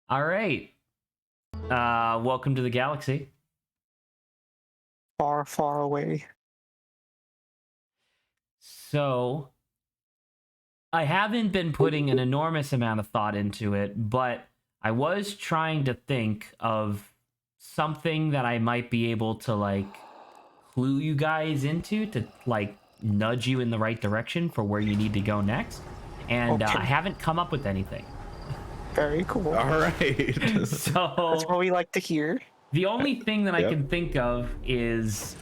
All right. Welcome to the galaxy. Far, far away. So, I haven't been putting an enormous amount of thought into it, but I was trying to think of something that I might be able to, like, clue you guys into to, like, nudge you in the right direction for where you need to go next. And Okay. I haven't come up with anything. Very cool. All right. So, That's what we like to hear. the only thing that I Yep. can think of is,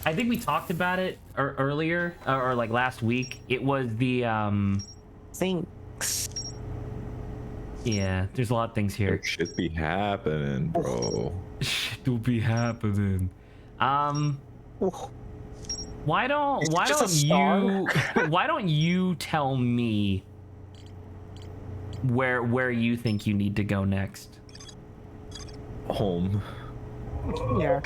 I think we talked about it earlier or like last week. It was the Thanks. yeah. There's a lot of things here. Shit be happening, bro. Shit will be happening. Ooh. Why don't just a star? why don't you tell me where you think you need to go next? Home. Yeah.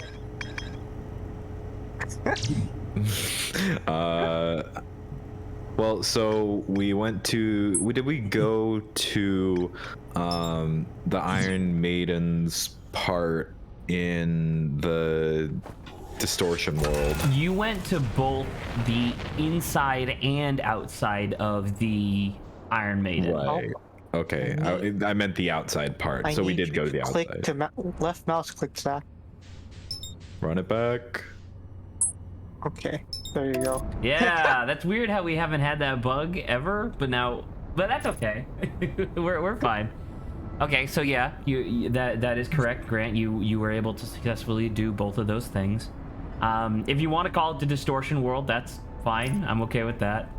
Well, so we went to. Did we go to the Iron Maiden's part in the distortion world? You went to both the inside and outside of the Iron Maiden. Right. Okay. I meant the outside part. So we did go to the click outside. to left mouse click that. Run it back. Okay. There you go. Yeah, that's weird how we haven't had that bug ever, but that's okay. we're fine. Okay, so yeah, that is correct, Grant. You were able to successfully do both of those things. If you want to call it the distortion world, that's fine. I'm okay with that.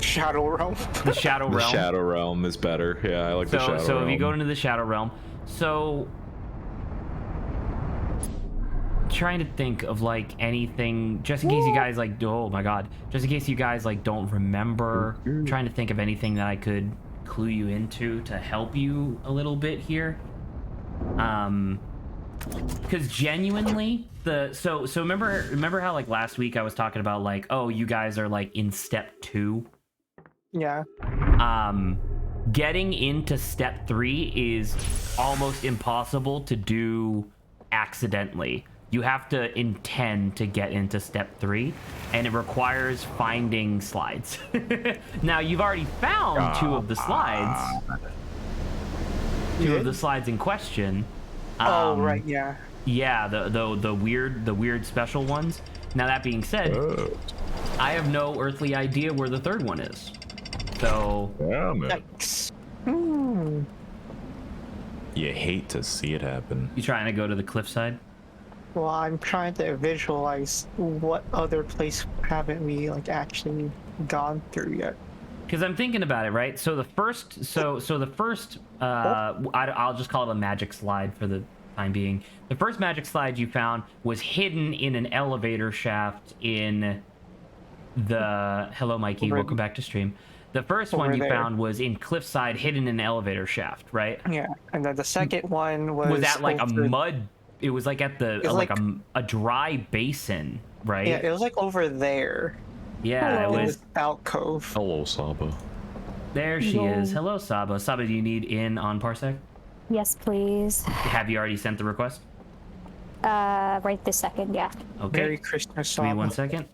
Shadow Realm. The Shadow The Realm. Shadow Realm is better. Yeah, I like the Shadow Realm. So if you go into the Shadow Realm, so trying to think of like anything just in case you guys like, oh my god, just in case you guys like don't remember, trying to think of anything that I could clue you into to help you a little bit here. Because genuinely so remember how like last week I was talking about like, oh, you guys are like in step 2. Yeah. Getting into step 3 is almost impossible to do accidentally. You have to intend to get into step 3, and it requires finding slides. Now, you've already found 2 of the slides. 2 of the slides in question. Oh right, yeah. Yeah, the weird special ones. Now, that being said, I have no earthly idea where the 3rd one is. So, Yeah, man. Yikes. You hate to see it happen. you trying to go to the cliffside? Well, I'm trying to visualize what other place haven't we like actually gone through yet. Because I'm thinking about it, right? So the first, I'll just call it a magic slide for the time being. The first magic slide you found was hidden in an elevator shaft in the. Hello, Mikey. Welcome back to stream. The first one you found was in Cliffside, hidden in an elevator shaft, right? Yeah, and then the second one was at like a over- mud. It was like at the was like like- a dry basin, right? Yeah, it was like over there. Yeah, it In was. this alcove. Hello, Saba. There she Hello. is. Hello, Saba. Saba, do you need in on Parsec? Yes, please. Have you already sent the request? Right this second, yeah. Okay. Merry Christmas, Give me Saba. 1 second.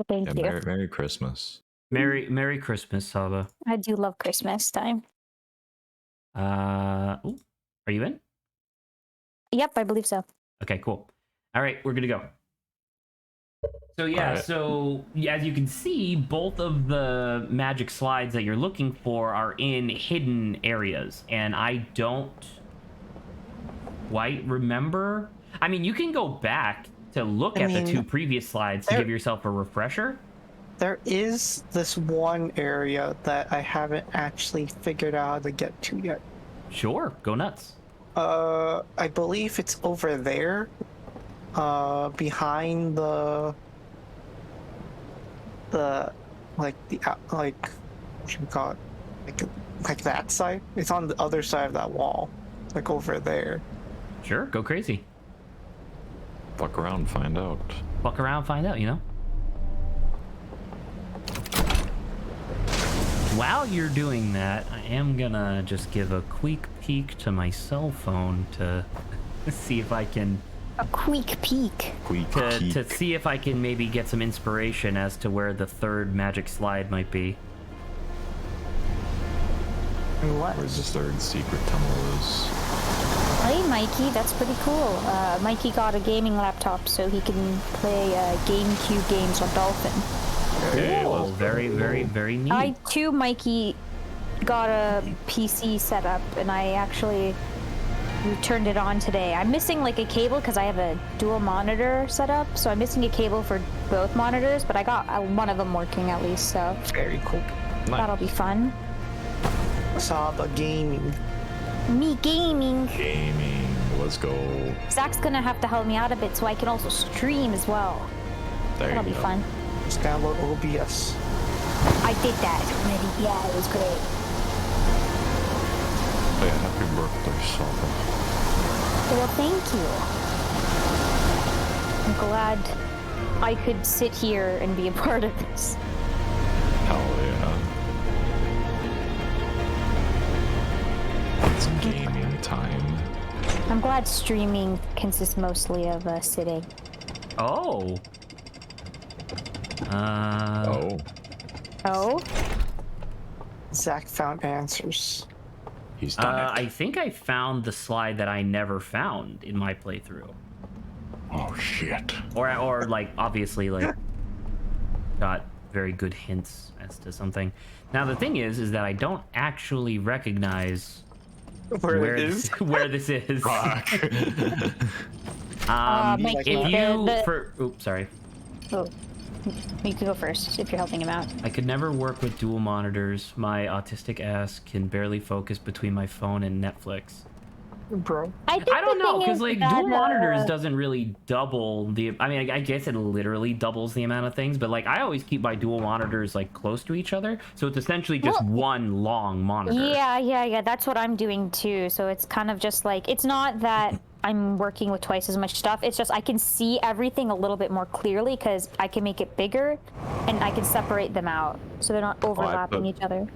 Thank you. Merry Christmas. Merry Christmas, Saba. I do love Christmas time. Ooh, are you in? Yep, I believe so. Okay, cool. All right, we're gonna go. So yeah, All right. so as you can see, both of the magic slides that you're looking for are in hidden areas, and I don't quite remember. I mean, you can go back to look at the 2 previous slides to there- give yourself a refresher. There is this one area that I haven't actually figured out how to get to yet. Sure, go nuts. I believe it's over there. Behind the what you call it? Like that side. It's on the other side of that wall. Like over there. Sure, go crazy. Fuck around, find out. Fuck around, find out, you know? While you're doing that, I am gonna just give a quick peek to my cell phone to see if I can A quick peek. to see if I can maybe get some inspiration as to where the third magic slide might be. What? Where's the third secret tunnel is? Hey, Mikey, that's pretty cool. Mikey got a gaming laptop so he can play GameCube games on Dolphin. Cool. Very, very, very neat. I too, Mikey, got a PC set up, and I actually turned it on today. I'm missing like a cable because I have a dual monitor set up, so I'm missing a cable for both monitors, but I got one of them working at least, so Very cool. that'll be fun. Saba gaming. Me gaming. Gaming. Let's go. Zach's gonna have to help me out a bit so I can also stream as well. There That'll you be go. fun. Just download OBS. I did that already. Yeah, it was great. Oh yeah, happy birthday, Saba. Well, thank you. I'm glad I could sit here and be a part of this. Hell yeah. It's gaming time. I'm glad streaming consists mostly of sitting. Oh. Oh. Oh? Zach found answers. He's done it. I think I found the slide that I never found in my playthrough. Oh shit. Or like, obviously, like, got very good hints as to something. Now, the thing is that I don't actually recognize Where it is? where this is. Fuck. Mikey, If you, the- oops, sorry. Oh. You can go first if you're helping him out. I could never work with dual monitors. My autistic ass can barely focus between my phone and Netflix. Bro. I don't know, because like dual monitors does. doesn't really double the. I mean, I guess it literally doubles the amount of things, but like I always keep my dual monitors like close to each other, so it's essentially just Well, one long monitor. Yeah. That's what I'm doing too. So it's kind of just like, it's not that I'm working with twice as much stuff. It's just I can see everything a little bit more clearly because I can make it bigger and I can separate them out so they're not overlapping each other.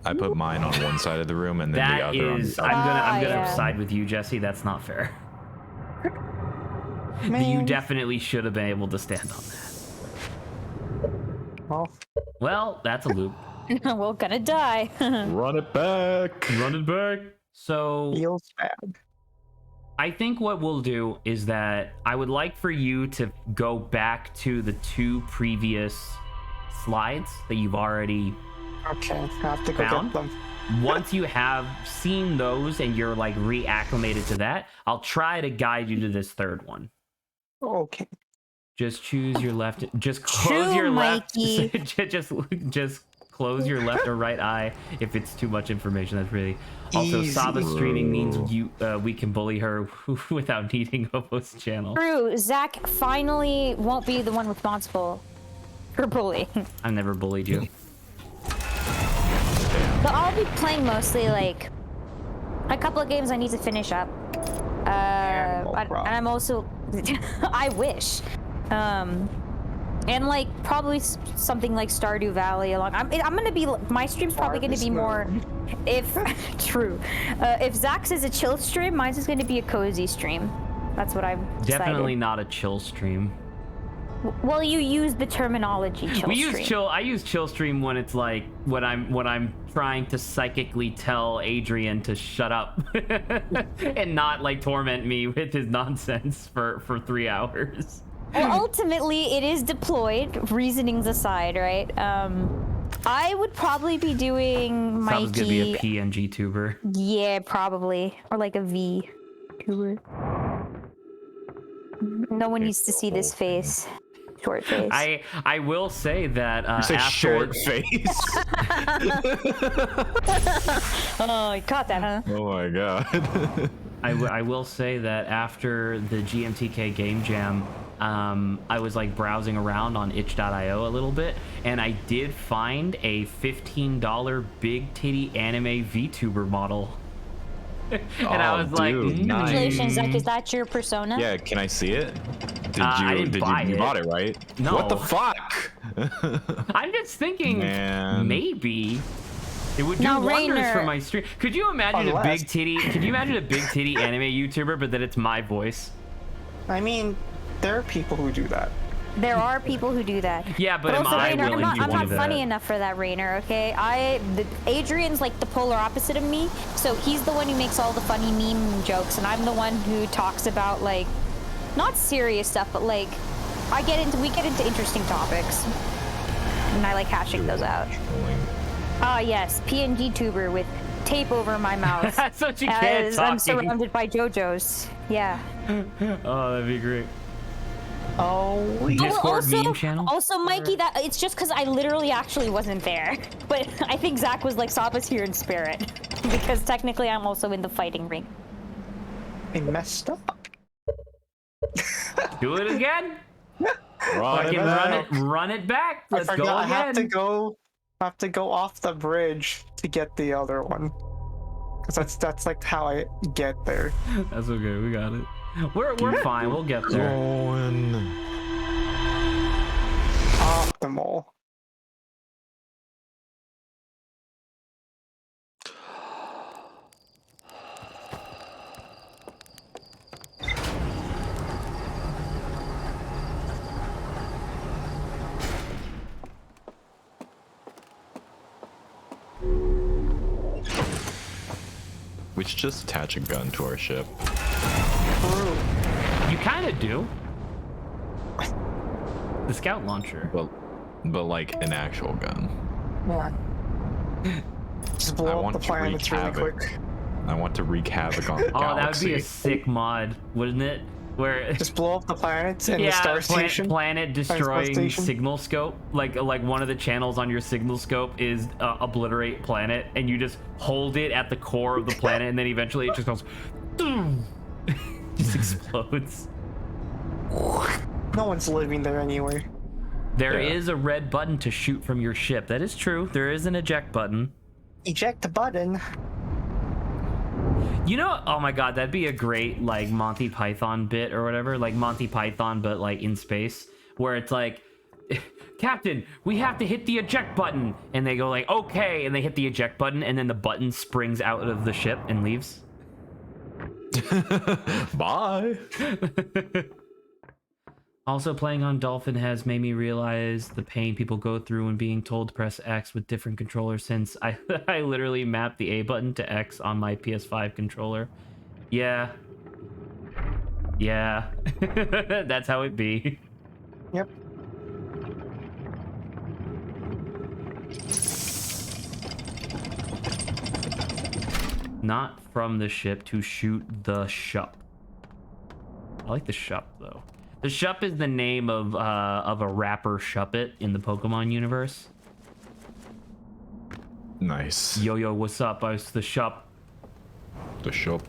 I put mine on one side of the room and then the That other on is, the I'm other. gonna yeah. side with you, Jesse. That's not fair. You Man. definitely should have been able to stand on that. Well, Well, that's a loop. We're gonna die. Run it back. Run it back. So feels bad. I think what we'll do is that I would like for you to go back to the two previous slides that you've already Okay, I have to go Found? get them. once you have seen those and you're like reacclimated to that, I'll try to guide you to this third one. Okay. Just choose your left. Just close True, your left. Mikey. just close your left or right eye if it's too much information. That's really also Easy. Saba streaming means we can bully her without needing a host channel. True, Zach finally won't be the one responsible for bullying. I've never bullied you. But I'll be playing mostly like a couple of games I need to finish up. Animal And Crossing. I'm also, I wish, and like probably something like Stardew Valley. Along, I'm gonna be, my stream's probably gonna be more, if true, if Zach's is a chill stream, mine's is gonna be a cozy stream. That's what I've decided. Definitely not a chill stream. Well, you use the terminology chill We stream. use chill. I use chill stream when it's like when I'm trying to psychically tell Adrian to shut up and not like torment me with his nonsense for 3 hours. Well, ultimately, it is deployed, reasonings aside, right? I would probably be doing Saba's gonna be a Mikey. PNG tuber. Yeah, probably. Or like a V tuber. No one needs to see this face. Short face. I will say that You say after short face. Oh, you caught that, huh? Oh my god. I will say that after the GMTK Game Jam, I was like browsing around on itch.io a little bit, and I did find a $15 big titty anime VTuber model. And I was like, dude, nice. Congratulations, Zach. Is that your persona? Yeah, can I see it? Did you? I didn't buy you it. bought it, right? No. What the fuck? I'm just thinking Man. maybe It would do Now, wonders for Rainer- my stream. Could you imagine a Unless- big titty? Could you imagine a big titty anime YouTuber, but that it's my voice? I mean, there are people who do that. There are people who do that. Yeah, but am also, I Rainer, willing I'm to not, do I'm not that? funny enough for that, Rainer, okay? Adrian's like the polar opposite of me, so he's the one who makes all the funny meme jokes, and I'm the one who talks about, like, not serious stuff, but, like, we get into interesting topics, and I like hashing those out. Ah, yes, PNG tuber with tape over my mouth. That's what you can't as I'm talking. surrounded by JoJo's. Yeah. Oh, that'd be great. Oh, Discord meme channel? Also, Mikey, that it's just because I literally actually wasn't there. But I think Zach was like, Saba's here in spirit. Because technically I'm also in the fighting ring. I messed up. Do it again. Run Run it back. Let's I go forgot, again. I have to go off the bridge to get the other one. Cause that's like how I get there. That's okay. We got it. We're fine. We'll get there. Going. Optimal. We should just attach a gun to our ship. You kind of do. The scout launcher. But like an actual gun. Yeah. Just I blow up want the to planets wreak really havoc. quick. I want to wreak havoc on the Oh, that would galaxy. be a sick mod, wouldn't it? Where Just blow up the planets and the star station. planet destroying station. signal scope. Like one of the channels on your signal scope is obliterate planet, and you just hold it at the core of the planet, and then eventually it just goes, just explodes. No one's living there anyway. There Yeah. is a red button to shoot from your ship. That is true. There is an eject button. Eject the button. You know, oh my god, that'd be a great like Monty Python bit or whatever, like Monty Python but like in space, where it's like, Captain, we have to hit the eject button, and they go like, okay, and they hit the eject button, and then the button springs out of the ship and leaves. Bye. Also, playing on Dolphin has made me realize the pain people go through when being told to press X with different controllers, since I literally mapped the A button to X on my PS5 controller. Yeah. Yeah. That's how it be. Yep. Not from the ship, to shoot the shup. I like the shup, though. The shup is the name of a rapper Shuppet in the Pokemon universe. Nice. Yo, what's up? I was the shup. The ship.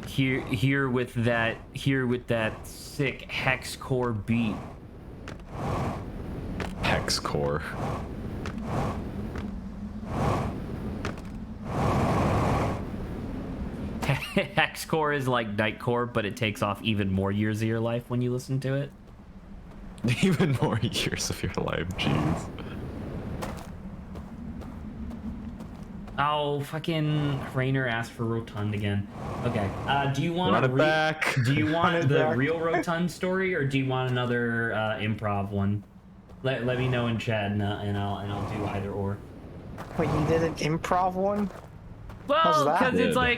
Here with that sick hex core beat. Hex core. Hex core is like night core, but it takes off even more years of your life when you listen to it. Even more years of your life, jeez. Oh, fucking Rainer asked for Rotund again. Okay. Do you want Run it back. Do you Run want it the back. real Rotund story, or do you want another improv one? Let me know in chat, and I'll do either or. Wait, you did an improv one? Well, How's that?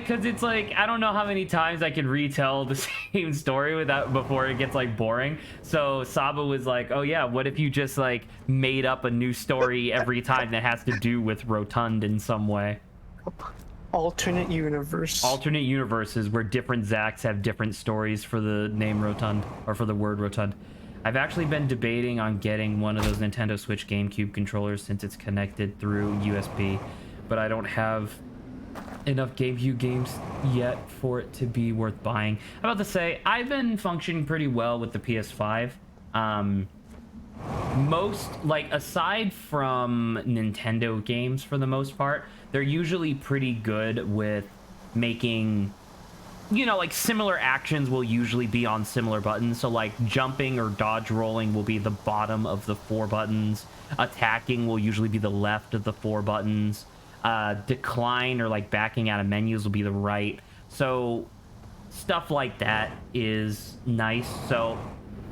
because it's like I don't know how many times I can retell the same story without before it gets like boring. So Saba was like, "Oh yeah, what if you just like made up a new story every time that has to do with Rotund in some way?" Alternate universe. Alternate universes where different Zacks have different stories for the name Rotund or for the word Rotund. I've actually been debating on getting one of those Nintendo Switch GameCube controllers since it's connected through USB, but I don't have enough GameCube games yet for it to be worth buying. I'm about to say, I've been functioning pretty well with the PS5. Most, like, aside from Nintendo games for the most part, they're usually pretty good with making you know, like similar actions will usually be on similar buttons. So like jumping or dodge rolling will be the bottom of the 4 buttons. Attacking will usually be the left of the 4 buttons. Decline or like backing out of menus will be the right. So stuff like that is nice. So,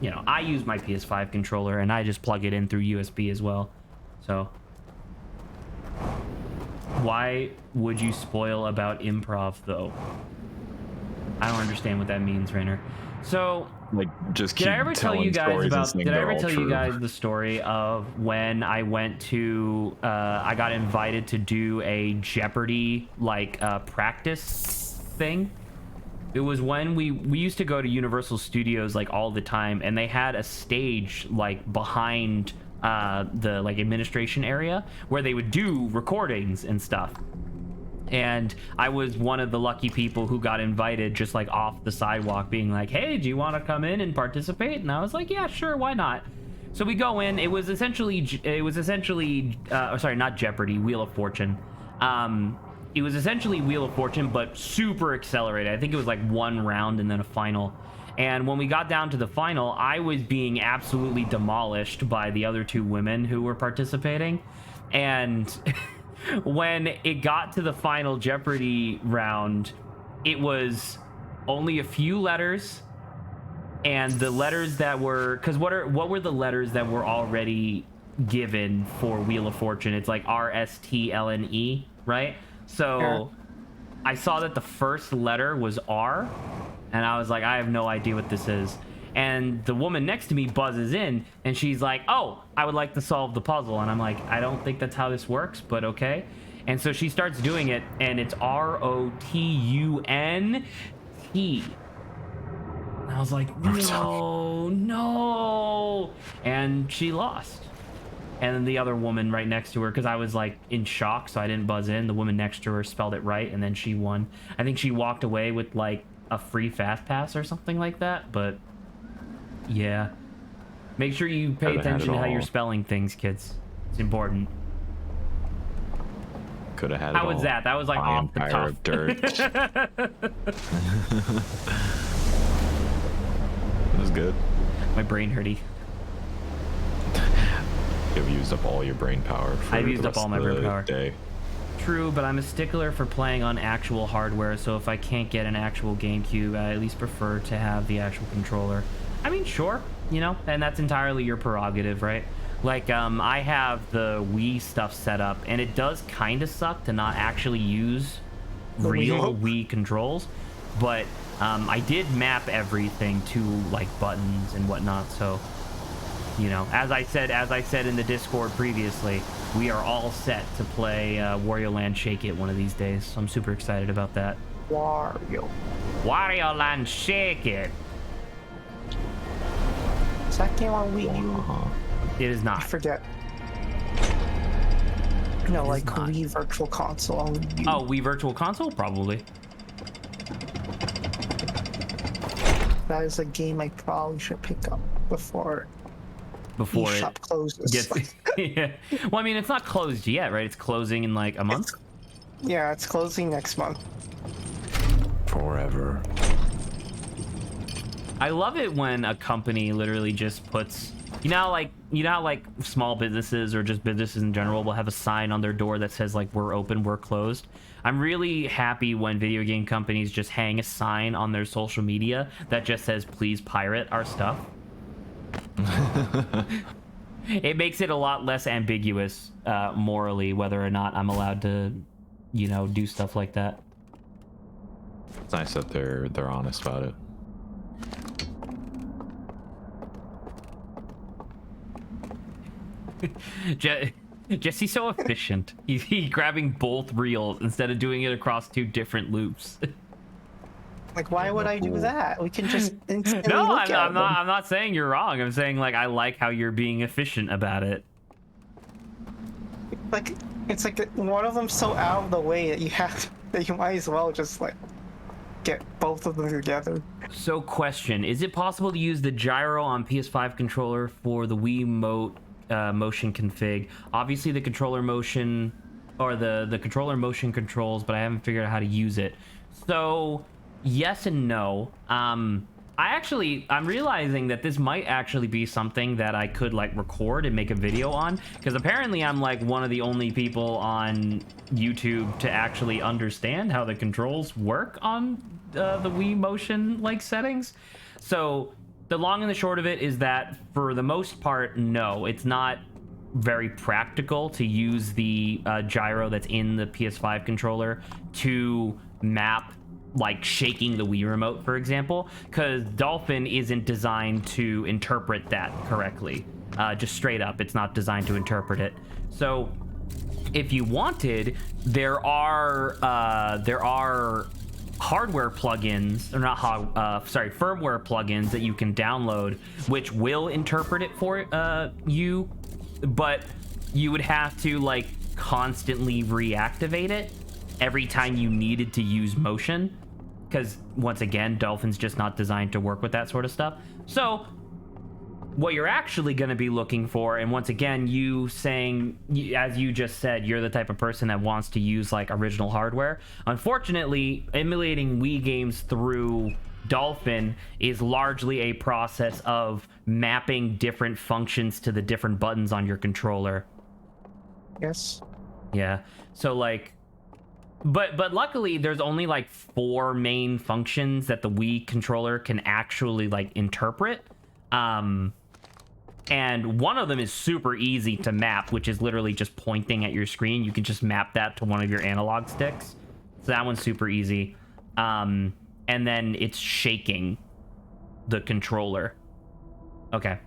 you know, I use my PS5 controller and I just plug it in through USB as well. So why would you spoil about improv though? I don't understand what that means, Rainer. So, like, just keep did I ever tell you guys stories and about? saying Did I they're ever all tell you true. guys the story of when I went to? I got invited to do a Jeopardy like practice thing. It was when we used to go to Universal Studios like all the time, and they had a stage like behind the like administration area where they would do recordings and stuff. And I was one of the lucky people who got invited just like off the sidewalk being like, hey, do you want to come in and participate? And I was like, yeah, sure, why not? So we go in. It was essentially sorry, not Jeopardy, Wheel of Fortune. It was essentially Wheel of Fortune, but super accelerated. I think it was like 1 round and then a final. And when we got down to the final, I was being absolutely demolished by the other 2 women who were participating. And when it got to the final Jeopardy round, it was only a few letters, and the letters that were, because what were the letters that were already given for Wheel of Fortune? It's like RSTLNE, right? So Yeah. I saw that the first letter was R, and I was like, I have no idea what this is. And the woman next to me buzzes in, and she's like, oh, I would like to solve the puzzle. And I'm like, I don't think that's how this works, but okay. And so she starts doing it, and it's ROTUNT. And I was like, no. And she lost. And then the other woman right next to her, because I was like in shock, so I didn't buzz in. The woman next to her spelled it right, and then she won. I think she walked away with like a free fast pass or something like that, but yeah. Make sure you pay Could've had attention it to how all. you're spelling things, kids. It's important. Could have had. How it was all. that? That was like I am off the tired cuff. of dirt. It was good. My brain hurty. You've used up all your brain power. For I've the used up rest all my of brain the power. Day. True, but I'm a stickler for playing on actual hardware, so if I can't get an actual GameCube, I at least prefer to have the actual controller. I mean, sure, you know, and that's entirely your prerogative, right? Like, I have the Wii stuff set up, and it does kind of suck to not actually use real Wii controls, but I did map everything to, like, buttons and whatnot, so, you know, as I said in the Discord previously, we are all set to play Wario Land Shake It one of these days, so I'm super excited about that. Wario. Wario Land Shake It! Is that game on Wii U? Uh-huh. It is I not. forget. No, like not. Wii Virtual Console on Wii U. Oh, Wii Virtual Console? Probably. That is a game I probably should pick up before Before eShop it closes. gets... Yeah. Well, I mean, it's not closed yet, right? It's closing in like a month? Yeah, it's closing next month. Forever. I love it when a company literally just puts, you know how like small businesses or just businesses in general will have a sign on their door that says like we're open, we're closed. I'm really happy when video game companies just hang a sign on their social media that just says please pirate our stuff. It makes it a lot less ambiguous morally whether or not I'm allowed to, you know, do stuff like that. It's nice that they're honest about it. Jesse's so efficient. He's grabbing both reels instead of doing it across 2 different loops. Like, why would I do that? We can just instantly No, look at I'm them. not saying you're wrong. I'm saying like I like how you're being efficient about it. Like, it's like one of them's so out of the way that you might as well just like get both of them together. So, question: is it possible to use the gyro on PS5 controller for the Wii motion config? Obviously, the controller motion or the controller motion controls, but I haven't figured out how to use it. So, yes and no. I'm realizing that this might actually be something that I could like record and make a video on, because apparently I'm like one of the only people on YouTube to actually understand how the controls work on the Wii motion like settings. So the long and the short of it is that for the most part, no, it's not very practical to use the gyro that's in the PS5 controller to map like shaking the Wii remote, for example, because Dolphin isn't designed to interpret that correctly. Just straight up, it's not designed to interpret it. So if you wanted, there are hardware plugins, or not firmware plugins that you can download which will interpret it for you, but you would have to like constantly reactivate it every time you needed to use motion, because once again, Dolphin's just not designed to work with that sort of stuff. So what you're actually going to be looking for, and once again, you saying, as you just said, you're the type of person that wants to use like original hardware. Unfortunately, emulating Wii games through Dolphin is largely a process of mapping different functions to the different buttons on your controller. Yes. Yeah. So like, but luckily there's only like 4 main functions that the Wii controller can actually like interpret. And one of them is super easy to map, which is literally just pointing at your screen. You can just map that to one of your analog sticks. So that one's super easy. And then it's shaking the controller. Okay.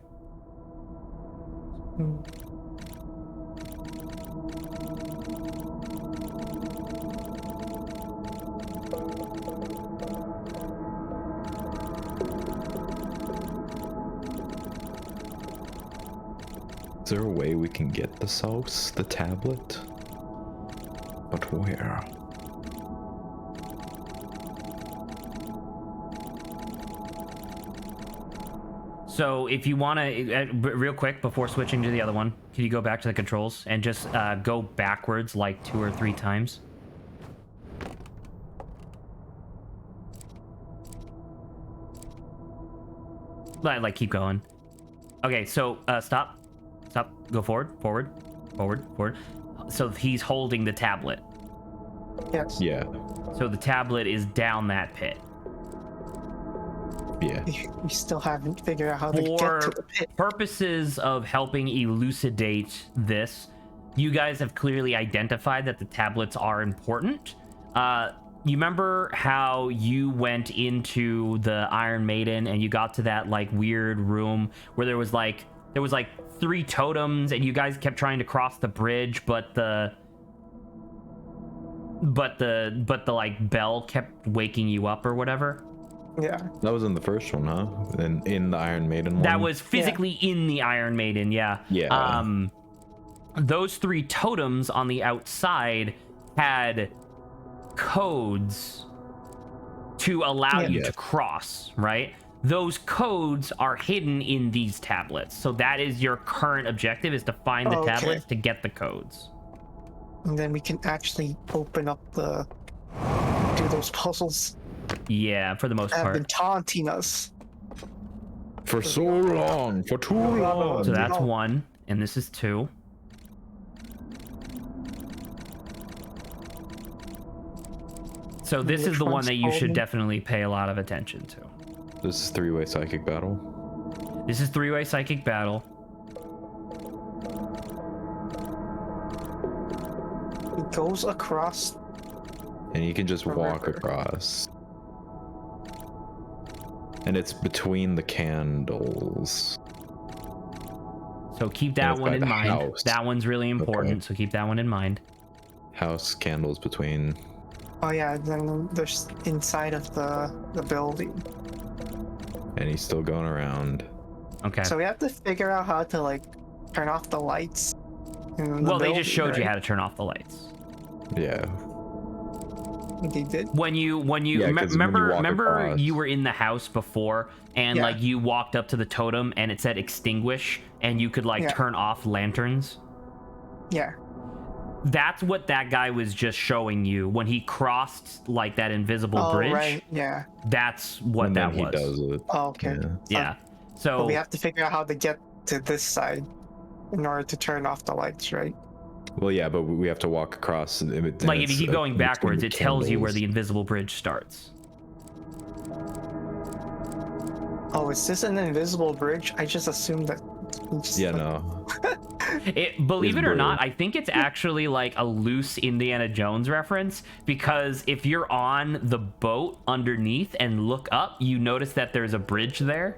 Is there a way we can get the sauce, the tablet? But where? So if you want to, real quick, before switching to the other one, can you go back to the controls and just go backwards like 2 or 3 times? Like keep going. Okay, so stop, go forward. So he's holding the tablet. Yes. Yeah. So the tablet is down that pit. Yeah. We still haven't figured out how to get For to the pit. purposes of helping elucidate this, you guys have clearly identified that the tablets are important. You remember how you went into the Iron Maiden and you got to that like weird room where there was like 3 totems and you guys kept trying to cross the bridge, but the like bell kept waking you up or whatever? Yeah. That was in the first one, huh? In the Iron Maiden one? That was physically in the Iron Maiden, yeah. Yeah. Those 3 totems on the outside had codes to allow you to cross, right? Those codes are hidden in these tablets. So that is your current objective, is to find the tablets to get the codes. And then we can actually open up do those puzzles. Yeah, for the most Have part. been taunting us. For so long, for too long. So that's 1, and this is 2. So this is the one that you should definitely pay a lot of attention to. This is 3-way psychic battle. This is 3-way psychic battle. It goes across. And you can just walk river. across. And it's between the candles. So keep that it's one by in the mind. house. That one's really important, Okay. so keep that one in mind. House candles between. Oh yeah, then there's inside of the building. And he's still going around. Okay. So we have to figure out how to like turn off the lights. Well, they just showed you how to turn off the lights. Yeah. They did. When you Yeah, 'cause when you walk remember across- you were in the house before and Yeah. like you walked up to the totem and it said extinguish and you could like Yeah. turn off lanterns. Yeah. That's what that guy was just showing you when he crossed like that invisible bridge. Right. Yeah. That's what And that then he was. does it. Oh, okay. Yeah. Yeah. But So we have to figure out how to get to this side in order to turn off the lights, right? Well, yeah, but we have to walk across. And like if you it's, keep going between backwards, the it tells you where candles. the invisible bridge starts. Oh, is this an invisible bridge? I just assumed that. Yeah, no. Believe It's it or not, blue. I think it's actually like a loose Indiana Jones reference, because if you're on the boat underneath and look up, you notice that there's a bridge there.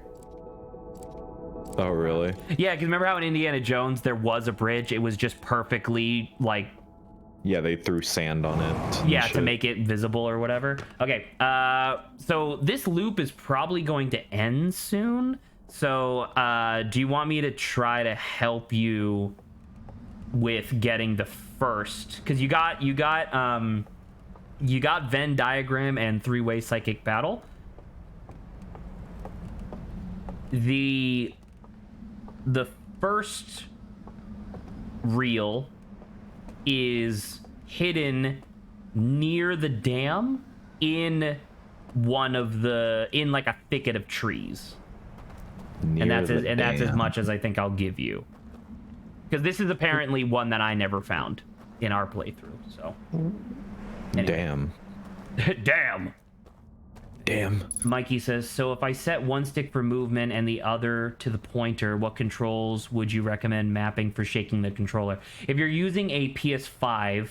Oh, really? Yeah, because remember how in Indiana Jones there was a bridge? It was just perfectly like, Yeah, they threw sand on it. and yeah, to shit. make it visible or whatever. Okay, so this loop is probably going to end soon. So do you want me to try to help you with getting the first? Because you got Venn diagram and three-way psychic battle. The first reel is hidden near the dam in like a thicket of trees. And that's as much as I think I'll give you. Because this is apparently one that I never found in our playthrough. So anyway. Damn. Damn. Mikey says, so if I set one stick for movement and the other to the pointer, what controls would you recommend mapping for shaking the controller? If you're using a PS5,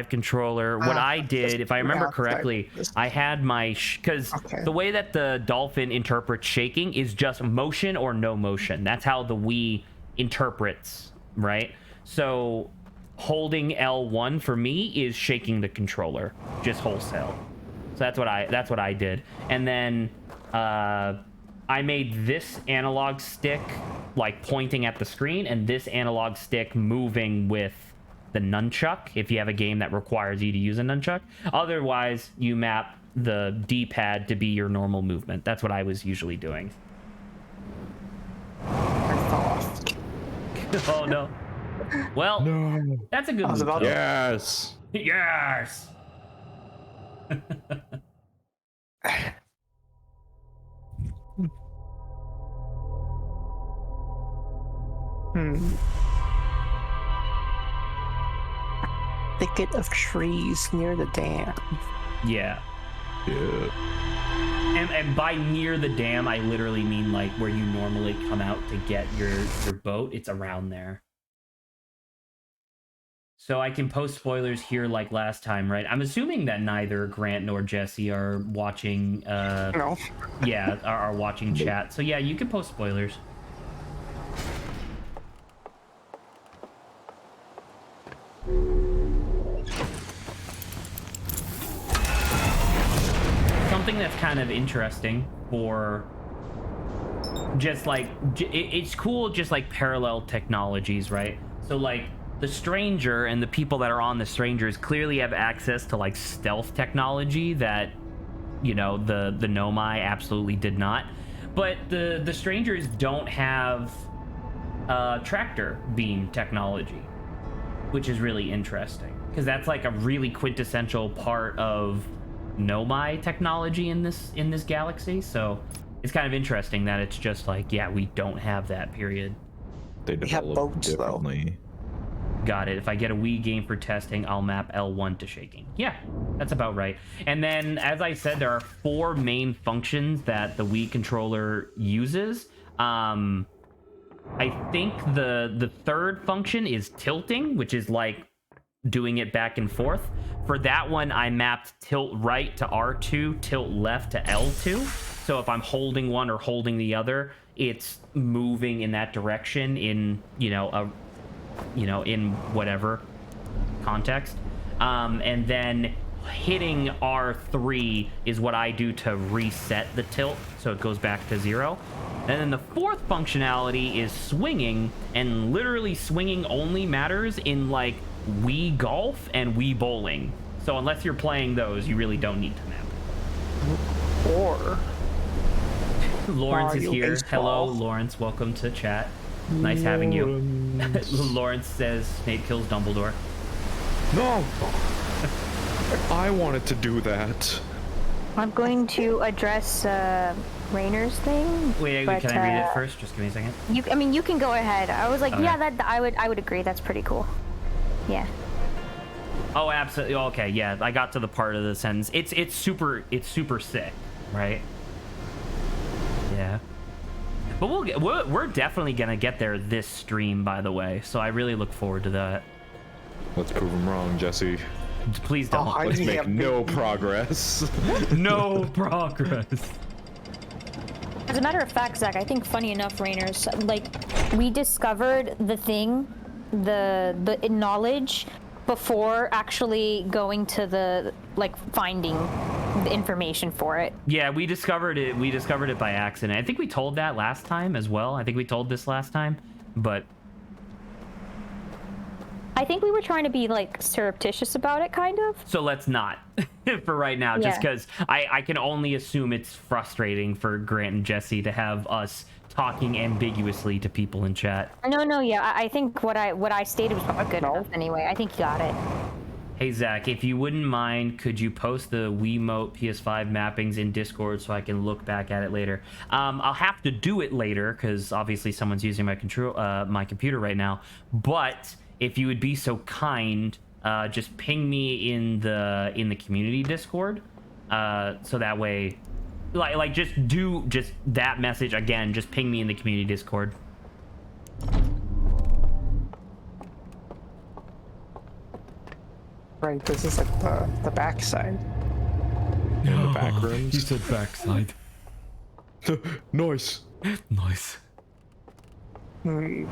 controller, what I did, if I remember correctly, I had my, because the way that the Dolphin interprets shaking is just motion or no motion. That's how the Wii interprets, right? So holding L1 for me is shaking the controller, just wholesale. So that's what I did. And then I made this analog stick like pointing at the screen, and this analog stick moving with the nunchuck if you have a game that requires you to use a nunchuck. Otherwise, you map the D-pad to be your normal movement. That's what I was usually doing. I fell off. Oh no. Well, no. That's a good move. Yes. Yes. Thicket of trees near the dam. Yeah. Yeah. And by near the dam, I literally mean like where you normally come out to get your boat. It's around there. So I can post spoilers here like last time, right? I'm assuming that neither Grant nor Jesse are watching. No. Yeah, are watching chat. So yeah, you can post spoilers. Something that's kind of interesting for just like it's cool, just like parallel technologies, right? So like the Stranger and the people that are on the Strangers clearly have access to like stealth technology that, you know, the Nomai absolutely did not. But the Strangers don't have tractor beam technology, which is really interesting because that's like a really quintessential part of Nomai technology in this galaxy. So it's kind of interesting that it's just like, yeah, we don't have that, period. They have develop boats, differently. Got it. If I get a Wii game for testing, I'll map L1 to shaking. Yeah, that's about right. And then, as I said, there are 4 main functions that the Wii controller uses. I think the third function is tilting, which is like doing it back and forth. For that one, I mapped tilt right to R2, tilt left to L2. So if I'm holding one or holding the other, it's moving in that direction in, in whatever context. And then hitting R3 is what I do to reset the tilt, so it goes back to 0. And then the fourth functionality is swinging, and literally swinging only matters in like Wii Golf and Wii Bowling. So unless you're playing those, you really don't need to map. Or Lawrence is Mario here. Baseball. Hello, Lawrence. Welcome to chat. Nice having you. Lawrence. Lawrence says Snape kills Dumbledore. No! I wanted to do that. I'm going to address Rainer's thing. Wait, but, can I read it first? Just give me a second. I mean, you can go ahead. I was like, Okay. yeah, that I would agree. That's pretty cool. Yeah. Oh, absolutely. Okay, yeah, I got to the part of the sentence. It's super sick, right? Yeah. But we're definitely gonna get there this stream, by the way. So I really look forward to that. Let's prove him wrong, Jesse. Please don't. I Let's need make a no big- progress. No progress. As a matter of fact, Zach, I think funny enough, Rainers, like we discovered the thing, the knowledge before actually going to the finding the information for it. Yeah, we discovered it. We discovered it by accident. I think we told that last time as well. I think we told this last time, but I think we were trying to be surreptitious about it, kind of. so let's not for right now, just Yeah. because I can only assume it's frustrating for Grant and Jesse to have us talking ambiguously to people in chat. No, yeah, I think what I stated was probably good enough anyway. I think you got it. Hey Zach, if you wouldn't mind, could you post the Wiimote PS5 mappings in Discord so I can look back at it later? I'll have to do it later because obviously someone's using my computer right now. But if you would be so kind, just ping me in the community Discord, so that way, just that message again. Just ping me in the community Discord. Right, this is like the backside. In the back rooms. You said backside. Nice. Nice. Hmm.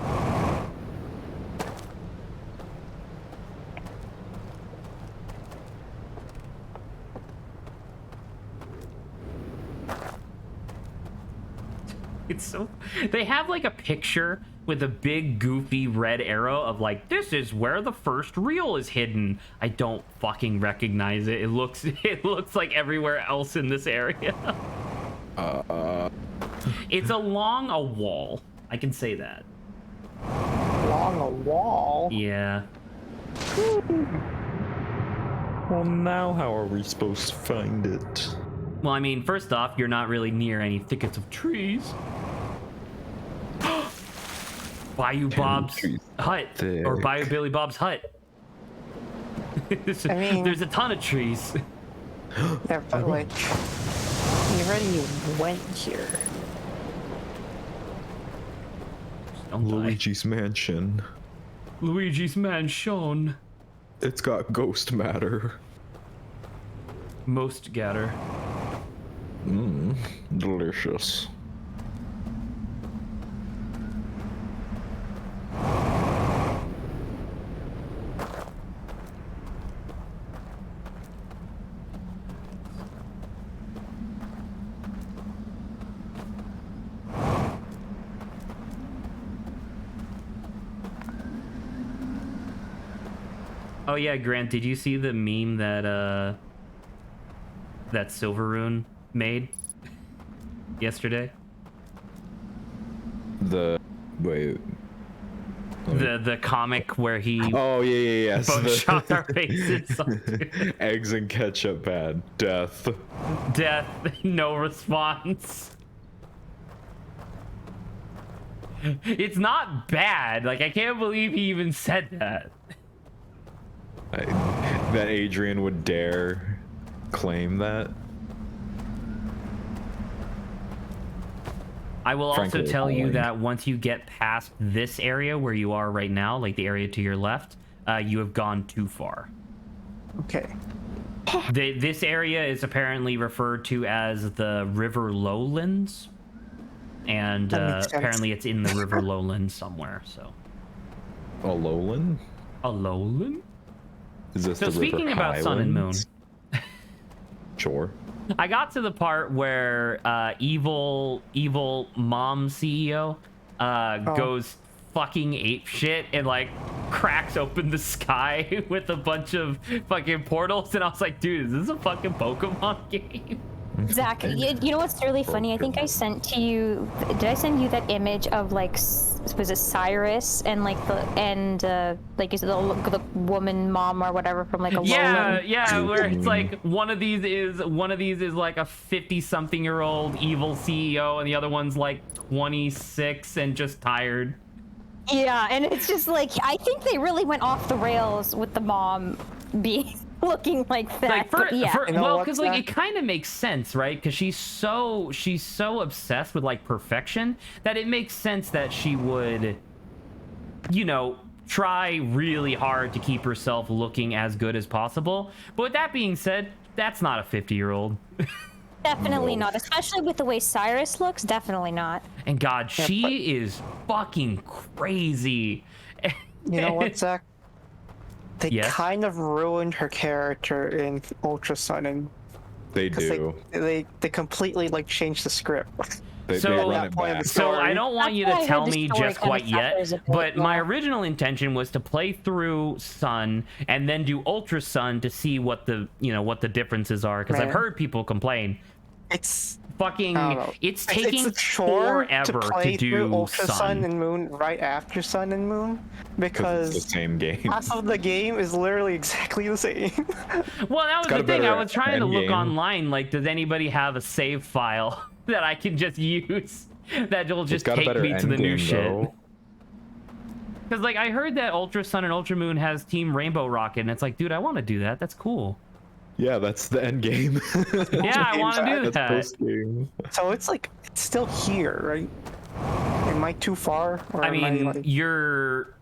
It's so they have like a picture with a big goofy red arrow of this is where the first reel is hidden. I don't fucking recognize it. It looks like everywhere else in this area. It's along a wall. I can say that. Along a wall. Yeah. Well, now how are we supposed to find it? Well, I mean, first off, you're not really near any thickets of trees. Bayou Bob's trees hut, or thick. Bayou Billy Bob's hut. I mean- there's a ton of trees. Yeah, but we already went here. Don't die. Luigi's mansion. Luigi's Mansion. It's got ghost matter. Most gatter. Delicious. Oh yeah, Grant, did you see the meme that that Silveroon made yesterday? Wait. The comic where he Oh yeah. both shot our faces. Eggs and ketchup bad. Death. Death, no response. It's not bad. I can't believe he even said that. That Adrian would dare claim that. I will Frankly also tell you appalling. that once you get past this area where you are right now, the area to your left, you have gone too far. Okay. This area is apparently referred to as the River Lowlands, and That makes sense. apparently it's in the River Lowlands somewhere. So, A lowland? a lowland. Is this So the speaking River about Sun and Moon, Highlands? Sure. I got to the part where evil mom CEO goes fucking ape shit and cracks open the sky with a bunch of fucking portals, and I was like, dude, is this a fucking Pokemon game? Zach, you know what's really funny? I think I sent to you. Did I send you that image of like, was it Cyrus and like like is it the woman mom or whatever from like a Lowland? Yeah, where it's like one of these is like a 50-something-year-old evil CEO, and the other one's like 26 and just tired. Yeah, and it's just like I think they really went off the rails with the mom being looking like that. Like well, because like Zach? it kind of makes sense, right? Because she's so obsessed with like perfection that it makes sense that she would, you know, try really hard to keep herself looking as good as possible. But with that being said, that's not a 50-year-old. Definitely not, especially with the way Cyrus looks. Definitely not. And God, she is fucking crazy. You know what, Zach? They Yes? kind of ruined her character in Ultra Sun, and They 'cause do. they completely like changed the script. They So- run it Point of back. the So I story. don't want That's you why I to heard tell the me story just kinda quite yet, suffers a bit, but my yeah. original intention was to play through Sun and then do Ultra Sun to see what the differences are, because I've Man. heard people complain. It's Fucking, I don't know. it's taking a chore forever to play through do Ultra Sun Sun. and Moon right after Sun and Moon Because it's because the same game. half of the game is literally exactly the same. Well, that was got the a thing. I better was trying to look endgame. online, like, does anybody have a save file that I can just use that'll just It's got a take better me to the new endgame, shit? though. Because, like, I heard that Ultra Sun and Ultra Moon has Team Rainbow Rocket, and it's like, dude, I want to do that. That's cool. Yeah, that's the end game. Yeah, I want to do That's that. post-game. So it's like it's still here, right? Am I too far? Or I am mean, like... you're...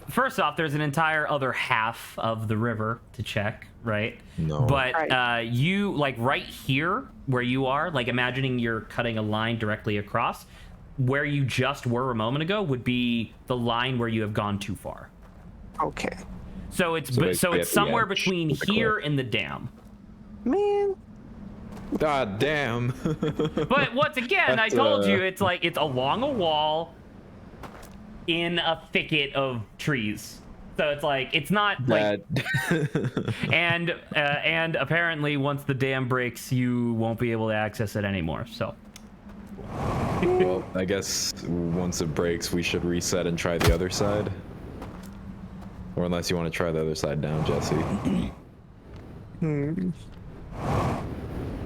First off, there's an entire other half of the river to check, right? No. But Right. you, like, right here where you are, like, imagining you're cutting a line directly across, where you just were a moment ago would be the line where you have gone too far. Okay, So it's So so basically it's at the somewhere edge between of the here cliff. and the dam. man. God damn. But once again, I That's, told you it's like it's along a wall in a thicket of trees. So it's like it's not like that. and apparently once the dam breaks, you won't be able to access it anymore. So Well, I guess once it breaks, we should reset and try the other side. Or unless you want to try the other side down, Jesse.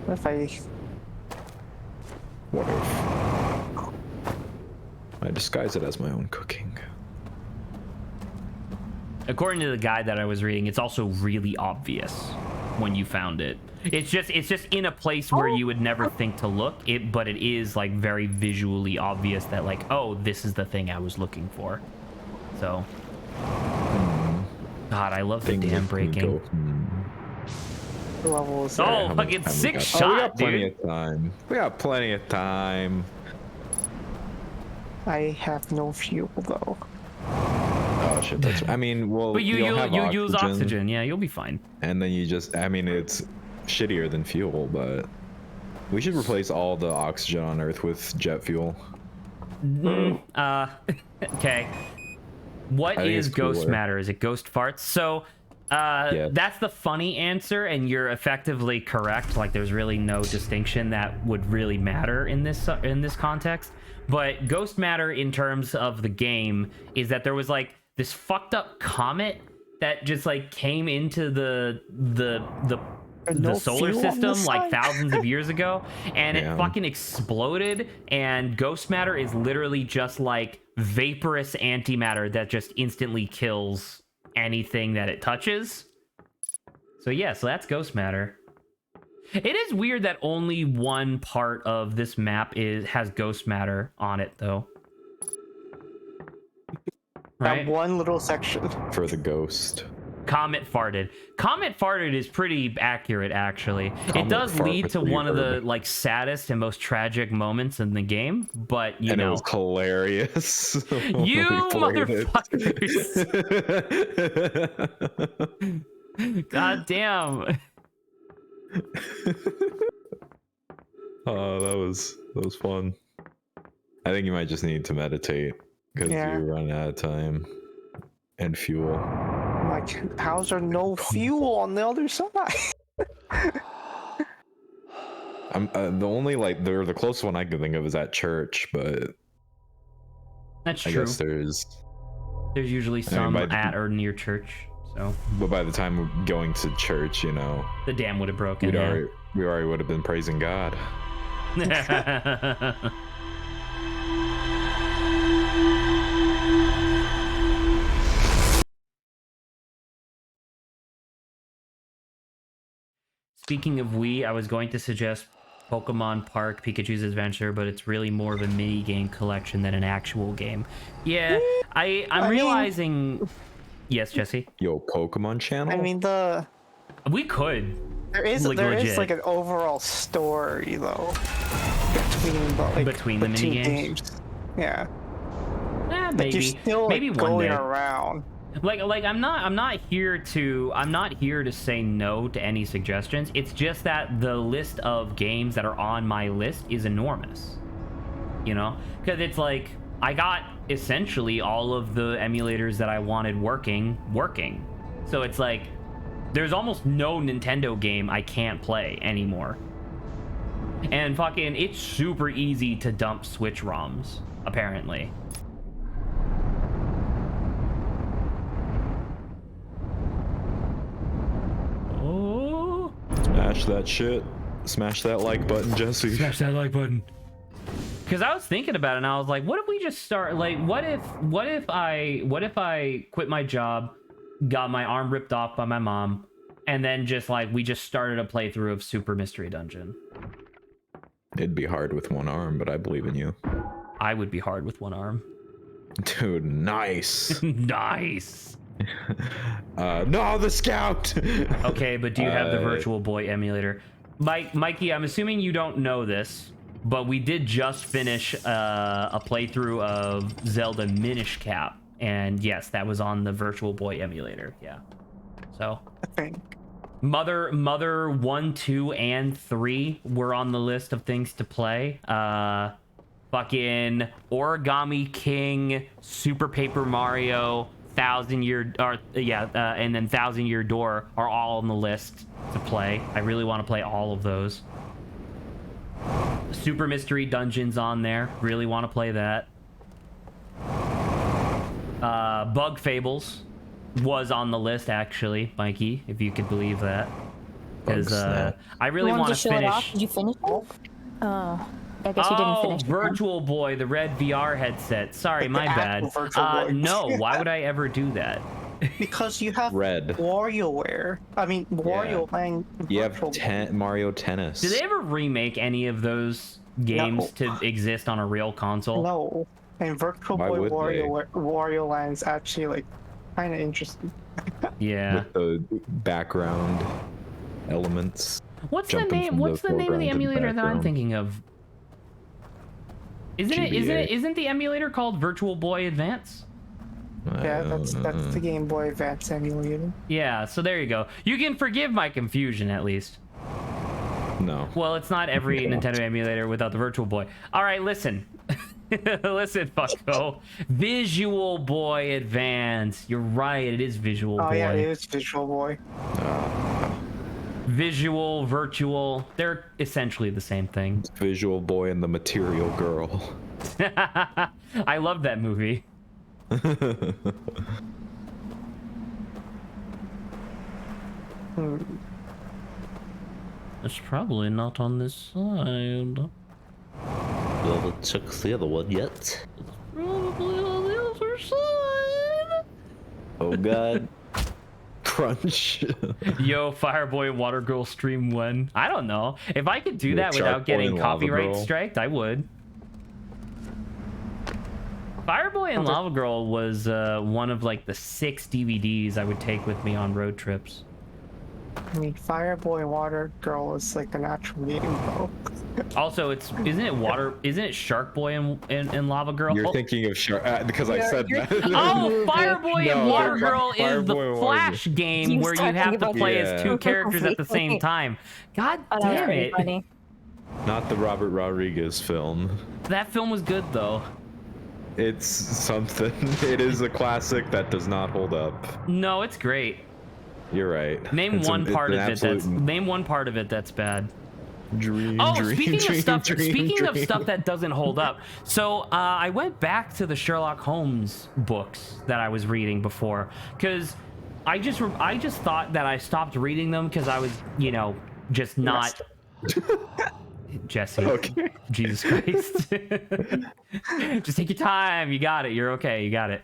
What if I? What if I disguise it as my own cooking? according to the guide that I was reading, it's also really obvious when you found it. It's just in a place where you would never think to look. But it is like very visually obvious that like, oh, this is the thing I was looking for. So, God, I love the Things dam that can breaking. go, Level is Oh, How much fucking time we sick got? shot, Oh, we got plenty dude. of time. We got plenty of time. I have no fuel though. Oh shit! That's. I mean, well, But you have use oxygen. Yeah, you'll be fine. and then you just. I mean, it's shittier than fuel, but we should replace all the oxygen on Earth with jet fuel. Okay. What I think is it's ghost cooler. matter? Is it ghost farts? So, Yeah. that's the funny answer, and you're effectively correct. Like, there's really no distinction that would really matter in this context. But ghost matter, in terms of the game, is that there was like this fucked up comet that just like came into the no solar fuel on system this like side? thousands of years ago, and Yeah. it fucking exploded. And ghost matter is literally just like vaporous antimatter that just instantly kills anything that it touches. So yeah, so that's ghost matter. It is weird that only one part of this map has ghost matter on it, though. Right? That one little section. For the ghost. Comet farted. Comet farted is pretty accurate, actually. It Comet does fart lead was to pretty one of the urban. like saddest and most tragic moments in the game, but you And it know, was hilarious. when you we played it. motherfuckers! God damn. Oh, that was fun. I think you might just need to meditate because Yeah. you run out of time and fuel. Like, how's there no fuel on the other side? I'm the only like the closest one I can think of is at church, but That's I true. guess there's usually some at or near church. So. But by the time we're going to church, you know, the dam would have broken. We already would have been praising God. Speaking of Wii, I was going to suggest Pokemon Park Pikachu's Adventure, but it's really more of a mini game collection than an actual game. Yeah, I'm realizing. Yes, Jesse. Yo, Pokemon channel. I mean, we could. There is like an overall story though between the mini games. Yeah. Maybe. You're still maybe like, one going day. around. Like I'm not here to say no to any suggestions. It's just that the list of games that are on my list is enormous. You know, because it's like I got essentially all of the emulators that I wanted working. So it's like there's almost no Nintendo game I can't play anymore. And fucking it's super easy to dump Switch ROMs, apparently. Oh. Smash that shit. Smash that like button, Jesse. Smash that like button. Because I was thinking about it and I was like, what if we just start like what if I quit my job, got my arm ripped off by my mom, and then just like we just started a playthrough of Super Mystery Dungeon? It'd be hard with one arm, but I believe in you. I would be hard with one arm. Dude, nice. Nice. No, the scout. Okay, but do you have the Virtual Boy emulator? Mikey, I'm assuming you don't know this, but we did just finish a playthrough of Zelda Minish Cap, and yes, that was on the Virtual Boy emulator. Yeah. So I think Mother 1, 2, and 3 were on the list of things to play. Fucking Origami King, Super Paper Mario, and then 1,000 Year Door are all on the list to play. I really want to play all of those. Super Mystery Dungeon's on there. Really want to play that. Bug Fables was on the list, actually, Mikey, if you could believe that. Because I really want to finish. Did you finish it? Oh, I guess you didn't finish. Virtual Boy, the red VR headset. Sorry, my bad. No, why would I ever do that? Because you have Red. WarioWare. I mean, Wario playing. You have Mario Tennis. Did they ever remake any of those games to exist on a real console? No. And Virtual Boy Wario Land's actually like kind of interesting. Yeah. With the background elements. What's the name of the emulator that I'm thinking of? Isn't the emulator called Virtual Boy Advance? Yeah, that's the Game Boy Advance emulator. Yeah, so there you go. You can forgive my confusion at least. No. Well, it's not every Nintendo emulator without the Virtual Boy. All right, listen. Listen, fucko. Visual Boy Advance. You're right, it is Visual Boy. Oh yeah, it is Visual Boy. Visual, virtual, they're essentially the same thing. Visual Boy and the Material Girl. I love that movie. It's probably not on this side. You haven't checked the other one yet. Probably on the other side. Oh god. Crunch. Yo, Fireboy and Water Girl stream 1. I don't know. If I could do that without getting copyright striked, I would. Fireboy and Lava Girl was one of like the 6 DVDs I would take with me on road trips. I mean, Fireboy and Water Girl is like an actual game, though. Also, isn't it Shark Boy and Lava Girl? You're thinking of Shark because I said that. Oh, Fireboy and Water Girl is the Flash game where you have to play as 2 characters at the same time. God damn it! Funny. Not the Robert Rodriguez film. That film was good though. It's something. It is a classic that does not hold up. No, it's great. You're right. Name one part of it that's bad. Dream. Oh, dream, speaking dream, of stuff, dream, speaking of dream. stuff that doesn't hold up. So I went back to the Sherlock Holmes books that I was reading before, because I just thought that I stopped reading them because I was, just not. Jesse, Okay. Jesus Christ. Just take your time. You got it. You're okay. You got it.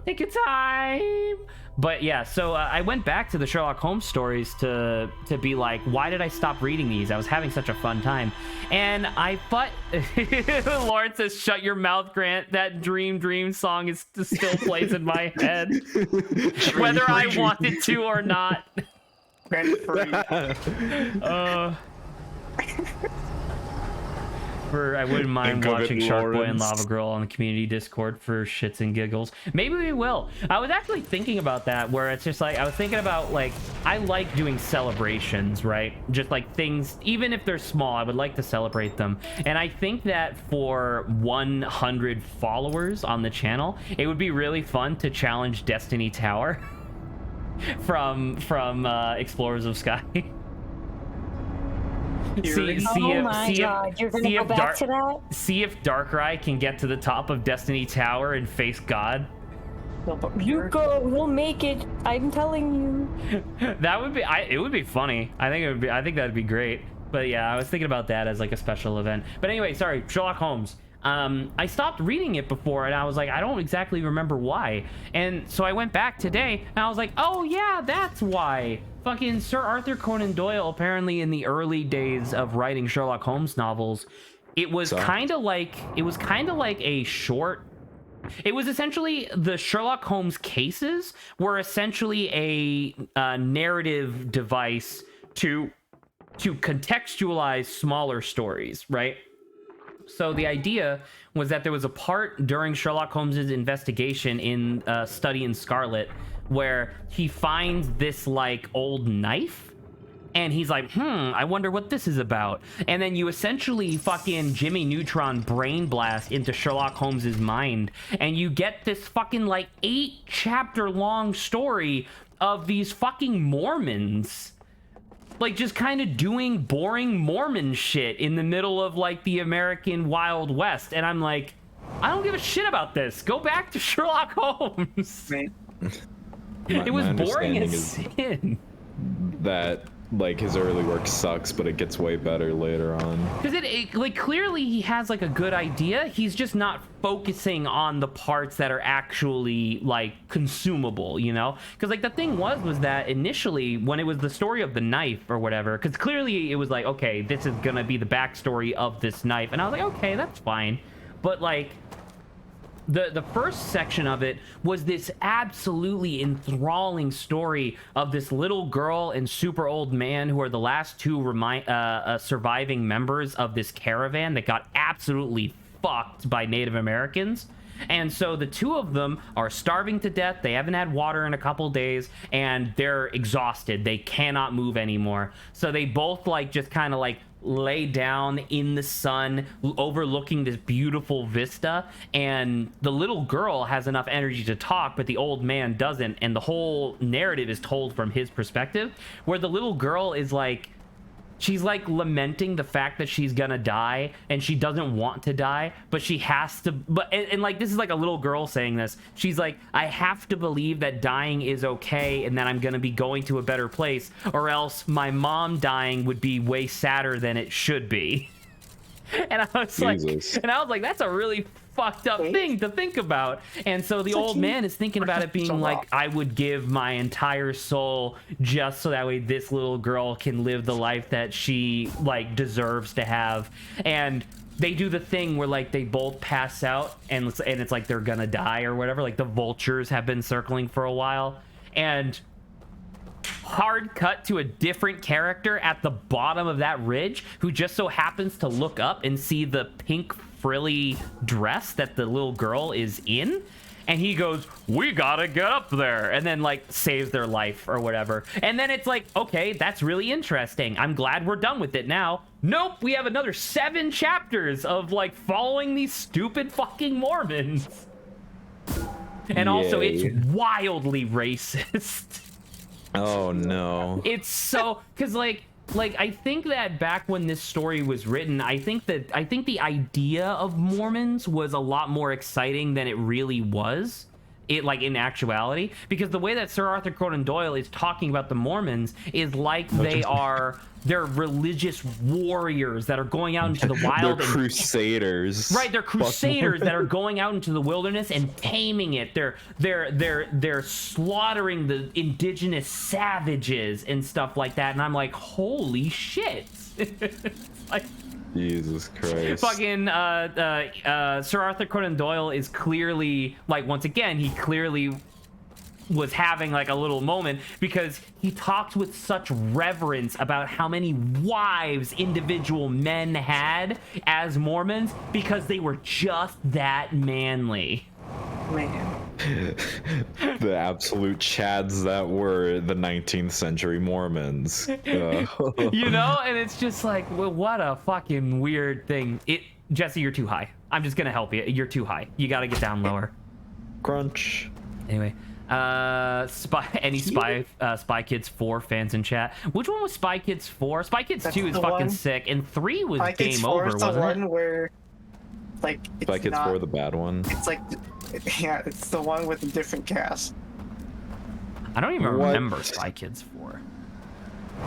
Take your time. But yeah, so I went back to the Sherlock Holmes stories to be like, why did I stop reading these? I was having such a fun time. And I thought, Lauren says, shut your mouth, Grant. That Dream song is still plays in my head. Whether I wanted to or not. Rent free. I wouldn't mind Think of it, watching Shark Boy and Lawrence. Lava Girl on the community Discord for shits and giggles. Maybe we will. I was actually thinking about that, where it's just like, I was thinking about, like, I like doing celebrations, right? Just like things, even if they're small, I would like to celebrate them. And I think that for 100 followers on the channel, it would be really fun to challenge Destiny Tower from Explorers of Sky. Oh my god, you're gonna go back to that? See if Darkrai can get to the top of Destiny Tower and face God. You go, we'll make it. I'm telling you. That would be. It would be funny. I think that'd be great. But yeah, I was thinking about that as like a special event. But anyway, sorry, Sherlock Holmes. I stopped reading it before, and I was like, I don't exactly remember why. And so I went back today, and I was like, oh yeah, that's why. Fucking Sir Arthur Conan Doyle, apparently in the early days of writing Sherlock Holmes novels, it was kind of like a short. It was essentially, the Sherlock Holmes cases were essentially a narrative device to contextualize smaller stories, right? So the idea was that there was a part during Sherlock Holmes's investigation in Study in Scarlet where he finds this like old knife, and he's like, I wonder what this is about. And then you essentially fucking Jimmy Neutron brain blast into Sherlock Holmes's mind, and you get this fucking like 8-chapter long story of these fucking Mormons, like just kind of doing boring Mormon shit in the middle of like the American Wild West. And I'm like, I don't give a shit about this. Go back to Sherlock Holmes. Right. It was My boring understanding as is sin. that like his early work sucks, but it gets way better later on. Because it like clearly he has like a good idea. He's just not focusing on the parts that are actually like consumable, you know? Because like the thing was that initially when it was the story of the knife or whatever, because clearly it was like, okay, this is gonna be the backstory of this knife, and I was like, okay, that's fine. But like the first section of it was this absolutely enthralling story of this little girl and super old man who are the last two surviving members of this caravan that got absolutely fucked by Native Americans. And so the two of them are starving to death. They haven't had water in a couple days, and they're exhausted. They cannot move anymore. So they both like just kind of like lay down in the sun overlooking this beautiful vista, and the little girl has enough energy to talk, but the old man doesn't, and the whole narrative is told from his perspective, where the little girl is like, she's like lamenting the fact that she's gonna die, and she doesn't want to die, but she has to. But and like this is like a little girl saying this. She's like, I have to believe that dying is okay, and that I'm gonna be going to a better place, or else my mom dying would be way sadder than it should be. And I was Jesus. like, that's a really fucked up thing to think about. And so the old man is thinking about it being like, I would give my entire soul just so that way this little girl can live the life that she like deserves to have. And they do the thing where like they both pass out, and it's like they're gonna die or whatever. Like the vultures have been circling for a while, and hard cut to a different character at the bottom of that ridge who just so happens to look up and see the pink frilly dress that the little girl is in, and he goes, we gotta get up there, and then like saves their life or whatever. And then it's like, okay, that's really interesting, I'm glad we're done with it now. Nope, we have another 7 chapters of like following these stupid fucking Mormons. And also it's wildly racist. Oh no. It's so, because like like, I think that back when this story was written, I think the idea of Mormons was a lot more exciting than it really was. It, like, in actuality, because the way that Sir Arthur Conan Doyle is talking about the Mormons is like they're religious warriors that are going out into the wild. They're crusaders. Right, they're crusaders that are going out into the wilderness and taming it. They're slaughtering the indigenous savages and stuff like that. And I'm like, holy shit! Like, Jesus Christ. fucking Sir Arthur Conan Doyle is clearly, like, once again, he clearly was having like a little moment because he talked with such reverence about how many wives individual men had as Mormons because they were just that manly. Man. The absolute chads that were the 19th century Mormons. You know, and it's just like, well, what a fucking weird thing. Jesse, you're too high. I'm just gonna help you. You're too high. You gotta get down lower. Crunch. Anyway, Spy Kids 4 fans in chat. Which one was Spy Kids 4? Spy Kids 2 is fucking one. sick, and 3 was Spy Kids game 4 over, is the wasn't one it? where, like, it's Spy Kids not, 4, the bad one. It's like, yeah, it's the one with a different cast. I don't even What? remember Spy Kids 4.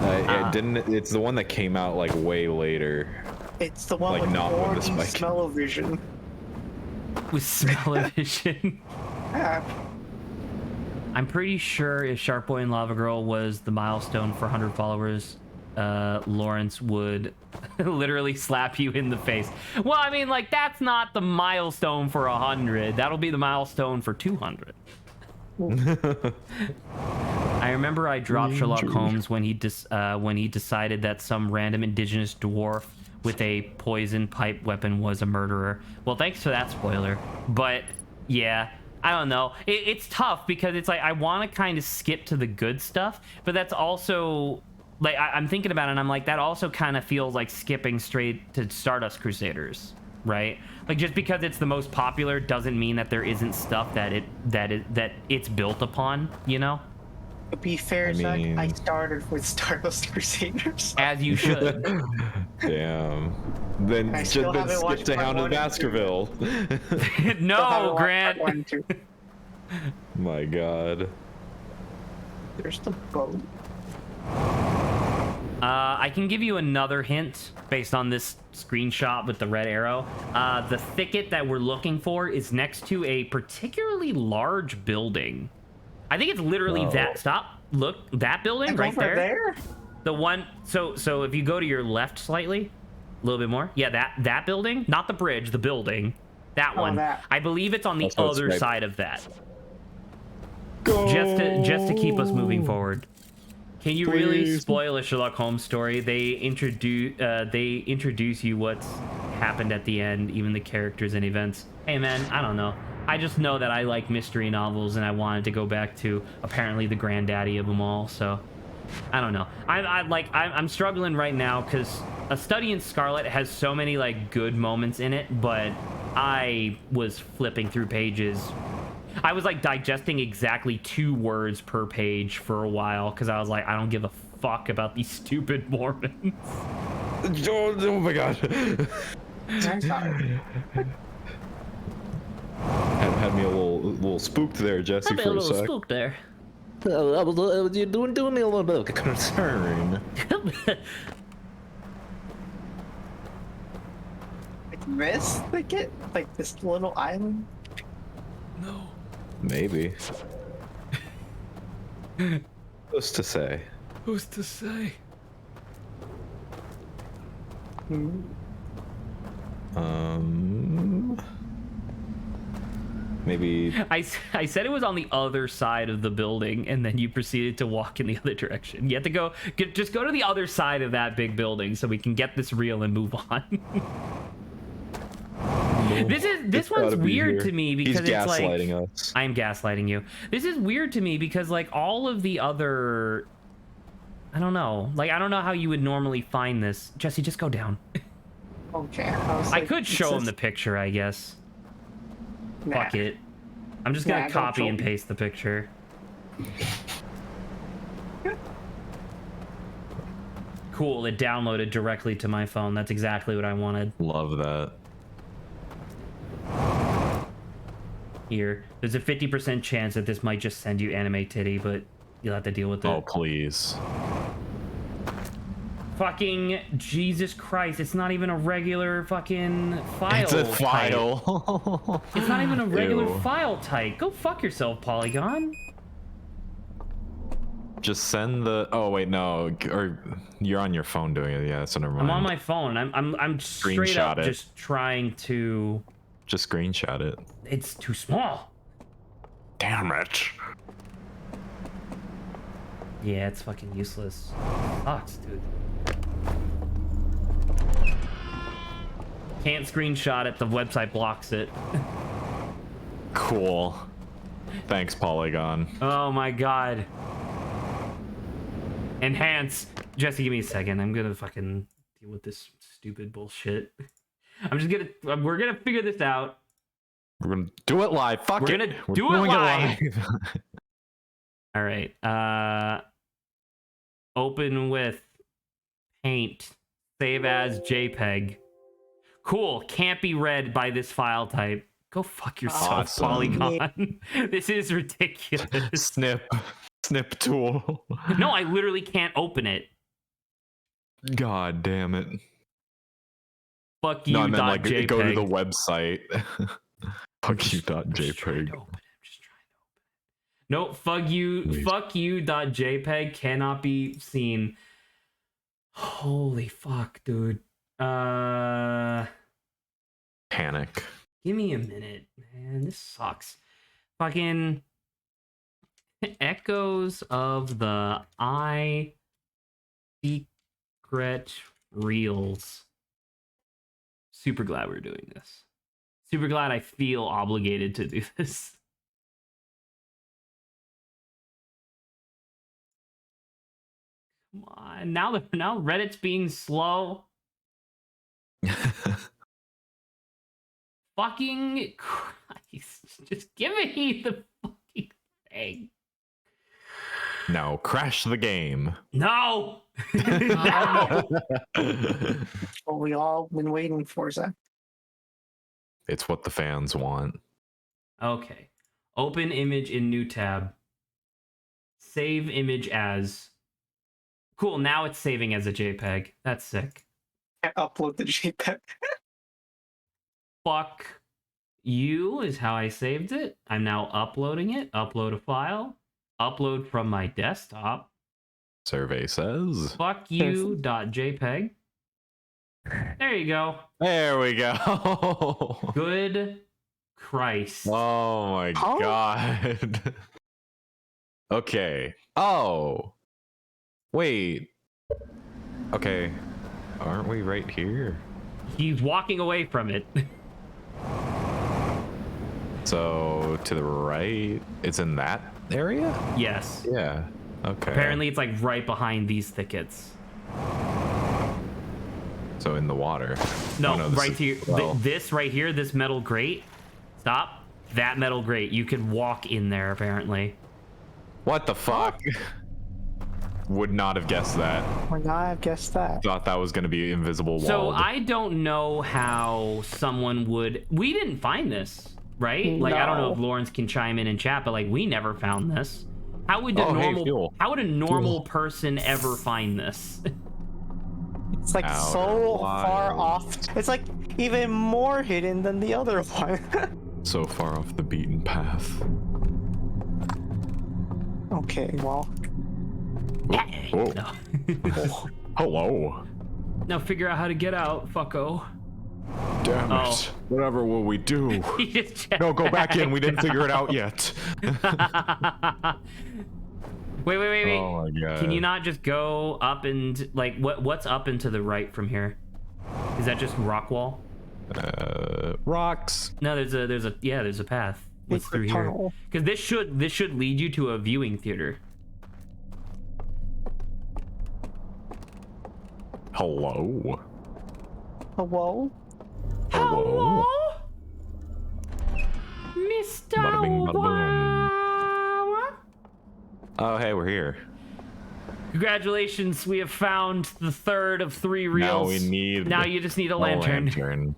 It didn't. It's the one that came out like way later. It's the one Like, with not when the 4D Spy Kid- smell-o-vision. With smell-o-vision. Yeah. I'm pretty sure if Shark Boy and Lava Girl was the milestone for 100 followers, Lawrence would literally slap you in the face. Well, I mean, like, that's not the milestone for 100. That'll be the milestone for 200. I remember I dropped Sherlock Holmes when he decided that some random indigenous dwarf with a poison pipe weapon was a murderer. Well, thanks for that spoiler. But yeah, I don't know. It's tough because it's like I want to kind of skip to the good stuff, but that's also like I'm thinking about it and I'm like that also kind of feels like skipping straight to Stardust Crusaders, right? Like just because it's the most popular doesn't mean that there isn't stuff that it's built upon, you know? To be fair, I Zach, mean- I started with Stardust Crusaders. As you should. Damn. Then I still then haven't skip watched to part Hound of 1 and 2. Baskerville. No, Grant. My God. There's the boat. I can give you another hint based on this screenshot with the red arrow. The thicket that we're looking for is next to a particularly large building. I think it's literally Whoa. that. Look, that building right Over there? The one. So if you go to your left slightly, a little bit more. Yeah, that building, not the bridge, the building. That Oh, one. that. I believe it's on the Also, it's other right- side of that. Go. Just to keep us moving forward. Can you really Please. spoil a Sherlock Holmes story? They introduce you what's happened at the end, even the characters and events. Hey man, I don't know. I just know that I like mystery novels, and I wanted to go back to apparently the granddaddy of them all. So I don't know. I'm struggling right now because A Study in Scarlet has so many like good moments in it, but I was flipping through pages. I was like digesting exactly 2 words per page for a while because I was like, I don't give a fuck about these stupid Mormons. Oh my God. I'm sorry. Had me a little spooked there, Jesse, for a sec. spook there. You're doing me a little bit of a concern. Like this thicket? Like this little island? No. Maybe. Who's to say? Who's to say? Maybe. I said it was on the other side of the building, and then you proceeded to walk in the other direction. You have to just go to the other side of that big building so we can get this real and move on. This It's one's gotta be weird here. to me because He's it's like gaslighting us. I am gaslighting you. This is weird to me because like all of the other, I don't know. Like I don't know how you would normally find this. Jesse, just go down. Okay. I could show him the picture, I guess. Fuck it. I'm just gonna Nah, don't copy show and me. paste the picture. Cool, it downloaded directly to my phone. That's exactly what I wanted. Love that. Here, there's a 50% chance that this might just send you anime titty, but you'll have to deal with it. Oh, please. Fucking Jesus Christ, it's not even a regular fucking file. It's a type. file. It's not even a regular Ew. file type. Go fuck yourself, Polygon. Just send the. Oh wait, no. Or you're on your phone doing it. Yeah, so never mind. I'm on my phone. I'm straight up Screenshot it. just trying to. Just screenshot it. It's too small. Damn it. Yeah, it's fucking useless. Sucks, dude. Can't screenshot it. The website blocks it. Cool. Thanks, Polygon. Oh my god. Enhance. Jesse, give me a second. I'm gonna fucking deal with this stupid bullshit. We're gonna figure this out. We're gonna do it live. Fuck We're it. gonna We're do it doing live. live. All right. Open with paint. Save as JPEG. Cool. Can't be read by this file type. Go fuck yourself, Awesome. Polygon. This is ridiculous. Snip tool. No, I literally can't open it. God damn it. Fuck you. No, I meant like JPEG. go to the website. Fuck you. I'm just trying JPEG. to open it. Nope. Fuck you. Please. Fuck you. JPEG cannot be seen. Holy fuck, dude. Panic. Give me a minute, man. This sucks. Fucking echoes of the secret reels. Super glad we're doing this. Super glad I feel obligated to do this. Come on. Now Reddit's being slow. Fucking Christ. Just give me the fucking thing. No, crash the game. No! No! What we all been waiting for, Zach. It's what the fans want. Okay. Open image in new tab. Save image as. Cool, now it's saving as a JPEG. That's sick. Can't upload the JPEG. Fuck you is how I saved it. I'm now uploading it. Upload a file. Upload from my desktop. Survey says. Fuck you. .jpeg. There you go. There we go. Good Christ. Oh my Huh? god. Okay. Oh. Wait. Okay. Aren't we right here? He's walking away from it. So to the right, it's in that area? Yes. Yeah. Okay. Apparently it's like right behind these thickets. So in the water. No, Oh, no, this right is- here. well. This right here, this metal grate. Stop. That metal grate. You can walk in there, apparently. What the fuck? Would not have guessed that. Would not have guessed that. Thought that was going to be invisible wall. So I don't know how someone would... We didn't find this, right? Like, I don't know if No. Lawrence can chime in and chat, but like, we never found this. How would a Oh, hey, normal... fuel. How would a normal Fuel. person ever find this? It's like Outer so far Wilds. off. It's like even more hidden than the other one. So far off the beaten path. Okay, well. Oh. No. Hello. Now figure out how to get out, fucko. Damn Oh. it. Whatever will we do? He just No, go back in. We didn't figure it out yet. Wait. Oh my god. Can you not just go up and like what's up and to the right from here? Is that just rock wall? Rocks. No, there's a path. What's Secret through here? tunnel. Because this should lead you to a viewing theater. Hello. Hello? Hello. Mr. Bada bing, bada boom. Wow. Oh, hey, we're here. Congratulations, we have found the third of 3 reels. Now we need. Now you just need a lantern.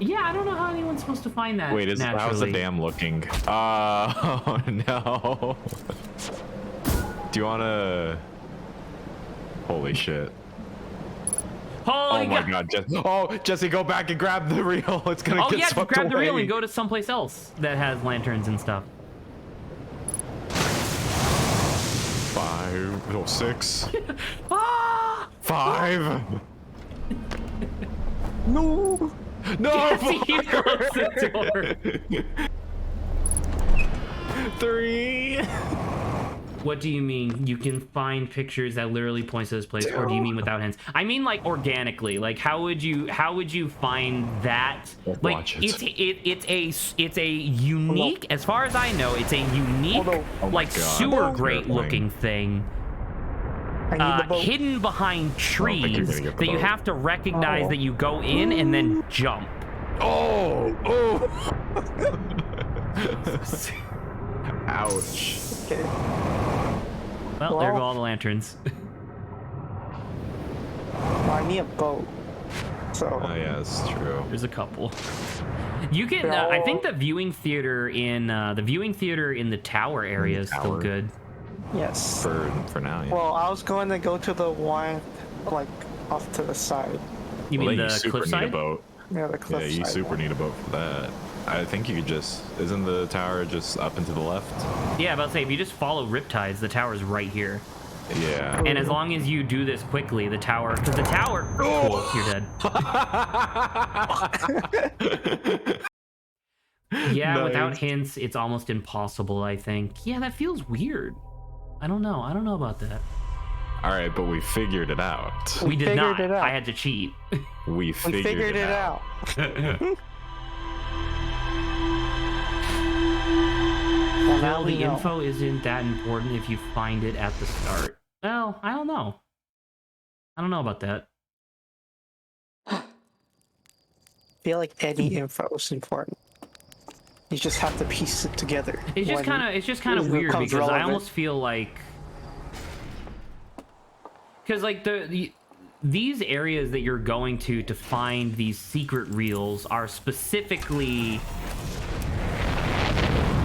Yeah, I don't know how anyone's supposed to find that. Wait, how's the dam looking? Oh no. Do you wanna? Holy shit. Holy Oh my god, Jesse, go back and grab the reel. It's gonna get just swept grab the away. reel and go to someplace else that has lanterns and stuff. 5 or 6. Ah! 5. No. No. Jesse, he closed the door. 3. What do you mean? You can find pictures that literally points to this place, or do you mean without hints? I mean like organically. Like how would you find that? Like Watch it. it's a unique, as far as I know, it's a unique like God. sewer grate looking thing. I need the boat. Hidden behind think you're trees gonna get the that you boat. have to recognize that you go in and then jump. Oh. Ouch. Okay. Well, there go all the lanterns. Well, I need a boat. So Oh yeah, that's true. There's a couple. You can. I think the viewing theater in the tower area is still Tower. good. yes. For now. Yeah. Well, I was going to go to the one like off to the side. You Well, mean then the you super need a cliffside? boat. Yeah, the Yeah, cliff you side super one. need a boat for that. I think you could just. Isn't the tower just up and to the left? Yeah, about to say if you just follow Riptides, the tower's right here. Yeah. And as long as you do this quickly, the tower, because the tower, cool, you're dead. Yeah, Nice. without hints, it's almost impossible. I think. Yeah, that feels weird. I don't know. I don't know about that. All right, but we figured it out. We did figured not. it out. I had to cheat. We We figured it out. Well, now Well, we the know. info isn't that important if you find it at the start. Well, I don't know. I don't know about that. I feel like any info is important. You just have to piece it together. It's just kind of it weird becomes because I relevant. almost feel like, because like these areas that you're going to find these secret reels are specifically.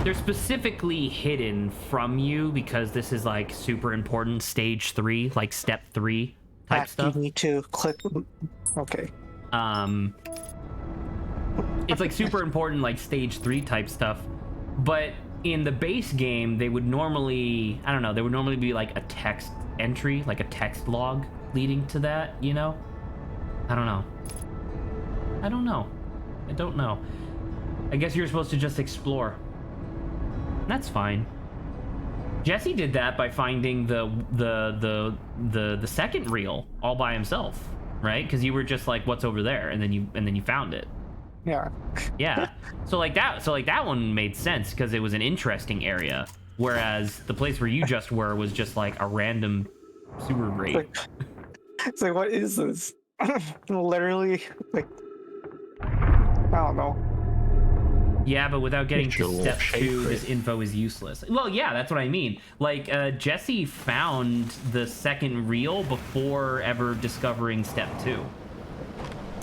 They're specifically hidden from you because this is like super important stage 3, like step 3 type Back, stuff. You need to click. Okay. It's like super important like stage 3 type stuff, but in the base game they would normally, I don't know, there would normally be like a text entry, like a text log leading to that, you know? I don't know. I don't know. I guess you're supposed to just explore. That's fine. Jesse did that by finding the second reel all by himself, right? Because you were just like, "What's over there?" and then you found it. Yeah. Yeah. So that one made sense because it was an interesting area, whereas the place where you just were was just like a random sewer grate. It's like, what is this? Literally, like, I don't know. Yeah, but without getting to Visual step 2, shape this info is useless. Well, yeah, that's what I mean. Like, Jesse found the second reel before ever discovering step 2.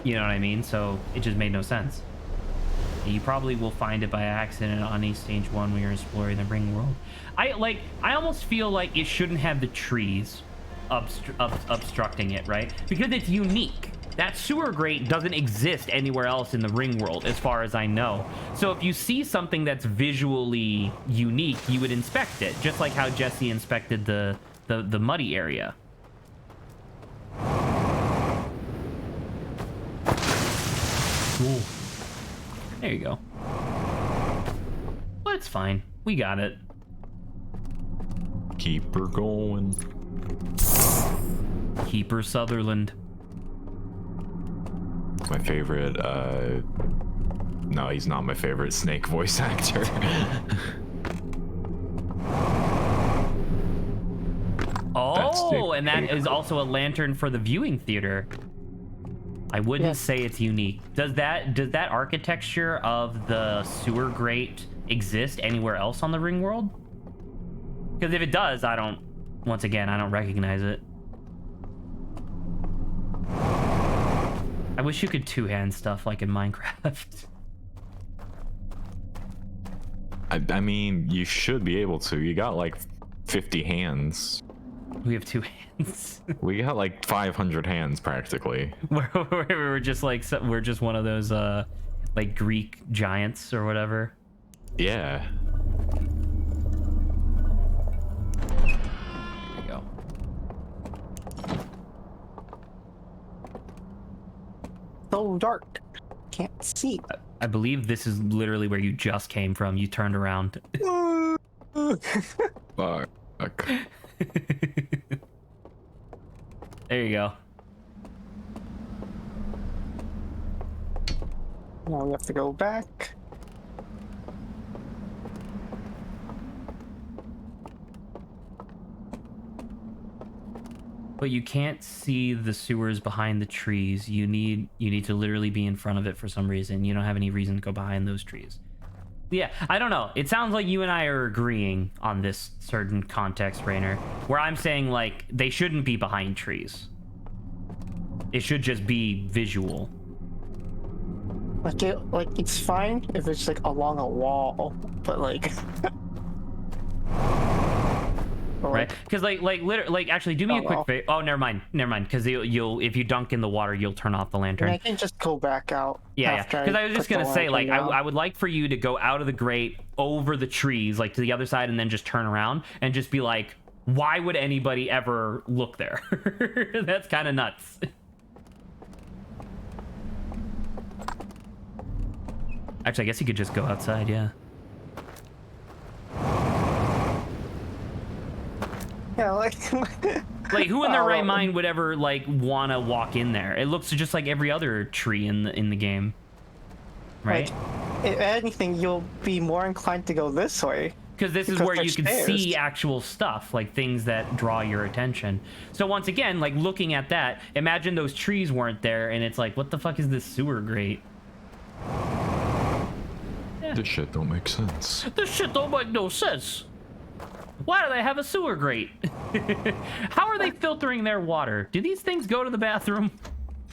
You know what I mean? So it just made no sense. You probably will find it by accident on East Stage 1 when you're exploring the ring world. I almost feel like it shouldn't have the trees obstructing it, right? Because it's unique. That sewer grate doesn't exist anywhere else in the ring world, as far as I know. So if you see something that's visually unique, you would inspect it, just like how Jesse inspected the muddy area. Cool. There you go. But it's fine. We got it. Keep her going. Keeper Sutherland. My favorite. No, he's not my favorite Snake voice actor. Oh, and that is also a lantern for the viewing theater. I wouldn't Yes. say it's unique. Does that architecture of the sewer grate exist anywhere else on the ring world? Because if it does, once again, I don't recognize it. I wish you could two-hand stuff like in Minecraft. I mean, you should be able to. You got like 50 hands. We have two hands. We got like 500 hands practically. we're just like, we're just one of those like Greek giants or whatever. Yeah. There we go. So dark. Can't see. I believe this is literally where you just came from. You turned around. Fuck. There you go. Now we have to go back. But you can't see the sewers behind the trees. You need to literally be in front of it for some reason. You don't have any reason to go behind those trees. Yeah, I don't know. It sounds like you and I are agreeing on this certain context, Rainer, where I'm saying like they shouldn't be behind trees. It should just be visual. Like it's fine if it's like along a wall, but like Right? Because like actually do me a quick favor. Oh, never mind. Because you'll if you dunk in the water, you'll turn off the lantern. I can just go back out. Yeah. Because I was just gonna say, like, I would like for you to go out of the grate over the trees, like to the other side, and then just turn around and just be like, why would anybody ever look there? That's kind of nuts. Actually, I guess you could just go outside. Yeah. Yeah, like Like, who in their right mind would ever like want to walk in there? It looks just like every other tree in the game, right? Like, if anything, you'll be more inclined to go this way. Because this is where you can see actual stuff, like things that draw your attention. So once again, like looking at that, imagine those trees weren't there, and it's like, what the fuck is this sewer grate? Yeah. This shit don't make sense. This shit don't make no sense. Why do they have a sewer grate? How are they filtering their water? Do these things go to the bathroom?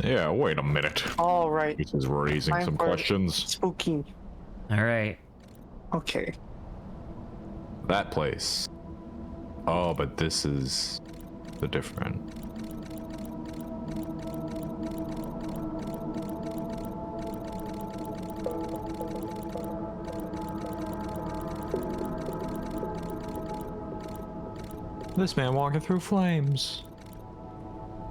Yeah, wait a minute. All right. This is raising some questions. Spooky. All right. Okay. That place. Oh, but this is the different. This man walking through flames.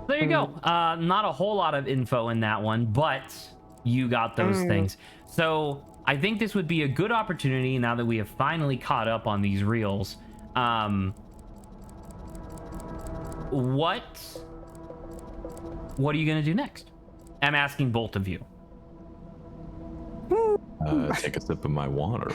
There you go. Not a whole lot of info in that one, but you got those things. So I think this would be a good opportunity now that we have finally caught up on these reels. What are you gonna do next? I'm asking both of you. Take a sip of my water.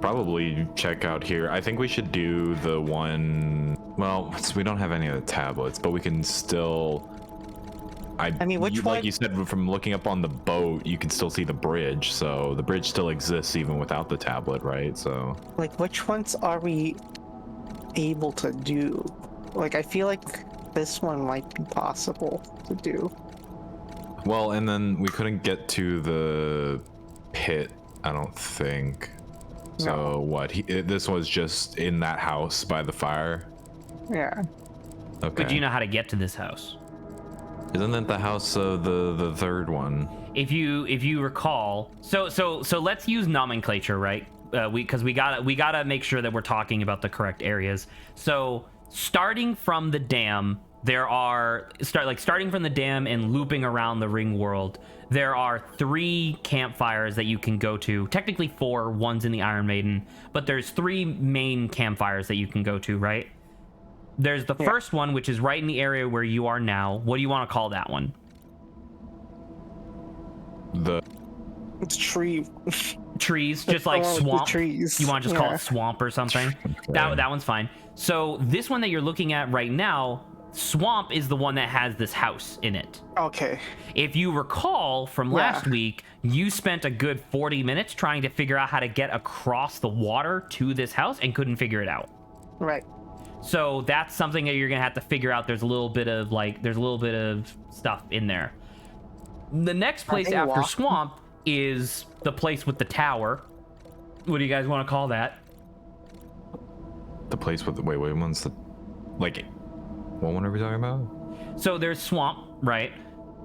Probably check out here. I think we should do the one. Well, we don't have any of the tablets, but we can still. I mean, which one? Like you said, from looking up on the boat, you can still see the bridge. So the bridge still exists even without the tablet, right? So. Like, which ones are we able to do? Like, I feel like this one might be possible to do. Well, and then we couldn't get to the pit, I don't think. So No. what? This was just in that house by the fire. Yeah. Okay. But do you know how to get to this house? Isn't that the house of the third one? If you recall, so let's use nomenclature, right? Because we gotta make sure that we're talking about the correct areas. So starting from the dam, starting from the dam and looping around the ring world, there are 3 campfires that you can go to. Technically 4, one's in the Iron Maiden, but there's 3 main campfires that you can go to, right? There's the first one, which is right in the area where you are now. What do you want to call that one? It's tree. Trees, just like swamp. Trees. You want to just call it swamp or something? That one's fine. So this one that you're looking at right now, swamp is the one that has this house in it. Okay. If you recall from last week, you spent a good 40 minutes trying to figure out how to get across the water to this house and couldn't figure it out. Right. So that's something that you're gonna have to figure out. There's a little bit of stuff in there. The next place they after walking? Swamp is the place with the tower. What do you guys want to call that? The place with the wait, one's the like what one are we talking about? So there's Swamp, right?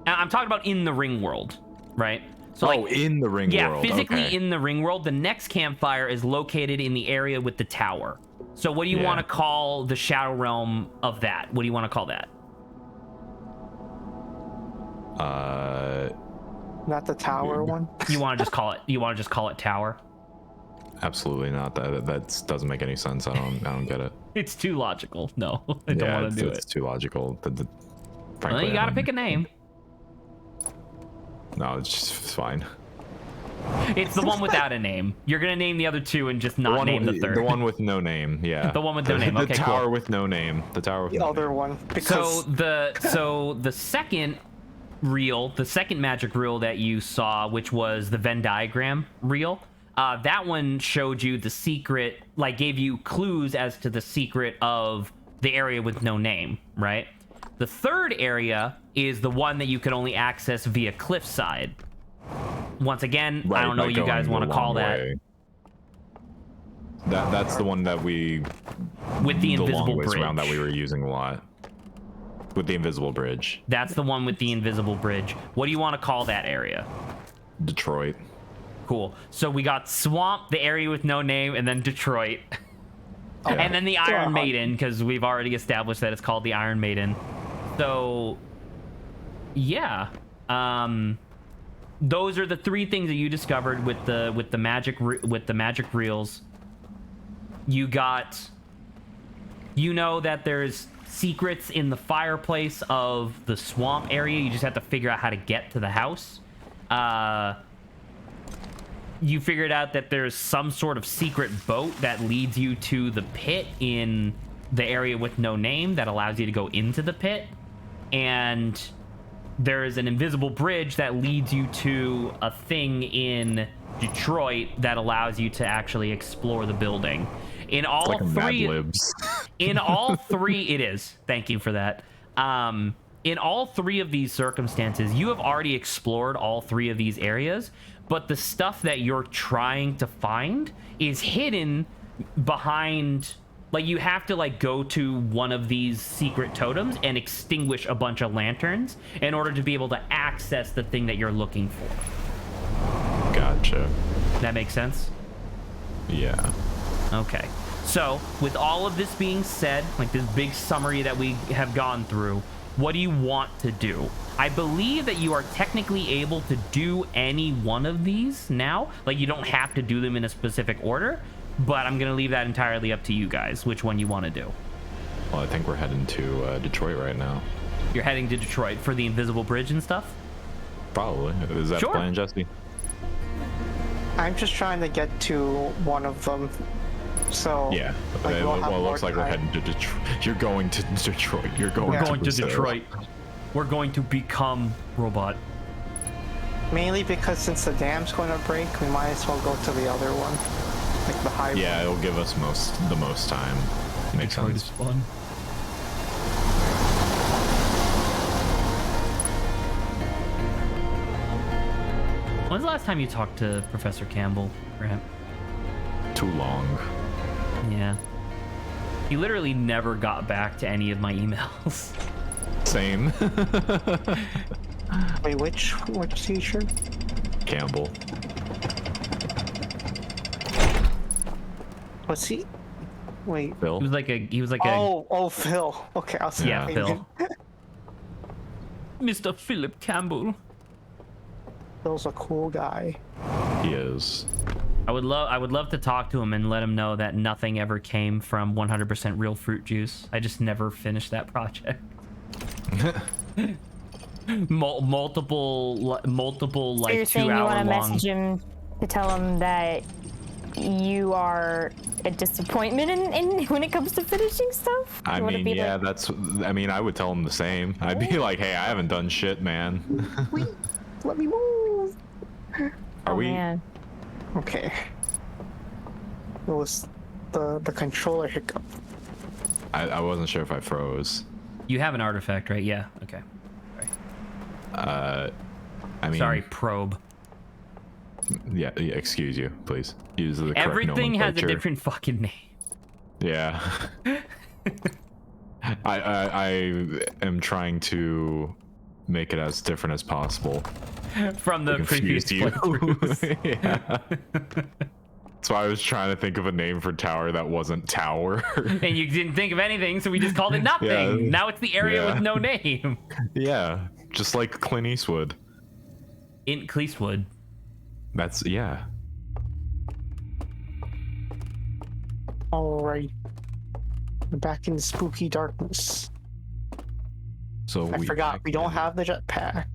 I'm talking about in the ring world, right? So In the ring yeah, world. physically okay. in the ring world. The next campfire is located in the area with the tower. So what do you want to call the Shadow Realm of that? What do you want to call that? Not the tower one. You want to just call it? You want to just call it Tower? Absolutely not. That doesn't make any sense. I don't get it. It's too logical. No, I don't want to do it's it. too logical. Well, Frankly, you got to pick a name. No, it's fine. It's the one without a name. You're gonna name the other two and just not name the third. The one with no name. Yeah. The one with no name. Okay, the tower cool. with no name. The tower with The no other name. one. So Because the second reel, the second magic reel that you saw, which was the Venn diagram reel, that one showed you the secret, like gave you clues as to the secret of the area with no name, right? The third area is the one that you can only access via cliffside. Once again, I don't know what you guys want to call that. That's the one that we With the invisible long ways bridge. around that we were using a lot. With the invisible bridge. That's the one with the invisible bridge. What do you want to call that area? Detroit. Cool. So we got Swamp, the area with no name, and then Detroit. Yeah. And then the Iron Maiden, because we've already established that it's called the Iron Maiden. So, yeah. Those are the three things that you discovered with the magic reels. You know that there's secrets in the fireplace of the swamp area. You just have to figure out how to get to the house. You figured out that there's some sort of secret boat that leads you to the pit in the area with no name that allows you to go into the pit. And there is an invisible bridge that leads you to a thing in Detroit that allows you to actually explore the building. In all Like a three, Mad Libs. in all three, it is. Thank you for that. In all three of these circumstances, you have already explored all three of these areas, but the stuff that you're trying to find is hidden behind. Like, you have to go to one of these secret totems and extinguish a bunch of lanterns in order to be able to access the thing that you're looking for. Gotcha. That makes sense? Yeah. Okay. So, with all of this being said, like this big summary that we have gone through, what do you want to do? I believe that you are technically able to do any one of these now. Like, you don't have to do them in a specific order, but I'm going to leave that entirely up to you guys, which one you want to do. Well, I think we're heading to Detroit right now. You're heading to Detroit for the invisible bridge and stuff? Probably. Is that Sure. the plan, Jesse? I'm just trying to get to one of them. So Yeah. we'll have Well, it more looks like we're time. heading to Detroit. You're going to Detroit. You're going We're to Going to Brazil. Detroit. We're going to become robot. Mainly because since the dam's going to break, we might as well go to the other one, like the high. Yeah, it'll give us the most time. Makes Detroit sense. is fun. When's the last time you talked to Professor Campbell, Grant? Too long. Yeah. He literally never got back to any of my emails. Same. Wait, which teacher? Campbell. Was he? Wait. Bill. He was like a Oh, Phil. Okay, I was yeah, thinking. Phil. Mr. Philip Campbell. Phil's a cool guy. He is. I would love to talk to him and let him know that nothing ever came from 100% real fruit juice. I just never finished that project. multiple So like you're 2 saying you hour want to long. message him to tell him that you are a disappointment in when it comes to finishing stuff? I Would it mean, be yeah, like, I would tell him the same. I'd be like, hey, I haven't done shit, man. Wait, let me move. Are oh, we? man. Okay. It was the controller hiccup. I wasn't sure if I froze. You have an artifact, right? Yeah. Okay. I mean, Sorry, probe. Yeah, excuse you, please. Use the correct Everything has a nomenclature. different fucking name. Yeah. I am trying to make it as different as possible. From the Confuse previous you. playthroughs. Yeah. That's why I was trying to think of a name for tower that wasn't tower. And you didn't think of anything, so we just called it nothing. Yeah. Now it's the area Yeah. with no name. Yeah, just like Clint Eastwood. In Cleasewood. That's, yeah. Alright. We're back in spooky darkness. So I forgot, we don't have the jetpack.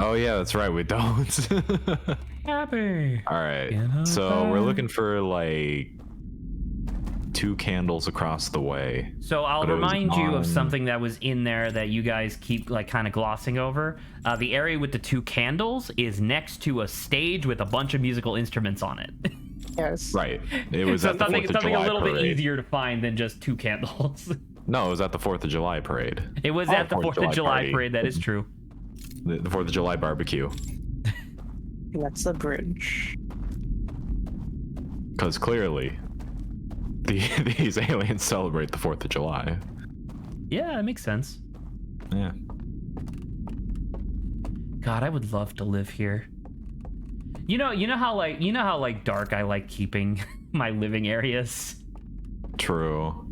Oh yeah, that's right, we don't. Happy. All right, You know so we're that. looking for like 2 candles across the way. So I'll But it was remind you on- of something that was in there that you guys keep like kind of glossing over. The area with the 2 candles is next to a stage with a bunch of musical instruments on it. Yes. Right, it was So at the 4th of something July a little parade. bit easier to find than just 2 candles. No, it was at the 4th of July parade. It was Oh, at the 4th of July party. parade, that is true. The 4th of July barbecue. And that's the bridge. Because clearly, these aliens celebrate the 4th of July. Yeah, that makes sense. Yeah. God, I would love to live here. You know how dark I like keeping my living areas. True.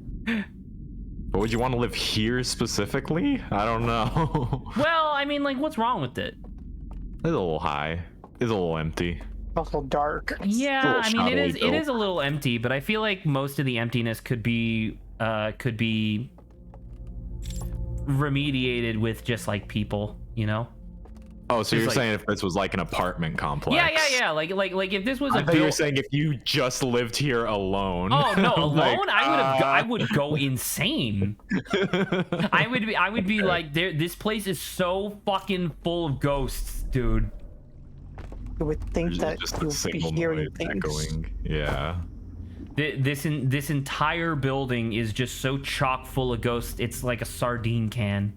But would you want to live here specifically? I don't know. Well, I mean, like, what's wrong with it? It's a little high. It's a little empty. Also dark. Yeah, I mean, it shadowy is a little empty, but I feel like most of the emptiness could be remediated with just like people, you know? Oh, so It's you're like- saying if this was like an apartment complex? Yeah. Like if this was I a thought you were built. saying if you just lived here alone. Oh no, alone? Like, I would go insane. I would be like, this place is so fucking full of ghosts, dude. You would think There's that just a you'll be single hearing noise things. echoing. Yeah. This entire building is just so chock full of ghosts. It's like a sardine can.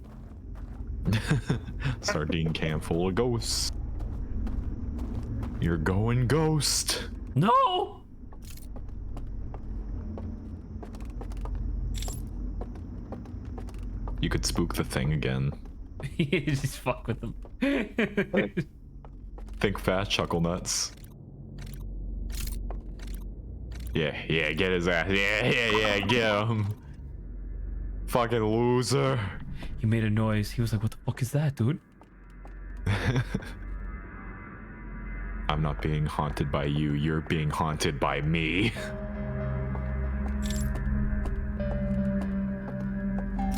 Sardine can full of ghosts. You're going ghost. No. You could spook the thing again. Just fuck with them. Think fast, chuckle nuts. Yeah, get his ass. Yeah, get him. Fucking loser. He made a noise. He was like, "What the fuck is that, dude?" I'm not being haunted by you, you're being haunted by me.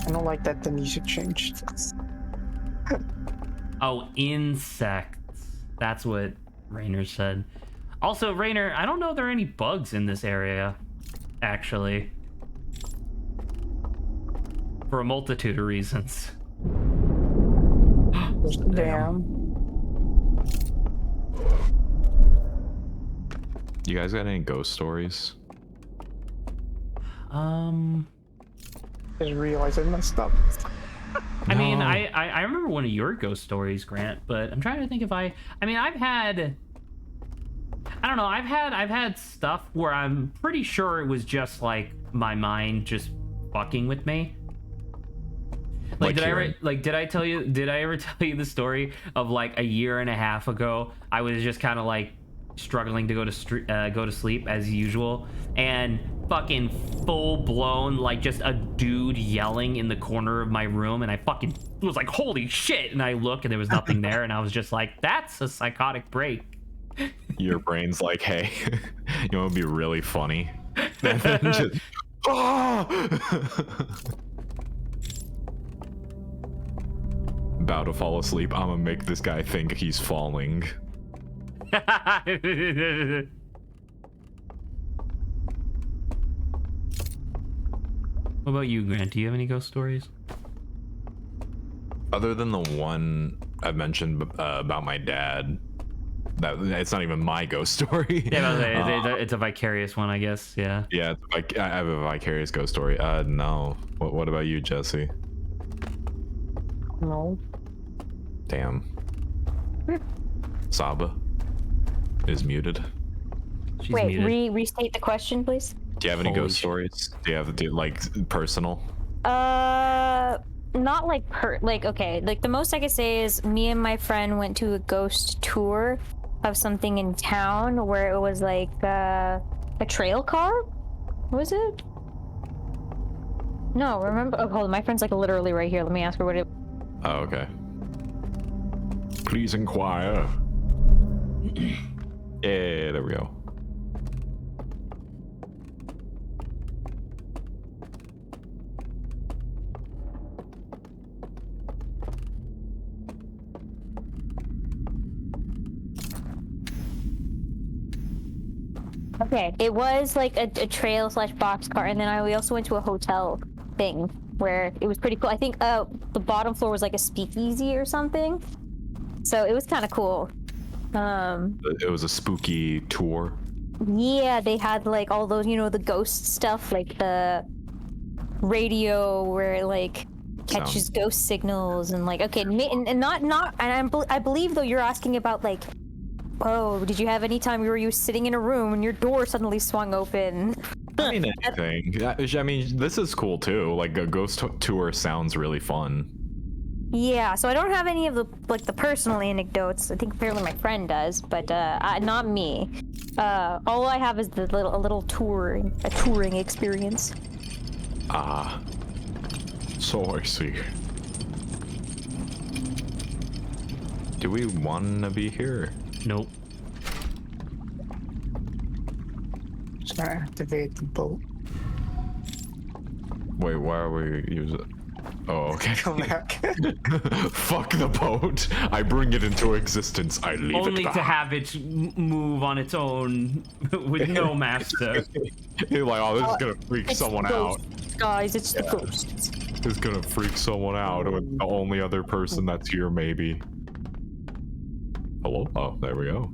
I don't like that the music changed. Oh, insects. That's what Rainer said. Also, Rainer, I don't know if there are any bugs in this area, actually. For a multitude of reasons. Damn. You guys got any ghost stories? Just realized I messed up. I mean, No. I remember one of your ghost stories, Grant, but I'm trying to think if I mean, I've had stuff where I'm pretty sure it was just like my mind just fucking with me. Like, did I ever tell you the story of like a year and a half ago? I was just kind of like struggling to go to sleep as usual, and fucking full blown like just a dude yelling in the corner of my room, and I fucking was like, holy shit, and I look and there was nothing there, and I was just like, that's a psychotic break. Your brain's like, hey, you want to be really funny? And then just, about to fall asleep. I'm gonna make this guy think he's falling. What about you, Grant? Do you have any ghost stories? Other than the one I mentioned about my dad, it's not even my ghost story. Yeah, it's a vicarious one, I guess. Yeah. Yeah, it's like I have a vicarious ghost story. No. What about you, Jesse? No. Damn. Saba is muted. She's Wait, muted. restate the question, please. Do you have any Holy ghost shit. stories? Do you have like personal? Not like okay, like the most I could say is me and my friend went to a ghost tour of something in town where it was like a trail car. Was it? No, remember? Oh, hold on, my friend's like literally right here. Let me ask her what it. Oh, okay. Please inquire. Yeah, there we go. Okay, it was like a trail slash box car, and then we also went to a hotel thing where it was pretty cool. I think the bottom floor was like a speakeasy or something, so it was kind of cool. It was a spooky tour. Yeah, they had like all those, the ghost stuff, like the radio where it like catches ghost signals and like I believe though you're asking about like, oh, did you have any time where you were sitting in a room and your door suddenly swung open? I mean, anything. I mean, this is cool too. Like a ghost tour sounds really fun. Yeah, so I don't have any of the personal anecdotes. I think apparently my friend does, but not me. All I have is a little touring experience. Ah, so I see. Do we want to be here? Nope. Just gonna activate the boat. Wait, why are we using? Oh, okay. Come back. Fuck the boat. I bring it into existence. I leave Only it back. to have it move on its own with no master. You're like, oh, this is gonna freak someone out. Guys, it's the ghosts. This is gonna freak someone out with the only other person that's here, maybe. Hello? Oh, there we go.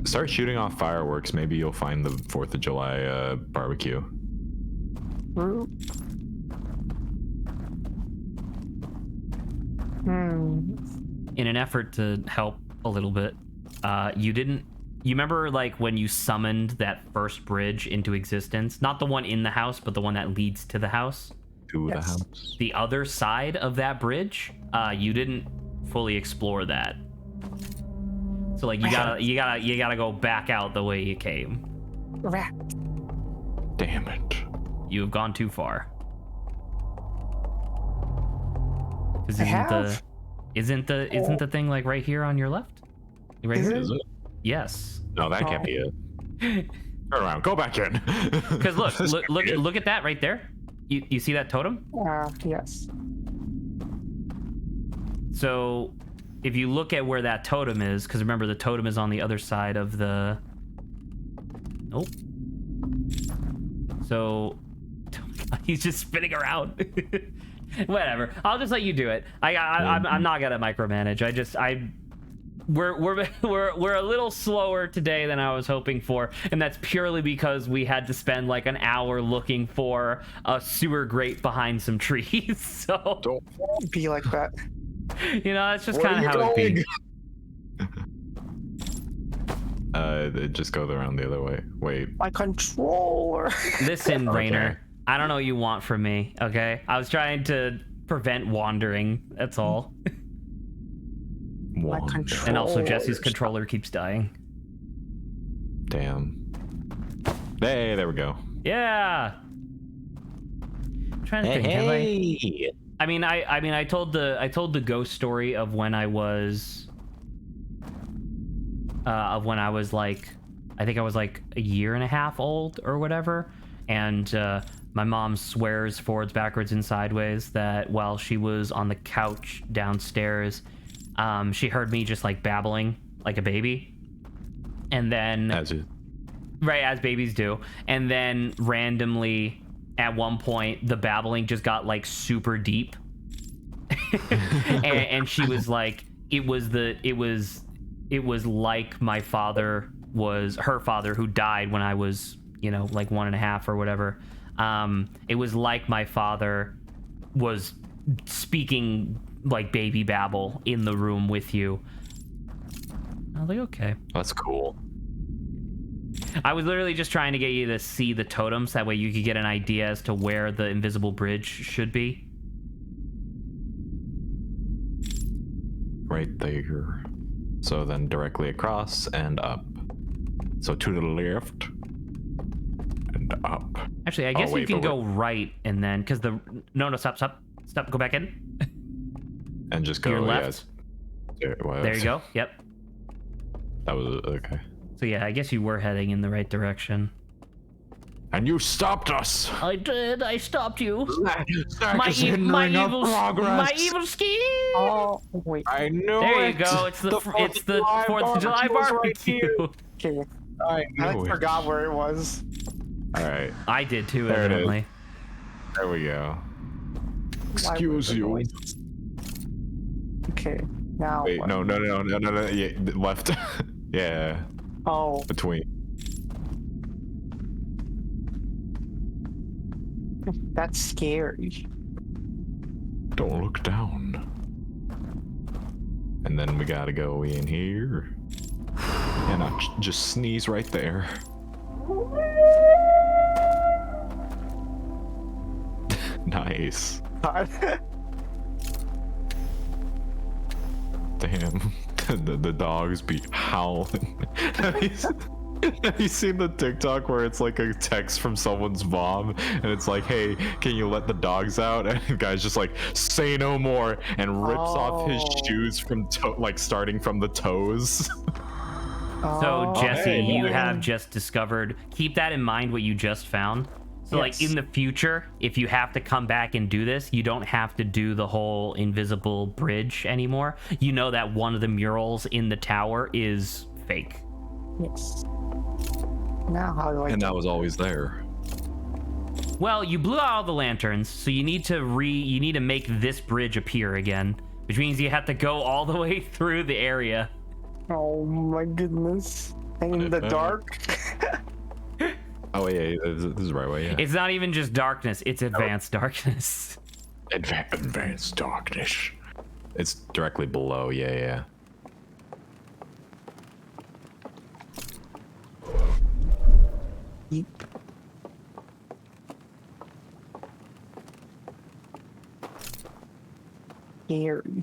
Start shooting off fireworks. Maybe you'll find the 4th of July barbecue. In an effort to help a little bit, you remember like when you summoned that first bridge into existence? Not the one in the house, but the one that leads to the house? To the house. The other side of that bridge, you didn't fully explore that. So like you gotta go back out the way you came. Rat. Damn it. You have gone too far. Because I have. isn't the thing like right here on your left? Right Is here? it? Is it? Yes. No, that can't be it. Turn around. Go back in. Because look at that right there. You see that totem? Yes. So if you look at where that totem is, because remember the totem is on the other side of the. Nope. So he's just spinning around. Whatever. I'll just let you do it. I'm not gonna micromanage. We're a little slower today than I was hoping for, and that's purely because we had to spend like an hour looking for a sewer grate behind some trees. So Don't be like that. that's just kind of how it be. Just go around the other way. Wait. My controller. Listen, Okay. Rainer, I don't know what you want from me, okay? I was trying to prevent wandering, that's all. My One. controller. And also Jesse's controller keeps dying. Damn. Hey, there we go. Yeah. I'm trying to think. Have I mean, I told the ghost story of when I was like, I think I was like a year and a half old or whatever, and my mom swears forwards, backwards, and sideways that while she was on the couch downstairs, she heard me just like babbling like a baby, and then As you. right as babies do, and then randomly at one point the babbling just got like super deep. and she was like, it was like my father was her father who died when I was, like 1.5 or whatever. It was like my father was speaking like baby babble in the room with you. I was like, okay. That's cool. I was literally just trying to get you to see the totems. That way you could get an idea as to where the invisible bridge should be. Right there. So then directly across and up. So to the left and up. Actually, I guess wait, you can but go right and then, because no, stop, go back in. And just go Your left. Yeah, There you go. Yep. That was okay. So yeah, I guess you were heading in the right direction. And you stopped us. I did. I stopped you. Zach My is hindering our progress. my evil scheme. Oh wait. I knew There it. you go. It's the 4th of July barbecue. Okay. I I knew it. forgot where it was. All right, I did too, There it is. evidently. there we go. Why Excuse was the you. noise? Okay. Now. Wait, what? no. Yeah, left. Yeah, Oh. between. That's scary. Don't look down. And then we gotta go in here. And I'll just sneeze right there. Nice. God. Damn. The dogs be howling. Have you seen the TikTok where it's like a text from someone's mom and it's like, hey, can you let the dogs out? And the guy's just like, say no more, and rips off his Oh. shoes from starting from the toes. So Jesse, hey, you boy. have just discovered. Keep that in mind. What you just found. So like Yes. in the future, if you have to come back and do this, you don't have to do the whole invisible bridge anymore. You know that one of the murals in the tower is fake. Yes. Now how do I? And that was always there. Well, you blew out all the lanterns, so you need to make this bridge appear again, which means you have to go all the way through the area. Oh my goodness! And in the dark. Oh yeah, this is the right way. Yeah. It's not even just darkness; it's advanced darkness. Advanced darkness. It's directly below. Yeah. Yeep. Scary.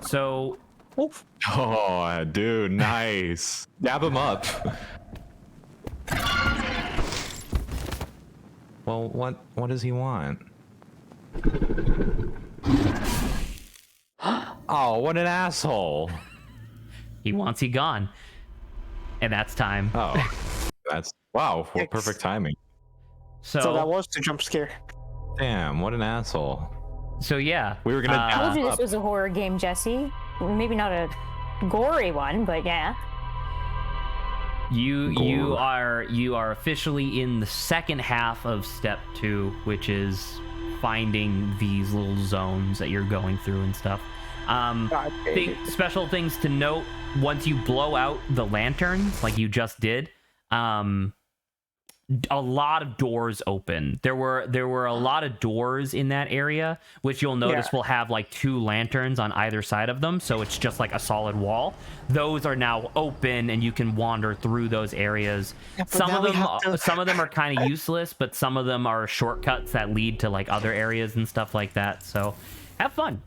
So Oof. Oh, dude, nice. Dab him up. Well, what does he want? Oh, what an asshole. he wants you gone, and that's time. Oh, that's wow. What Yikes. perfect timing. So that was the jump scare. Damn, what an asshole. So yeah, We were gonna I dab told you him this up. was a horror game, Jesse. Maybe not a gory one, but yeah. you are officially in the second half of step 2, which is finding these little zones that you're going through and stuff. God, Special things to note: once you blow out the lanterns, like you just did, a lot of doors open. There were a lot of doors in that area, which you'll notice Yeah. will have like 2 lanterns on either side of them, so it's just like a solid wall. Those are now open, and you can wander through those areas. Yeah, but some now of we them, have to- some of them are kind of useless, but some of them are shortcuts that lead to like other areas and stuff like that. So, have fun.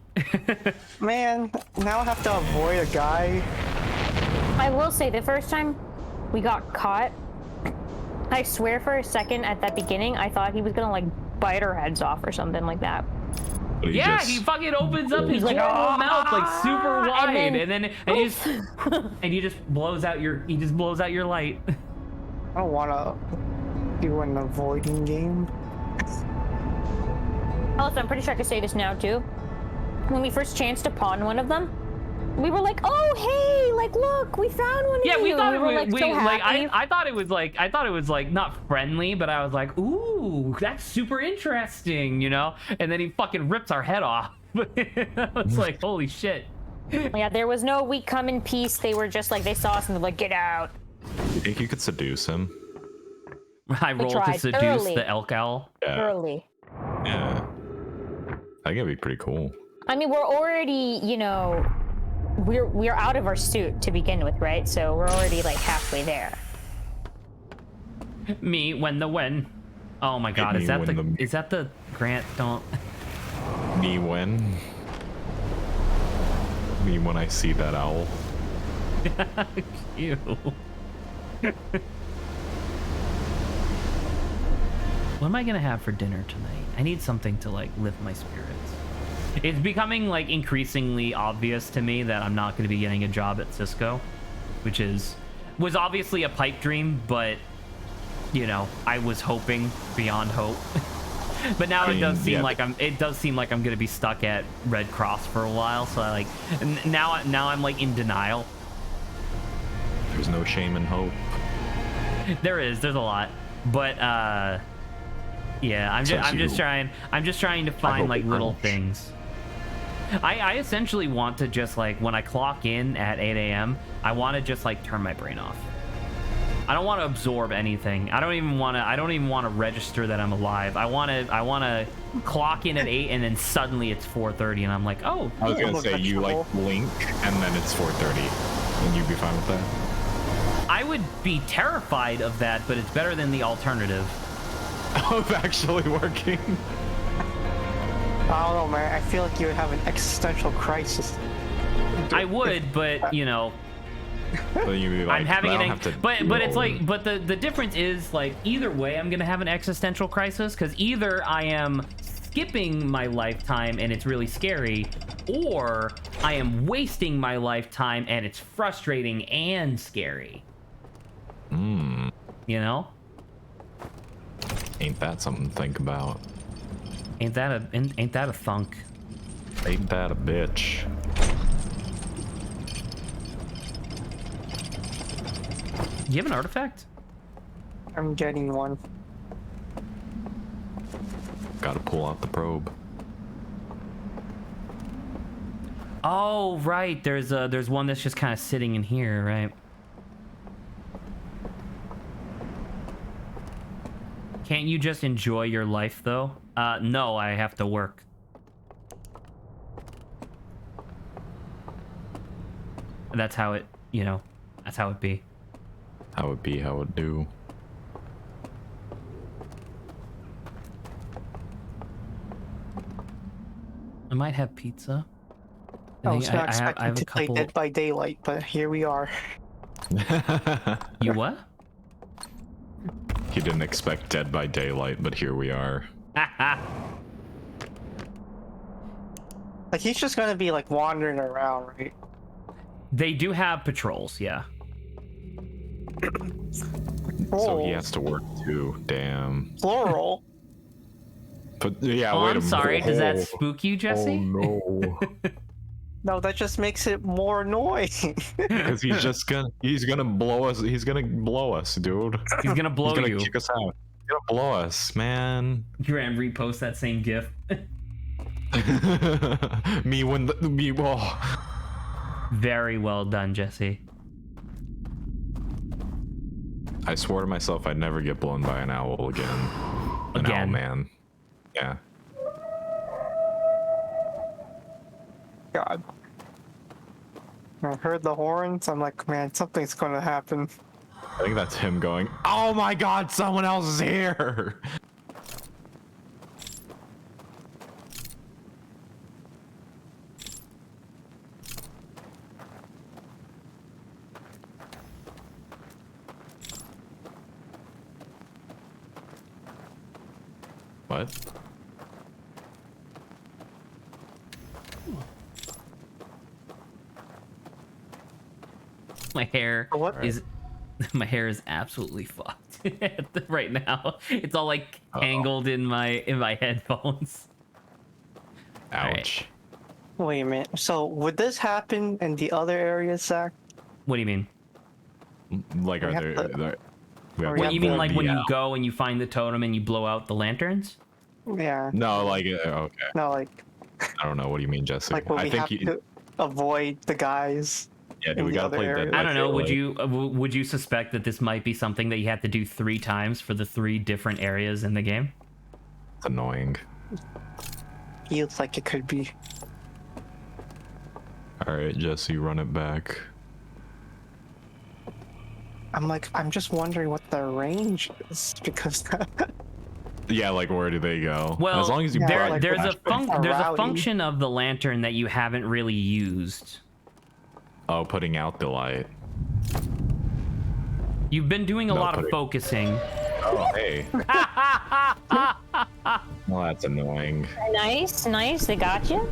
Man, now I have to avoid a guy. I will say, the first time we got caught, I swear for a second at that beginning, I thought he was gonna like bite our heads off or something like that. But he Yeah, just- he fucking opens up his He's like, horrible mouth like super "Ah," wide, and then- and he just blows out your light. I don't want to do an avoiding game. Also, I'm pretty sure I can say this now too. When we first chanced upon one of them, We were like, oh hey, like look, we found one. Yeah, of we you. thought it were was like, so happy. I thought it was like not friendly, but I was like, ooh, that's super interesting, you know? And then he fucking rips our head off. It's like, holy shit. Yeah, there was no we come in peace. They were just like, they saw us and they're like, get out. You think you could seduce him? I rolled to tried seduce thoroughly. the elk owl. Yeah. Early. Yeah. I think it'd be pretty cool. I mean, we're already, you know, we're out of our suit to begin with, right? So we're already like halfway there. Me when the when. Oh my god, is that the Grant? Don't. Me when? Me when I see that owl. Ew. What am I gonna have for dinner tonight? I need something to like lift my spirits. It's becoming like increasingly obvious to me that I'm not gonna be getting a job at Cisco, which was obviously a pipe dream, but you know, I was hoping beyond hope. But now it does seem like I'm gonna be stuck at Red Cross for a while. So I like now I'm like in denial. There's no shame in hope. There's a lot, but yeah, I'm just trying to find like little things. I essentially want to just like when I clock in at 8 a.m. I want to just like turn my brain off. I don't want to absorb anything. I don't even want to register that I'm alive. I want to clock in at 8 and then suddenly it's 4:30 and I'm like, oh. I was gonna say you like blink and then it's 4:30 and you'd be fine with that. I would be terrified of that, but it's better than the alternative. Of actually working. I don't know, man. I feel like you would have an existential crisis. I would, but you know. But you'd be like, I'm having but it's like, no. but the difference is like either way I'm gonna have an existential crisis because either I am skipping my lifetime and it's really scary, or I am wasting my lifetime and it's frustrating and scary. You know? Ain't that something to think about? Ain't that a thunk? Ain't that a bitch? You have an artifact? I'm getting one. Gotta pull out the probe. Oh right, there's one that's just kind of sitting in here, right? Can't you just enjoy your life though? No, I have to work. That's how it, you know, that's how it be. How it be, how it do. I might have pizza. I was not expecting to play Dead by Daylight, but here we are. You what? You didn't expect Dead by Daylight, but here we are. Like, he's just gonna be, like, wandering around, right? They do have patrols, yeah. So he has to work too, damn. Plural. But yeah, Oh, wait a I'm minute. sorry, does that Oh. spook you, Jesse? Oh no. No, that just makes it more annoying. Because he's gonna blow us. He's gonna blow us, dude. He's gonna blow He's gonna you. kick us out. He's gonna blow us, man. Graham, repost that same gif. Oh. Very well done, Jesse. I swore to myself I'd never get blown by an owl again. An owl man. Yeah. God. I heard the horns. I'm like, man, something's gonna happen. I think that's him going, oh my god, someone else is here! What? My hair What? is my hair is absolutely fucked right now. It's all like tangled in my headphones. Ouch. Wait a minute. So would this happen in the other areas, Zach? What do you mean? Like, We are have there? to- We have Or to we What have you to, mean, like, like when yeah. you go and you find the totem and you blow out the lanterns? Yeah. No, like okay. No, like I don't know. What do you mean, Jesse? when I we think have to avoid the guys. Yeah, do in we the gotta other play Dead areas. by I don't know. Daylight? Would you suspect that this might be something that you have to do 3 times for the 3 different areas in the game? It's annoying. Feels like it could be. All right, Jesse, run it back. I'm just wondering what the range is because Yeah, like where do they go? Well, as long as you Yeah, brought like, there's flashbang. there's a rowdy. function of the lantern that you haven't really used. Oh, putting out the light. You've been doing a No, lot of putting- focusing. Oh, hey. Well, that's annoying. Nice, nice. They got you.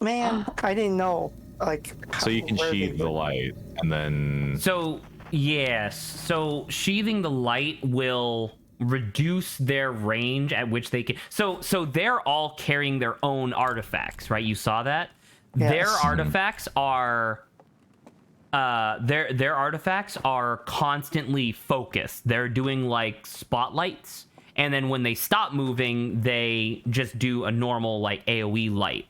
man, I didn't know. Like, So you can where they sheathe the went. light, and then So, yes. So sheathing the light will reduce their range at which they can. So they're all carrying their own artifacts, right? You saw that? Their Yes. artifacts are their artifacts are constantly focused. They're doing like spotlights, and then when they stop moving, they just do a normal like AoE light.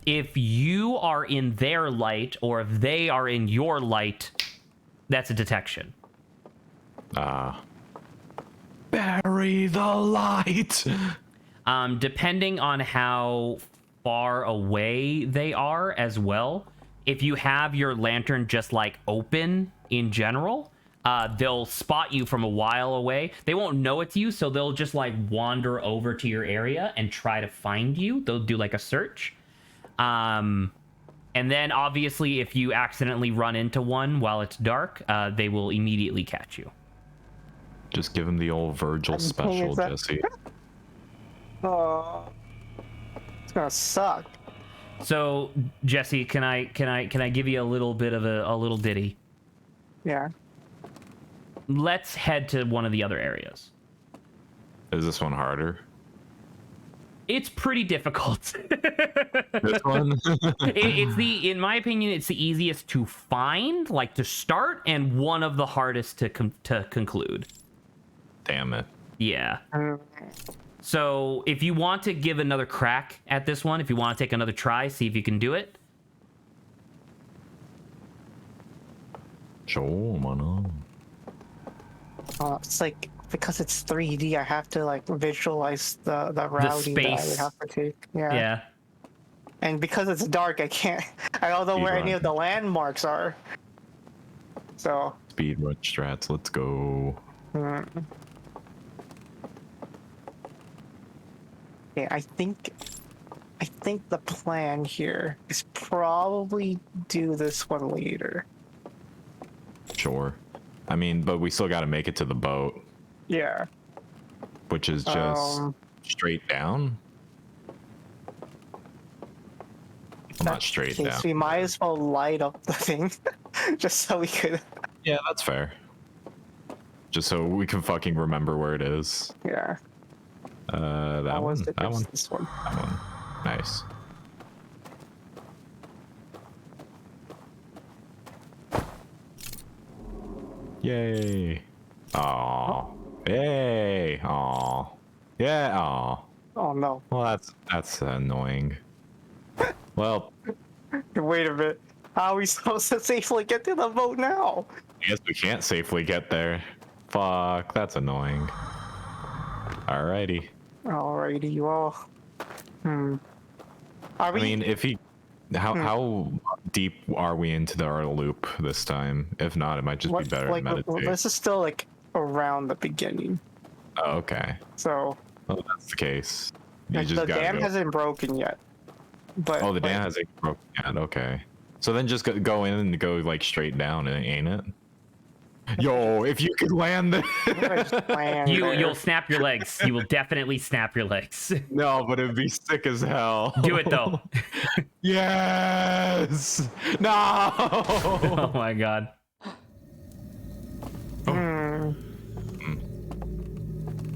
If you are in their light or if they are in your light, that's a detection. bury the light. Depending on how far away they are as well, if you have your lantern just like open in general, they'll spot you from a while away. They won't know it's you, so they'll just like wander over to your area and try to find you. They'll do like a search. And then obviously if you accidentally run into one while it's dark, they will immediately catch you. Just give him the old Virgil special, is that- Jesse. Oh, it's gonna suck. So Jesse, can I give you a little bit of a little ditty? Yeah. Let's head to one of the other areas. Is this one harder? It's pretty difficult. This one? It's in my opinion, it's the easiest to find, like to start, and one of the hardest to conclude. Damn it. Yeah. Mm, So if you want to give another crack at this one, if you want to take another try, see if you can do it. Sure, why not? it's like because it's 3D, I have to like visualize the routing that I space. would have to take. Yeah. Yeah. And because it's dark, I can't. I don't know where any Speedrun. of the landmarks are. So. Speed run strats, let's go. mm. Okay, I think the plan here is probably do this one later. Sure. I mean, but we still gotta make it to the boat, Yeah. which is just straight down. Well, not straight Okay, down. so we might as well light up the thing, just so we could. Yeah, that's fair. Just so we can fucking remember where it is. Yeah. That was one. it? That It's one. This one. That one. Nice. Yay. Aw. Yay. Aw. Yeah. Aw. Oh no! Well, that's annoying. Well, Wait a minute. How are we supposed to safely get to the boat now? I guess we can't safely get there. Fuck, that's annoying. Alrighty. Alrighty, you all. Are I we? mean, if he, how deep are we into our loop this time? If not, it might just be better to meditate. this is still like around the beginning, Oh, okay. so Well, that's the case. You like, just the gotta dam go. hasn't broken yet. But Oh, the like, dam hasn't broken yet. Okay. So then just go in and go like straight down, ain't it? Yo, if you could land there. I just land there. You'll snap your legs. You will definitely snap your legs. No, but it'd be sick as hell. Do it though. Yes. No. Oh my god.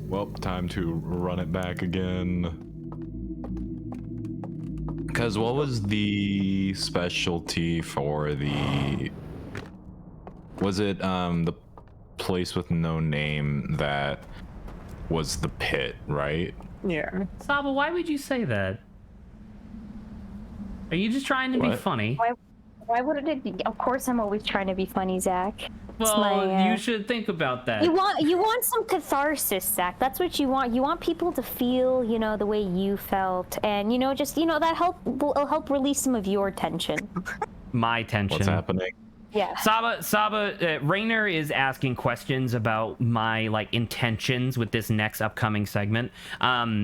Well, time to run it back again. Because what was the specialty for the? Was it the place with no name that was the pit, right? Yeah. Saba, why would you say that? Are you just trying to be What? funny? Why wouldn't it be? Of course, I'm always trying to be funny, Zach. Well, you should think about that. You want some catharsis, Zach. That's what you want. You want people to feel, the way you felt, and just that will help release some of your tension. My tension. What's happening? Yeah. Saba, Rainer is asking questions about my intentions with this next upcoming segment.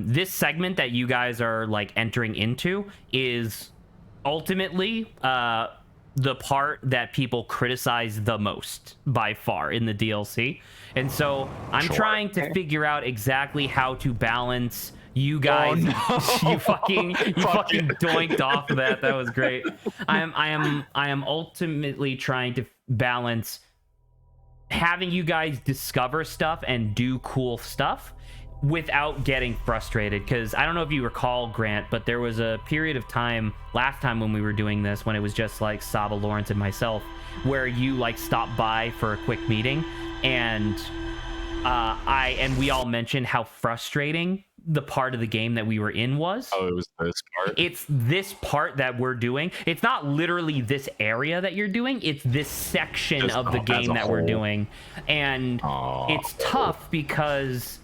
This segment that you guys are entering into is ultimately the part that people criticize the most by far in the DLC. And so I'm trying to figure out exactly how to balance you guys. Oh, no. you fucking doinked off of that. That was great. I am ultimately trying to balance having you guys discover stuff and do cool stuff without getting frustrated, because I don't know if you recall, Grant, but there was a period of time last time when we were doing this when it was just Saba, Lawrence, and myself, where you stopped by for a quick meeting, and we all mentioned how frustrating the part of the game that we were in was. Oh, it was this part? It's this part that we're doing. It's not literally this area that you're doing. It's this section Just of the game that we're whole. doing. And it's tough because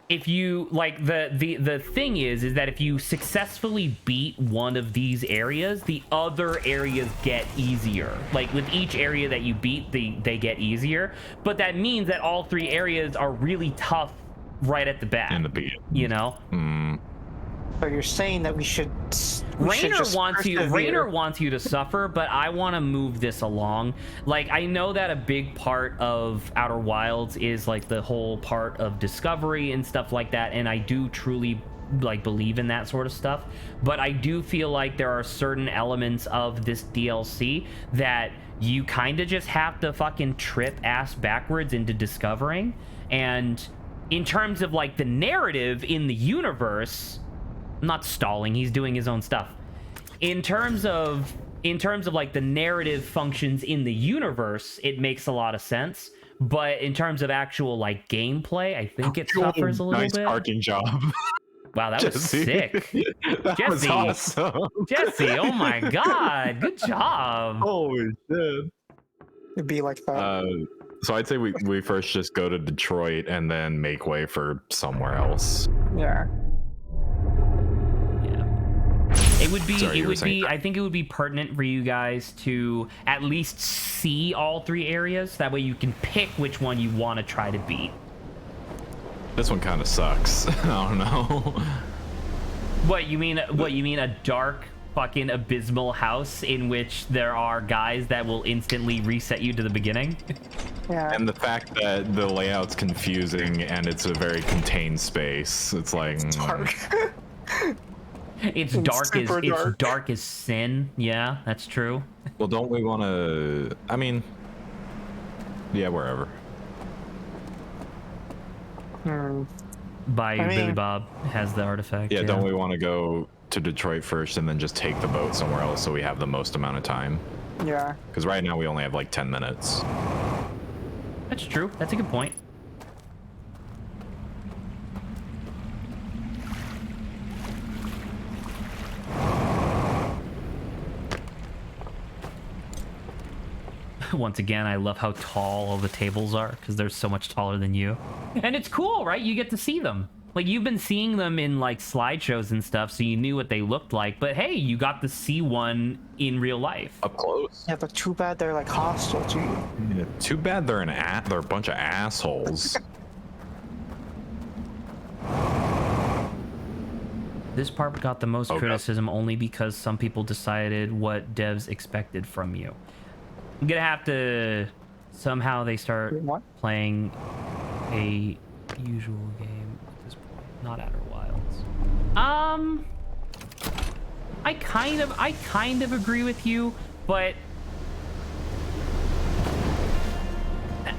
if you the thing is that if you successfully beat one of these areas, the other areas get easier. With each area that you beat, they get easier. But that means that all three areas are really tough right at the bat. In the beat. So you're saying that we should Rainer just wants you. persevere. Rainer wants you to suffer, but I want to move this along. I know that a big part of Outer Wilds is the whole part of discovery and stuff like that, and I do truly believe in that sort of stuff. But I do feel like there are certain elements of this DLC that you kind of just have to fucking trip ass backwards into discovering. And in terms of the narrative in the universe, I'm not stalling, he's doing his own stuff. In terms of the narrative functions in the universe, it makes a lot of sense. But in terms of actual gameplay, I think it suffers a little nice bit. parking job. Wow, that was Jesse. sick. That was Jesse. awesome. Jesse, oh my god, good job. Holy shit. It'd be like that. So I'd say we first just go to Detroit and then make way for somewhere else. Yeah. It would be, Sorry, you were saying- I think it would be pertinent for you guys to at least see all three areas. That way you can pick which one you want to try to beat. This one kind of sucks. I don't know. What you mean a dark fucking abysmal house in which there are guys that will instantly reset you to the beginning? Yeah. And the fact that the layout's confusing and it's a very contained space. It's Dark. It's dark as sin. Yeah, that's true. Well, don't we want to? I mean, yeah, wherever. By I mean- Billy Bob has the artifact. Yeah, don't we want to go to Detroit first and then just take the boat somewhere else so we have the most amount of time? Yeah. Because right now we only have 10 minutes. That's true. That's a good point. Once again, I love how tall all the tables are because they're so much taller than you. And it's cool, right? You get to see them. You've been seeing them in slideshows and stuff, so you knew what they looked like. But hey, you got to see one in real life. Up close. Yeah, but too bad they're hostile to you. Yeah, too bad they're they're a bunch of assholes. This part got the most Okay. criticism only because some people decided what devs expected from you. I'm gonna have to somehow they start What? playing a usual game at this point, not Outer Wilds. I kind of agree with you, but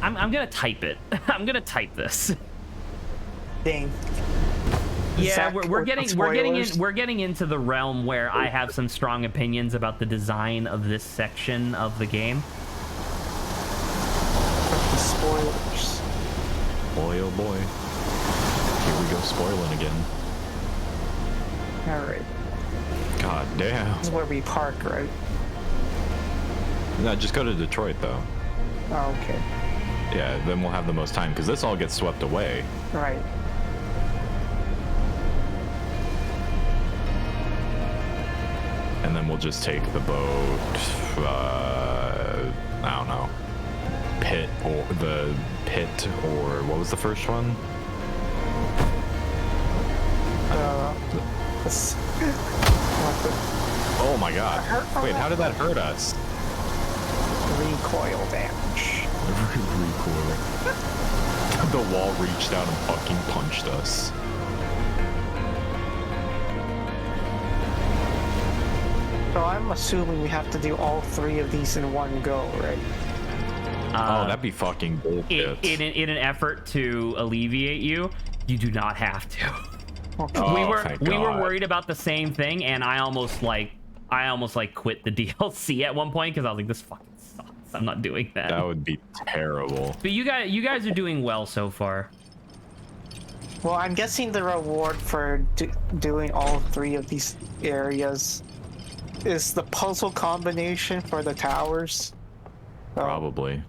I'm gonna type it. I'm gonna type this. Dang. Yeah, Zach, we're or getting spoilers? we're getting into the realm where I have some strong opinions about the design of this section of the game. The spoilers. Boy, oh boy. Here we go spoiling again. All right. God damn. This is where we park, right? No, just go to Detroit though. Oh, okay. Yeah, then we'll have the most time because this all gets swept away. Right. And then we'll just take the boat, I don't know, pit or what was the first one? This, Oh my god. Wait, how did that hurt us? recoil damage. Recoil. The wall reached out and fucking punched us. So I'm assuming we have to do all 3 of these in one go, right? Oh, that'd be fucking bullshit. In an effort to alleviate you, you do not have to. Okay. Oh, we thank were God. worried about the same thing, and I almost quit the DLC at one point because I was like, this fucking sucks. I'm not doing that. That would be terrible. But you guys are doing well so far. Well, I'm guessing the reward for doing all 3 of these areas is the puzzle combination for the towers. So, Probably.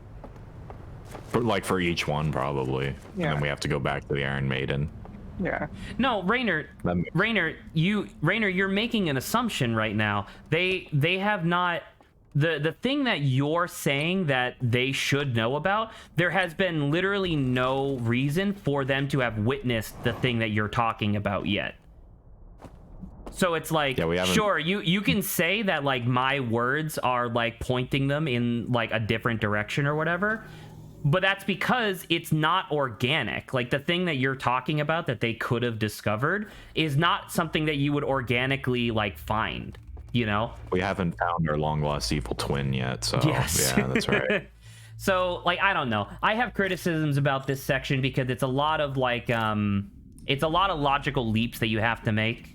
For each one, probably. And Yeah. then we have to go back to the Iron Maiden. yeah. No, Rainer, you're making an assumption right now. They have not. The thing that you're saying that they should know about, there has been literally no reason for them to have witnessed the thing that you're talking about yet. So it's like, Yeah, we haven't- sure, you can say that like my words are like pointing them in like a different direction or whatever, but that's because it's not organic. Like the thing that you're talking about that they could have discovered is not something that you would organically like find, you know? We haven't found our long lost evil twin yet, so Yes. yeah, that's right. So like, I don't know. I have criticisms about this section because it's a lot of like, it's a lot of logical leaps that you have to make.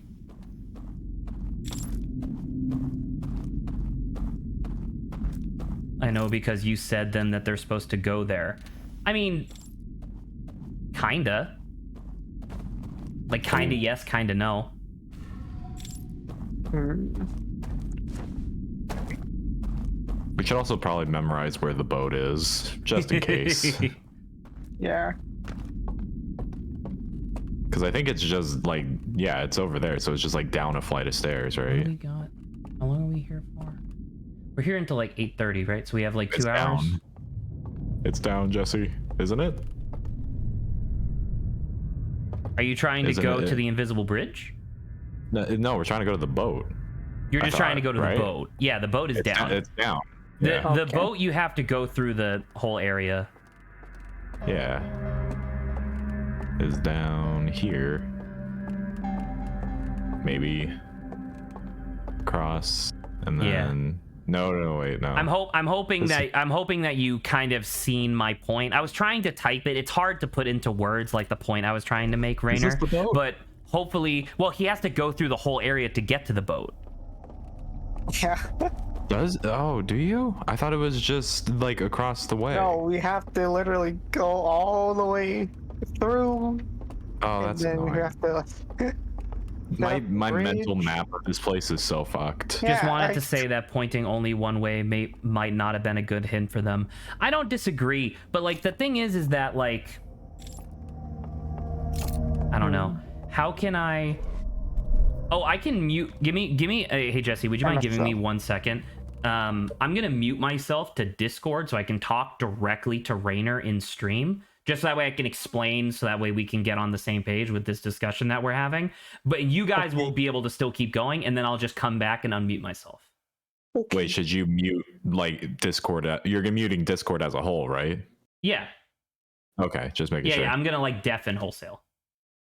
I know because you said them that they're supposed to go there. I mean, kinda. Like, kinda yes, kinda no. We should also probably memorize where the boat is, just in case. Yeah. Because I think it's just like, yeah, it's over there, so it's just like down a flight of stairs, What right? do we got? How long are we here for? We're here until like 8:30, right? So we have like 2 It's hours. down. It's down, Jesse, isn't it? Are you trying to Isn't go it- to the invisible bridge? No, we're trying to go to the boat. You're I just trying to thought, go to right? the boat. Yeah, the boat is It's down. It's down. The Yeah. the Okay. boat, you have to go through the whole area. Yeah. Is down here. Maybe cross and Yeah. then no, wait, no. I'm hoping This- that you kind of seen my point. I was trying to type it. It's hard to put into words like the point I was trying to make, Rainer. this the boat? But hopefully, well, he has to go through the whole area to get to the boat. Yeah. Do you? I thought it was just like across the way. No, we have to literally go all the way through. Oh, And that's then we annoying. have to. My that mental bridge. map of this place is so fucked. Yeah, Just wanted I- to say that pointing only one way might not have been a good hint for them. I don't disagree, but like the thing is that like, I don't know. How can I? Oh, I can mute. Give me. Hey Jesse, would you mind giving me 1 second? I'm gonna mute myself to Discord so I can talk directly to Rainer in stream. Just so that way I can explain, so that way we can get on the same page with this discussion that we're having. But you guys will be able to still keep going, and then I'll just come back and unmute myself. Wait, should you mute like Discord? You're muting Discord as a whole, right? Yeah, Okay, just making sure. yeah, I'm gonna like deafen wholesale.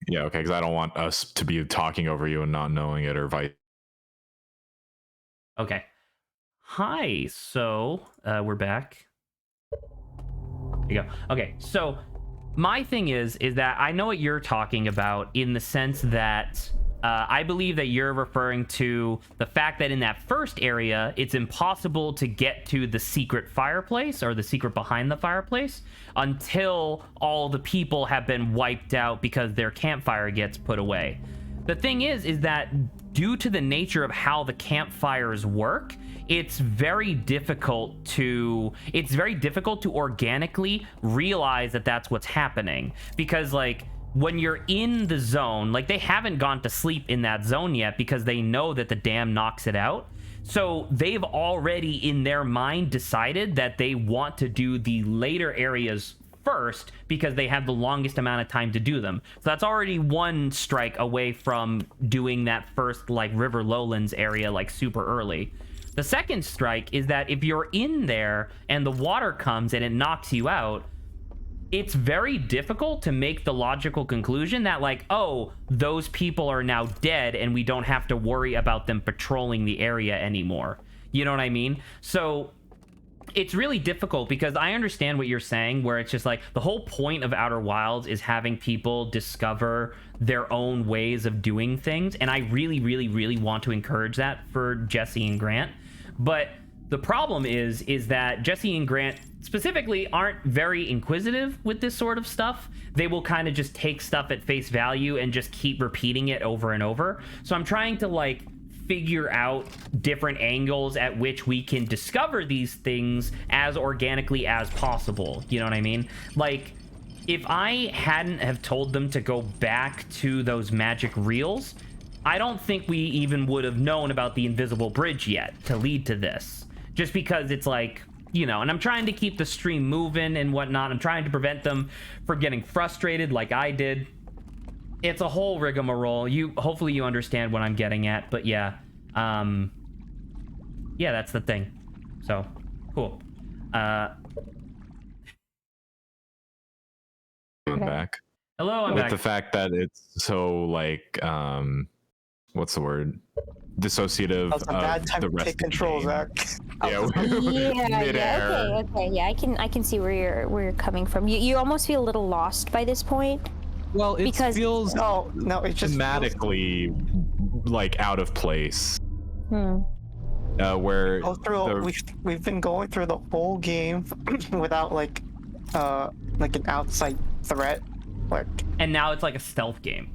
Yeah, okay, because I don't want us to be talking over you and not knowing it, or vice. Okay. Hi. So we're back. There you go. Okay. So my thing is that I know what you're talking about in the sense that I believe that you're referring to the fact that in that first area, it's impossible to get to the secret fireplace or the secret behind the fireplace until all the people have been wiped out because their campfire gets put away. The thing is that due to the nature of how the campfires work, it's very difficult to organically realize that that's what's happening, because like when you're in the zone, like they haven't gone to sleep in that zone yet because they know that the dam knocks it out. So they've already in their mind decided that they want to do the later areas first because they have the longest amount of time to do them. So that's already one strike away from doing that first like River Lowlands area like super early. The second strike is that if you're in there and the water comes and it knocks you out, it's very difficult to make the logical conclusion that like, oh, those people are now dead and we don't have to worry about them patrolling the area anymore. You know what I mean? So it's really difficult because I understand what you're saying, where it's just like the whole point of Outer Wilds is having people discover their own ways of doing things. And I really, really, really want to encourage that for Jesse and Grant. But the problem is that Jesse and Grant specifically aren't very inquisitive with this sort of stuff. They will kind of just take stuff at face value and just keep repeating it over and over. So I'm trying to like figure out different angles at which we can discover these things as organically as possible. You know what I mean? Like, if I hadn't have told them to go back to those magic reels, I don't think we even would have known about the invisible bridge yet to lead to this. Just because it's like, you know, and I'm trying to keep the stream moving and whatnot. I'm trying to prevent them from getting frustrated like I did. It's a whole rigmarole. Hopefully you understand what I'm getting at, but yeah. Yeah, that's the thing. So, cool. I'm back. Hello, I'm With back. the fact that it's so like what's the word? Dissociative That was a bad time the to rest take of the control, game. Zach. Yeah, Midair. okay, yeah. I can see where you're coming from. You almost feel a little lost by this point. Well, it Because- feels No, it just thematically like out of place. Where Go through. We've been going through the whole game without like an outside threat. Like, And now it's like a stealth game.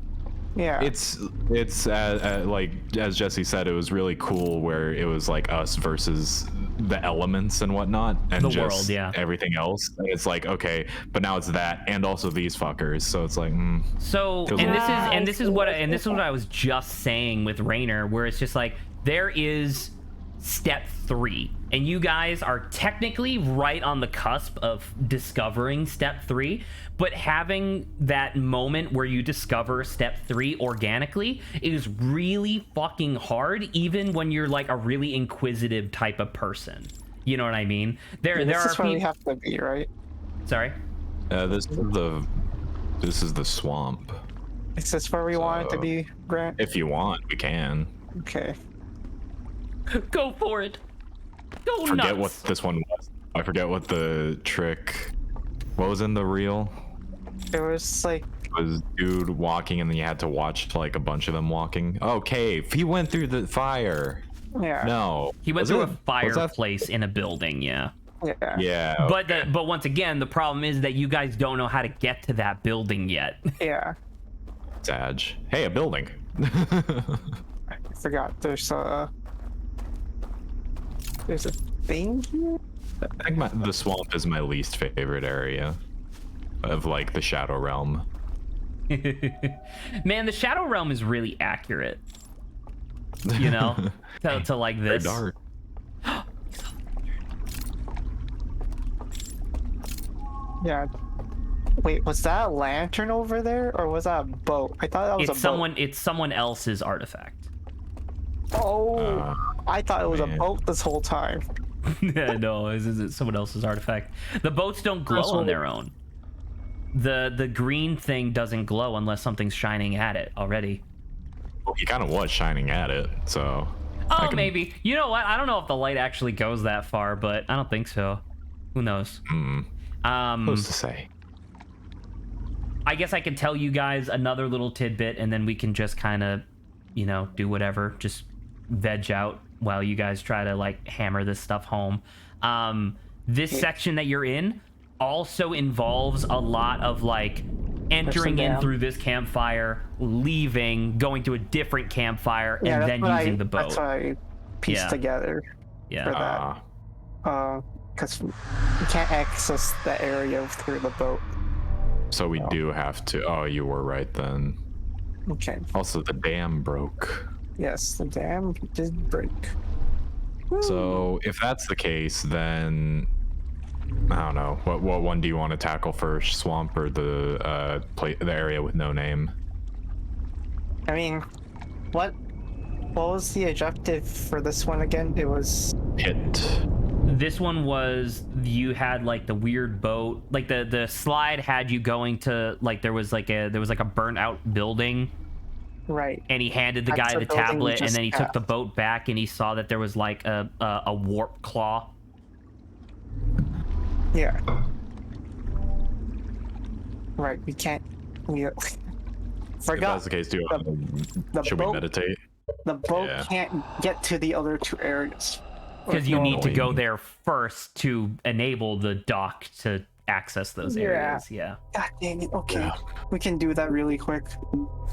yeah, it's like as Jesse said, it was really cool where it was like us versus the elements and whatnot, and The just world, yeah. everything else. And it's like, okay, but now it's that and also these fuckers. So it's like, So, Feels and like- this is what I was just saying with Rainer, where it's just like there is step 3, and you guys are technically right on the cusp of discovering step 3, but having that moment where you discover step 3 organically is really fucking hard, even when you're like a really inquisitive type of person. You know what I mean? There this are is where we people. have to be, right? Sorry. this is the swamp. Is this where we want it to be, Grant? If you want, we can. Okay. Go for it. Go Forget nuts. what this one was. I forget what the trick. What was in the reel? It was like, It was dude walking, and then you had to watch like a bunch of them walking. Oh, cave. He went through the fire. yeah, No, He went Was through it- a was that- fireplace in a building, yeah. yeah, Yeah. But once again, the problem is that you guys don't know how to get to that building yet. yeah. Sag. Hey, a building. I forgot. There's a thing here. I think the swamp is my least favorite area of like the Shadow Realm. Man, the Shadow Realm is really accurate. You know, to like Very this. dark. Yeah. Wait, was that a lantern over there, or was that a boat? I thought that was It's a boat. it's someone else's artifact. Oh, I thought it was a man. boat this whole time. No, it's someone else's artifact. The boats don't glow on their own. The green thing doesn't glow unless something's shining at it already. Well, he kind of was shining at it, so. Oh, maybe. You know what? I don't know if the light actually goes that far, but I don't think so. Who knows? Who's to say? I guess I could tell you guys another little tidbit, and then we can just kind of, do whatever. Just veg out while you guys try to, like, hammer this stuff home. This section that you're in also involves a lot of, like, entering in through this campfire, leaving, going to a different campfire, and then using the boat. That's what I pieced together for that. Because we can't access that area through the boat. So we do have to. Oh, you were right then. Okay. Also, the dam broke. Yes, the dam did break. So if that's the case, then I don't know. What one do you want to tackle first, swamp or the area with no name? I mean, what was the objective for this one again? It was Pit. This one was, you had like the weird boat, like the slide had you going to, like, there was like a burnt out building, right, and he handed the guy the tablet, and then he took the boat back, and he saw that there was like a warp claw. Yeah. Right, we can't. We forgot. If that's the case, should we meditate? The boat can't get to the other two areas. Because you need to go there first to enable the dock to access those areas. Yeah. God dang it. Okay. We can do that really quick.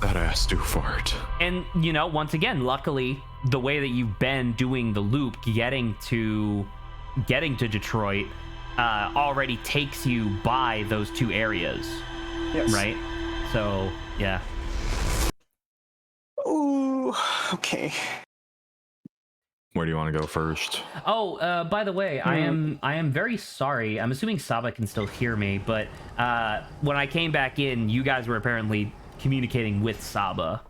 That ass do fart. And, once again, luckily, the way that you've been doing the loop, getting to Detroit, already takes you by those two areas. Yes. Right? So, yeah. Ooh. Okay. Where do you want to go first? Oh, by the way, I am very sorry. I'm assuming Saba can still hear me, but when I came back in, you guys were apparently communicating with Saba,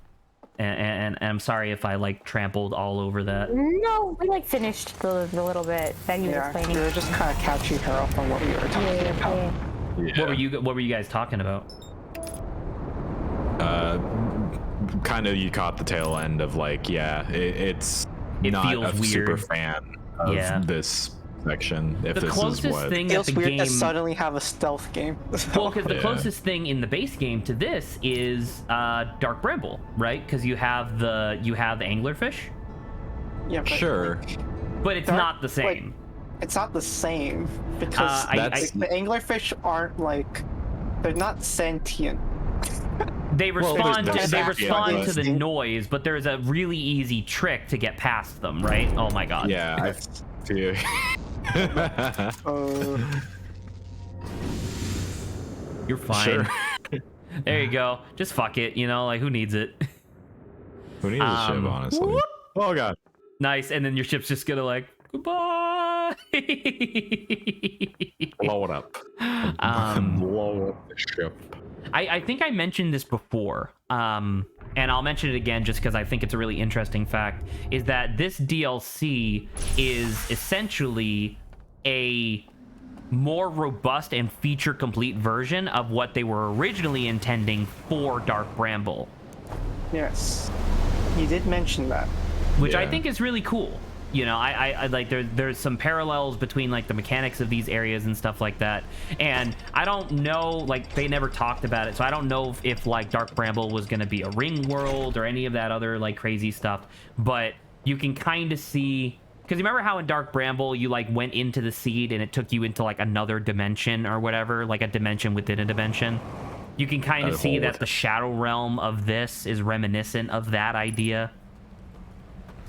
and I'm sorry if I like trampled all over that. No, we like finished the little bit that he was explaining. We were just kind of catching her up on what we were talking about. Yeah. What were you guys talking about? Kind of you caught the tail end of like, it not feels a weird. Super fan of this section. If The this closest is what thing It that feels the weird game, to suddenly have a stealth game. well, because the closest thing in the base game to this is Dark Bramble, right? Because you have the anglerfish. Yeah, but sure, but it's not the same. It's not the same because the anglerfish aren't like, they're not sentient. They respond there's to the noise, but there's a really easy trick to get past them, right? Oh my god. Yeah, I feel. You're fine. Sure. There you go. Just fuck it, like who needs it? Who needs a ship, honestly? Whoop. Oh god. Nice, and then your ship's just gonna like goodbye. Blow it up. Blow up the ship. I think I mentioned this before, and I'll mention it again just because I think it's a really interesting fact, is that this DLC is essentially a more robust and feature-complete version of what they were originally intending for Dark Bramble. Yes. You did mention that. Which I think is really cool. I like there's some parallels between like the mechanics of these areas and stuff like that. And I don't know, like they never talked about it, so I don't know if like Dark Bramble was going to be a ring world or any of that other like crazy stuff. But you can kind of see, because you remember how in Dark Bramble you like went into the seed and it took you into like another dimension or whatever, like a dimension within a dimension. You can kind of see that the Shadow Realm of this is reminiscent of that idea.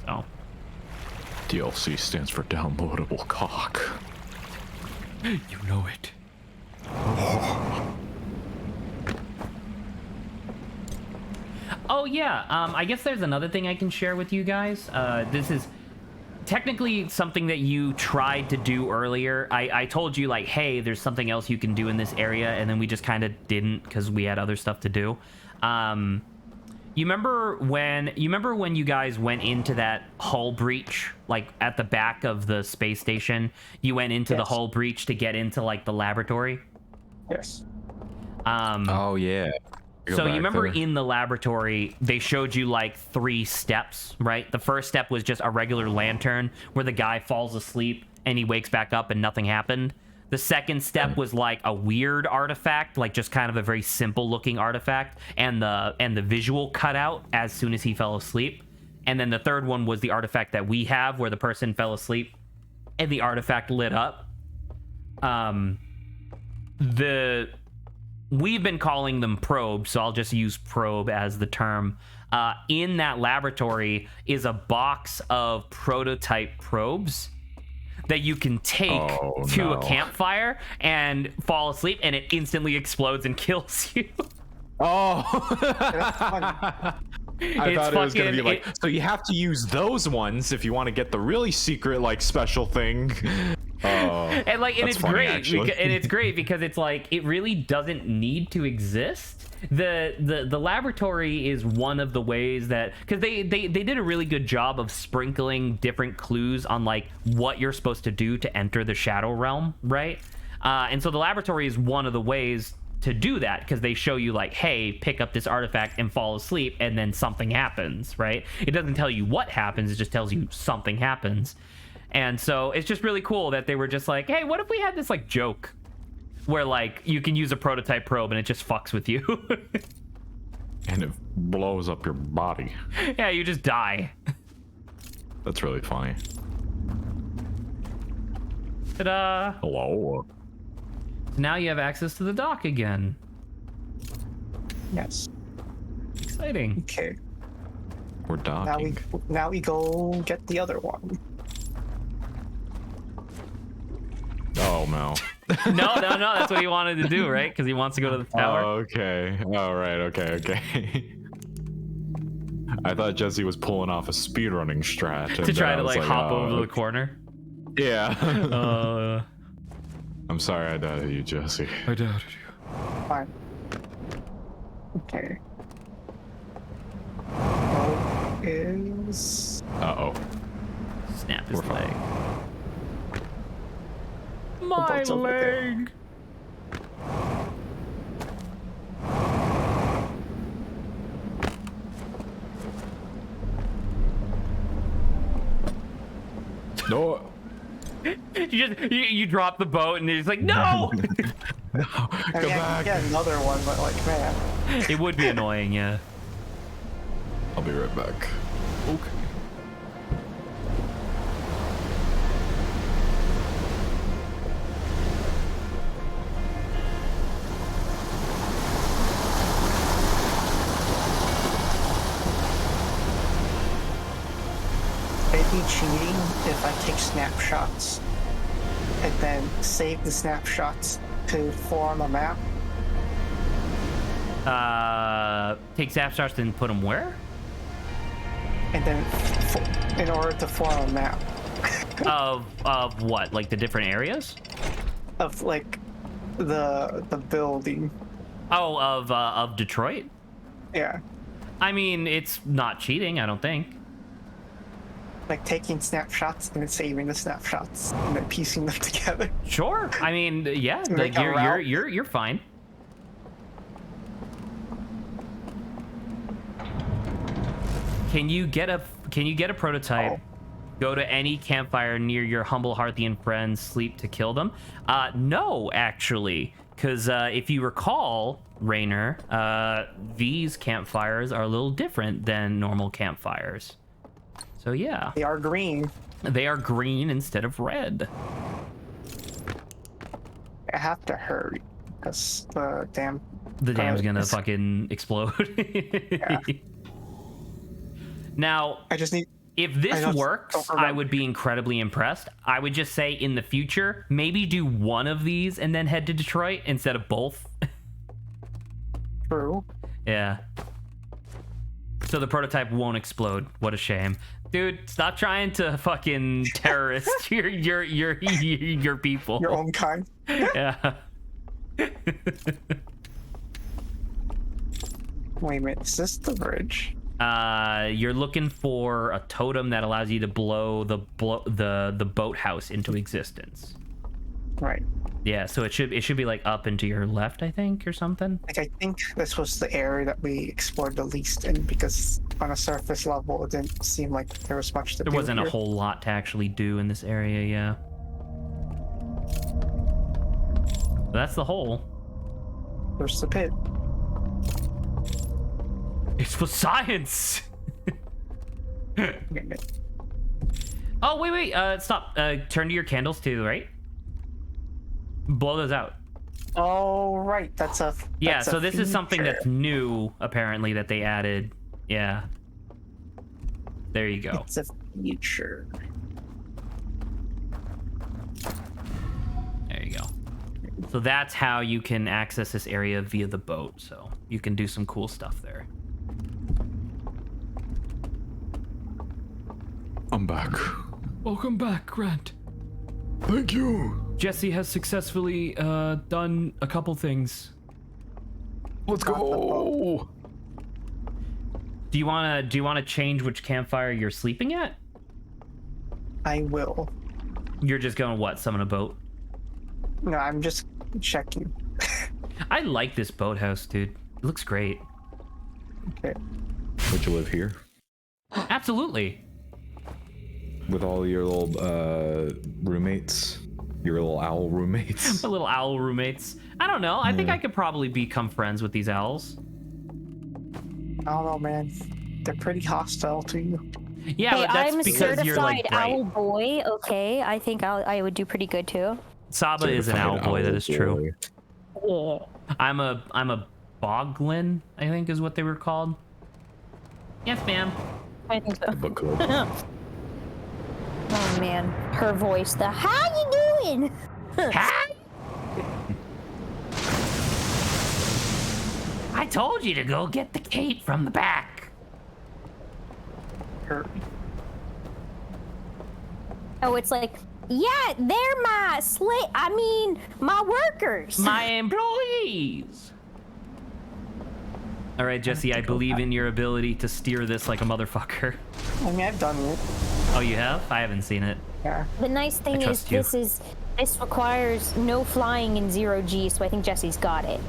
So. DLC stands for downloadable cock. You know it. Oh yeah, I guess there's another thing I can share with you guys. This is technically something that you tried to do earlier. I told you like, hey, there's something else you can do in this area, and then we just kind of didn't because we had other stuff to do. You remember when you guys went into that hull breach, like at the back of the space station? You went into the hull breach to get into like the laboratory? Yes. Oh yeah. So you remember in the laboratory, they showed you like 3 steps, right? The first step was just a regular lantern where the guy falls asleep and he wakes back up and nothing happened. The second step was like a weird artifact, like just kind of a very simple looking artifact, and the visual cut out as soon as he fell asleep. And then the third one was the artifact that we have, where the person fell asleep and the artifact lit up. We've been calling them probes, so I'll just use probe as the term. In that laboratory is a box of prototype probes that you can take to a campfire and fall asleep, and it instantly explodes and kills you. That's funny. I thought it was gonna be like, so you have to use those ones if you want to get the really secret, like, special thing. And like, and it's funny, great, actually. and it's great because it's like it really doesn't need to exist. The laboratory is one of the ways that, because they did a really good job of sprinkling different clues on like what you're supposed to do to enter the Shadow Realm, right? And so the laboratory is one of the ways to do that, because they show you like, hey, pick up this artifact and fall asleep, and then something happens, right? It doesn't tell you what happens, it just tells you something happens. And so it's just really cool that they were just like, hey, what if we had this like joke where like you can use a prototype probe and it just fucks with you. And it blows up your body. Yeah, you just die. That's really funny. Ta-da! Hello. Now you have access to the dock again. Yes. Exciting. Okay. We're docking. Now we go get the other one. Oh no. No, that's what he wanted to do, right? Because he wants to go to the tower. Okay. All right. Okay. I thought Jesse was pulling off a speedrunning strat To try to like hop over the corner. Yeah. I'm sorry I doubted you, Jesse. I doubted you. Fine. Okay. What is... Uh-oh. Snap his We're fine. leg. My boat's over there. leg. No. You drop the boat and it's like, no. I mean, I can get another one, but like, man. It would be annoying, yeah. I'll be right back. Okay. It'd be cheating if I take snapshots and then save the snapshots to form a map. Take snapshots and put them where? And then, in order to form a map Of what? Like the different areas? of like the building. Oh, of Detroit? Yeah, I mean, it's not cheating, I don't think. like taking snapshots and then saving the snapshots and then piecing them together. Sure. I mean, yeah, Make like a route. you're fine. Can you get a prototype? Oh. Go to any campfire near your humble Hearthian friends, sleep to kill them? No, actually, because if you recall, Rainer, these campfires are a little different than normal campfires. So yeah, They are green. they are green instead of red. I have to hurry because the damn. The dam's gonna it's- fucking explode. Now, I just need. if I this just works, don't I remember. would be incredibly impressed. I would just say in the future, maybe do one of these and then head to Detroit instead of both. True. Yeah. So the prototype won't explode. What a shame. Dude, stop trying to fucking terrorist your people. Your own kind. Yeah. Wait a minute. Is this the bridge? You're looking for a totem that allows you to blow the boathouse into existence. Right. Yeah, so it should be like up and to your left, I think, or something. Like, I think this was the area that we explored the least in because on a surface level, it didn't seem like there was much to do. There wasn't here. a whole lot to actually do in this area, yeah. That's the hole. Where's the pit? It's for science. Oh, wait. Stop. Turn to your candles to the right. Blow those out. Oh, right. That's a. Yeah, that's a so this is something feature. that's new, apparently, that they added. Yeah. There you go. It's a feature. There you go. So that's how you can access this area via the boat. So you can do some cool stuff there. I'm back. Welcome back, Grant. Thank you. Jesse has successfully done a couple things. Let's go. Do you wanna change which campfire you're sleeping at? I will. You're just going what? Summon a boat? No, I'm just checking. I like this boathouse, dude. It looks great. Okay. Would you live here Absolutely. with all your little roommates? Your little owl roommates? My little owl roommates. I don't know. I think I could probably become friends with these owls. I don't know, man. They're pretty hostile to you. Yeah, Hey, but that's I'm a because you're like certified bright. owl boy. Okay, I think I would do pretty good too. Saba is an owl boy. That is true. Yeah. I'm a boglin, I think is what they were called. Yes, ma'am. I think so. Book club. Oh man, her voice. The how you doing? Hi. I told you to go get the cape from the back. Hurt. Oh, it's like, yeah, they're my my workers. My employees. All right, Jesse, I believe in your ability to steer this like a motherfucker. I mean, I've done it. Oh, you have? I haven't seen it. Yeah. The nice thing is trust you. this requires no flying in 0G, so I think Jesse's got it.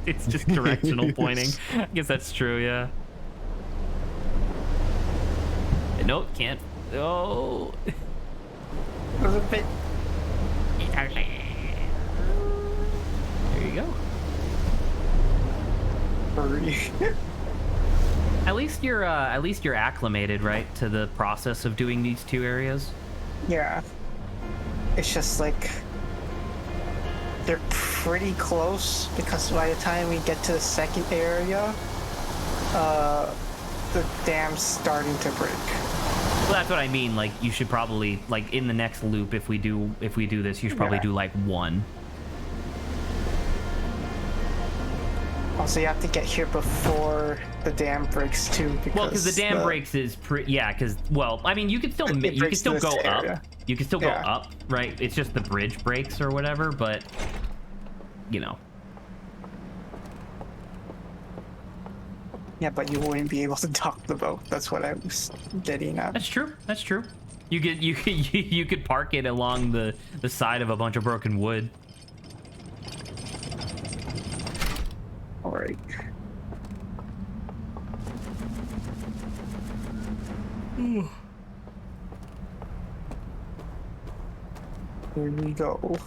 it's just directional pointing. I guess that's true, yeah. Nope, can't. Oh. It was a bit. There you go. Furry. At least you're acclimated, right, to the process of doing these two areas. Yeah. It's just like they're pretty close because by the time we get to the second area, the dam's starting to break. Well, that's what I mean. Like, you should probably, like, in the next loop, if we do this, you should probably do like one. Also, you have to get here before the dam breaks too. Because the dam breaks is because I mean, you can still go area. up. You can still go up, right? It's just the bridge breaks or whatever, but you know. Yeah, but you wouldn't be able to dock the boat. That's what I was getting at. That's true. That's true. You could park it along the side of a bunch of broken wood. All right. Here we go.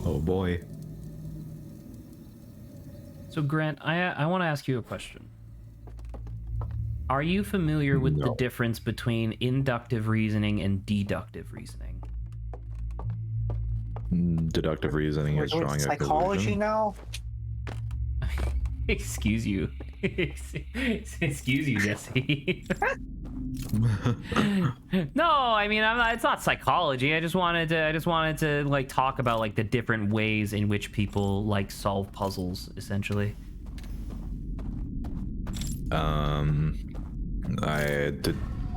Oh boy. So Grant, I want to ask you a question. Are you familiar with the difference between inductive reasoning and deductive reasoning? Deductive reasoning is We're doing drawing a psychology conclusion. now. Excuse you. Excuse you, Jesse. No, I mean, it's not psychology. I just wanted to like talk about like the different ways in which people like solve puzzles, essentially.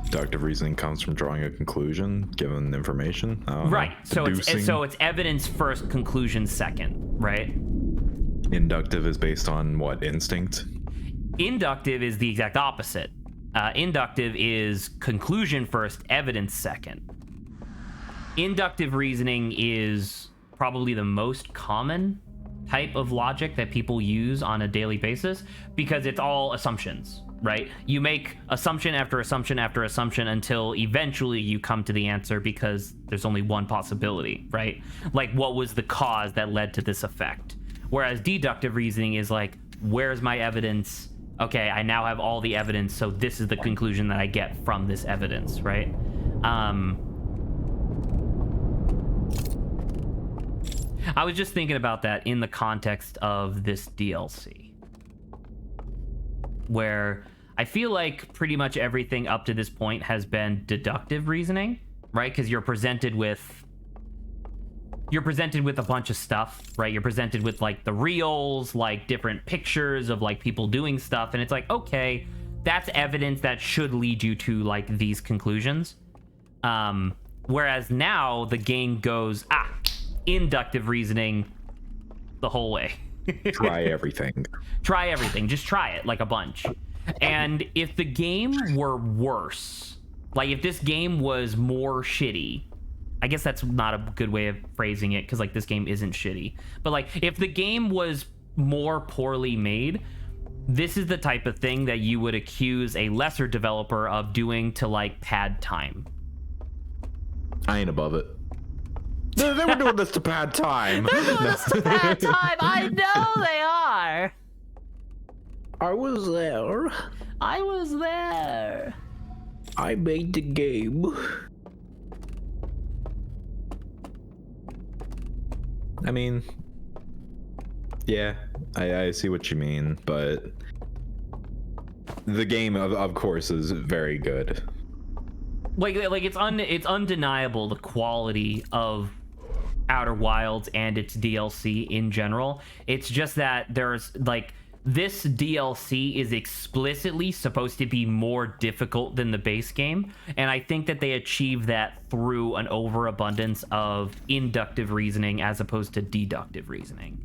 Deductive reasoning comes from drawing a conclusion given information. Right. So it's evidence first, conclusion second, right? Inductive is based on what, instinct? Inductive is the exact opposite. Inductive is conclusion first, evidence second. Inductive reasoning is probably the most common type of logic that people use on a daily basis because it's all assumptions, right? You make assumption after assumption after assumption until eventually you come to the answer because there's only one possibility, right? Like, what was the cause that led to this effect? Whereas deductive reasoning is like, where's my evidence? Okay, I now have all the evidence, so this is the conclusion that I get from this evidence, right? I was just thinking about that in the context of this DLC, where I feel like pretty much everything up to this point has been deductive reasoning, right? Because you're presented with a bunch of stuff, right? You're presented with like the reels, like different pictures of like people doing stuff, and it's like, okay, that's evidence that should lead you to like these conclusions. Whereas now the game goes, inductive reasoning the whole way. Try everything. Try everything. Just try it like a bunch. And if the game were worse, like if this game was more shitty, I guess that's not a good way of phrasing it because like this game isn't shitty, but like if the game was more poorly made, this is the type of thing that you would accuse a lesser developer of doing to like pad time. I ain't above it. They were doing this to pad time. They're doing this to pad time. I know they are. I was there. I was there. I made the game. I mean, yeah, I see what you mean, but the game, of course, is very good. Like it's undeniable the quality of Outer Wilds and its DLC in general. It's just that there's like this DLC is explicitly supposed to be more difficult than the base game, and I think that they achieve that through an overabundance of inductive reasoning as opposed to deductive reasoning.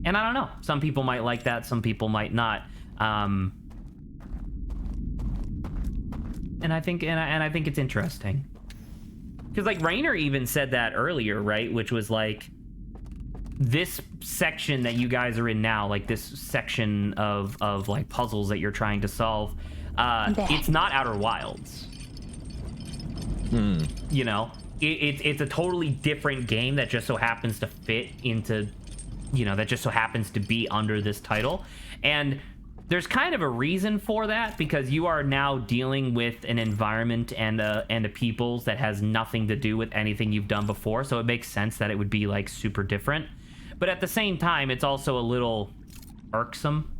And I don't know, some people might like that, some people might not. And I think it's interesting because like Rainer even said that earlier, right? Which was like, this section that you guys are in now, like this section of like puzzles that you're trying to solve, it's not Outer Wilds. You know, it's a totally different game that just so happens to fit into, you know, that just so happens to be under this title. And there's kind of a reason for that, because you are now dealing with an environment and a peoples that has nothing to do with anything you've done before. So it makes sense that it would be like super different. But at the same time, it's also a little irksome.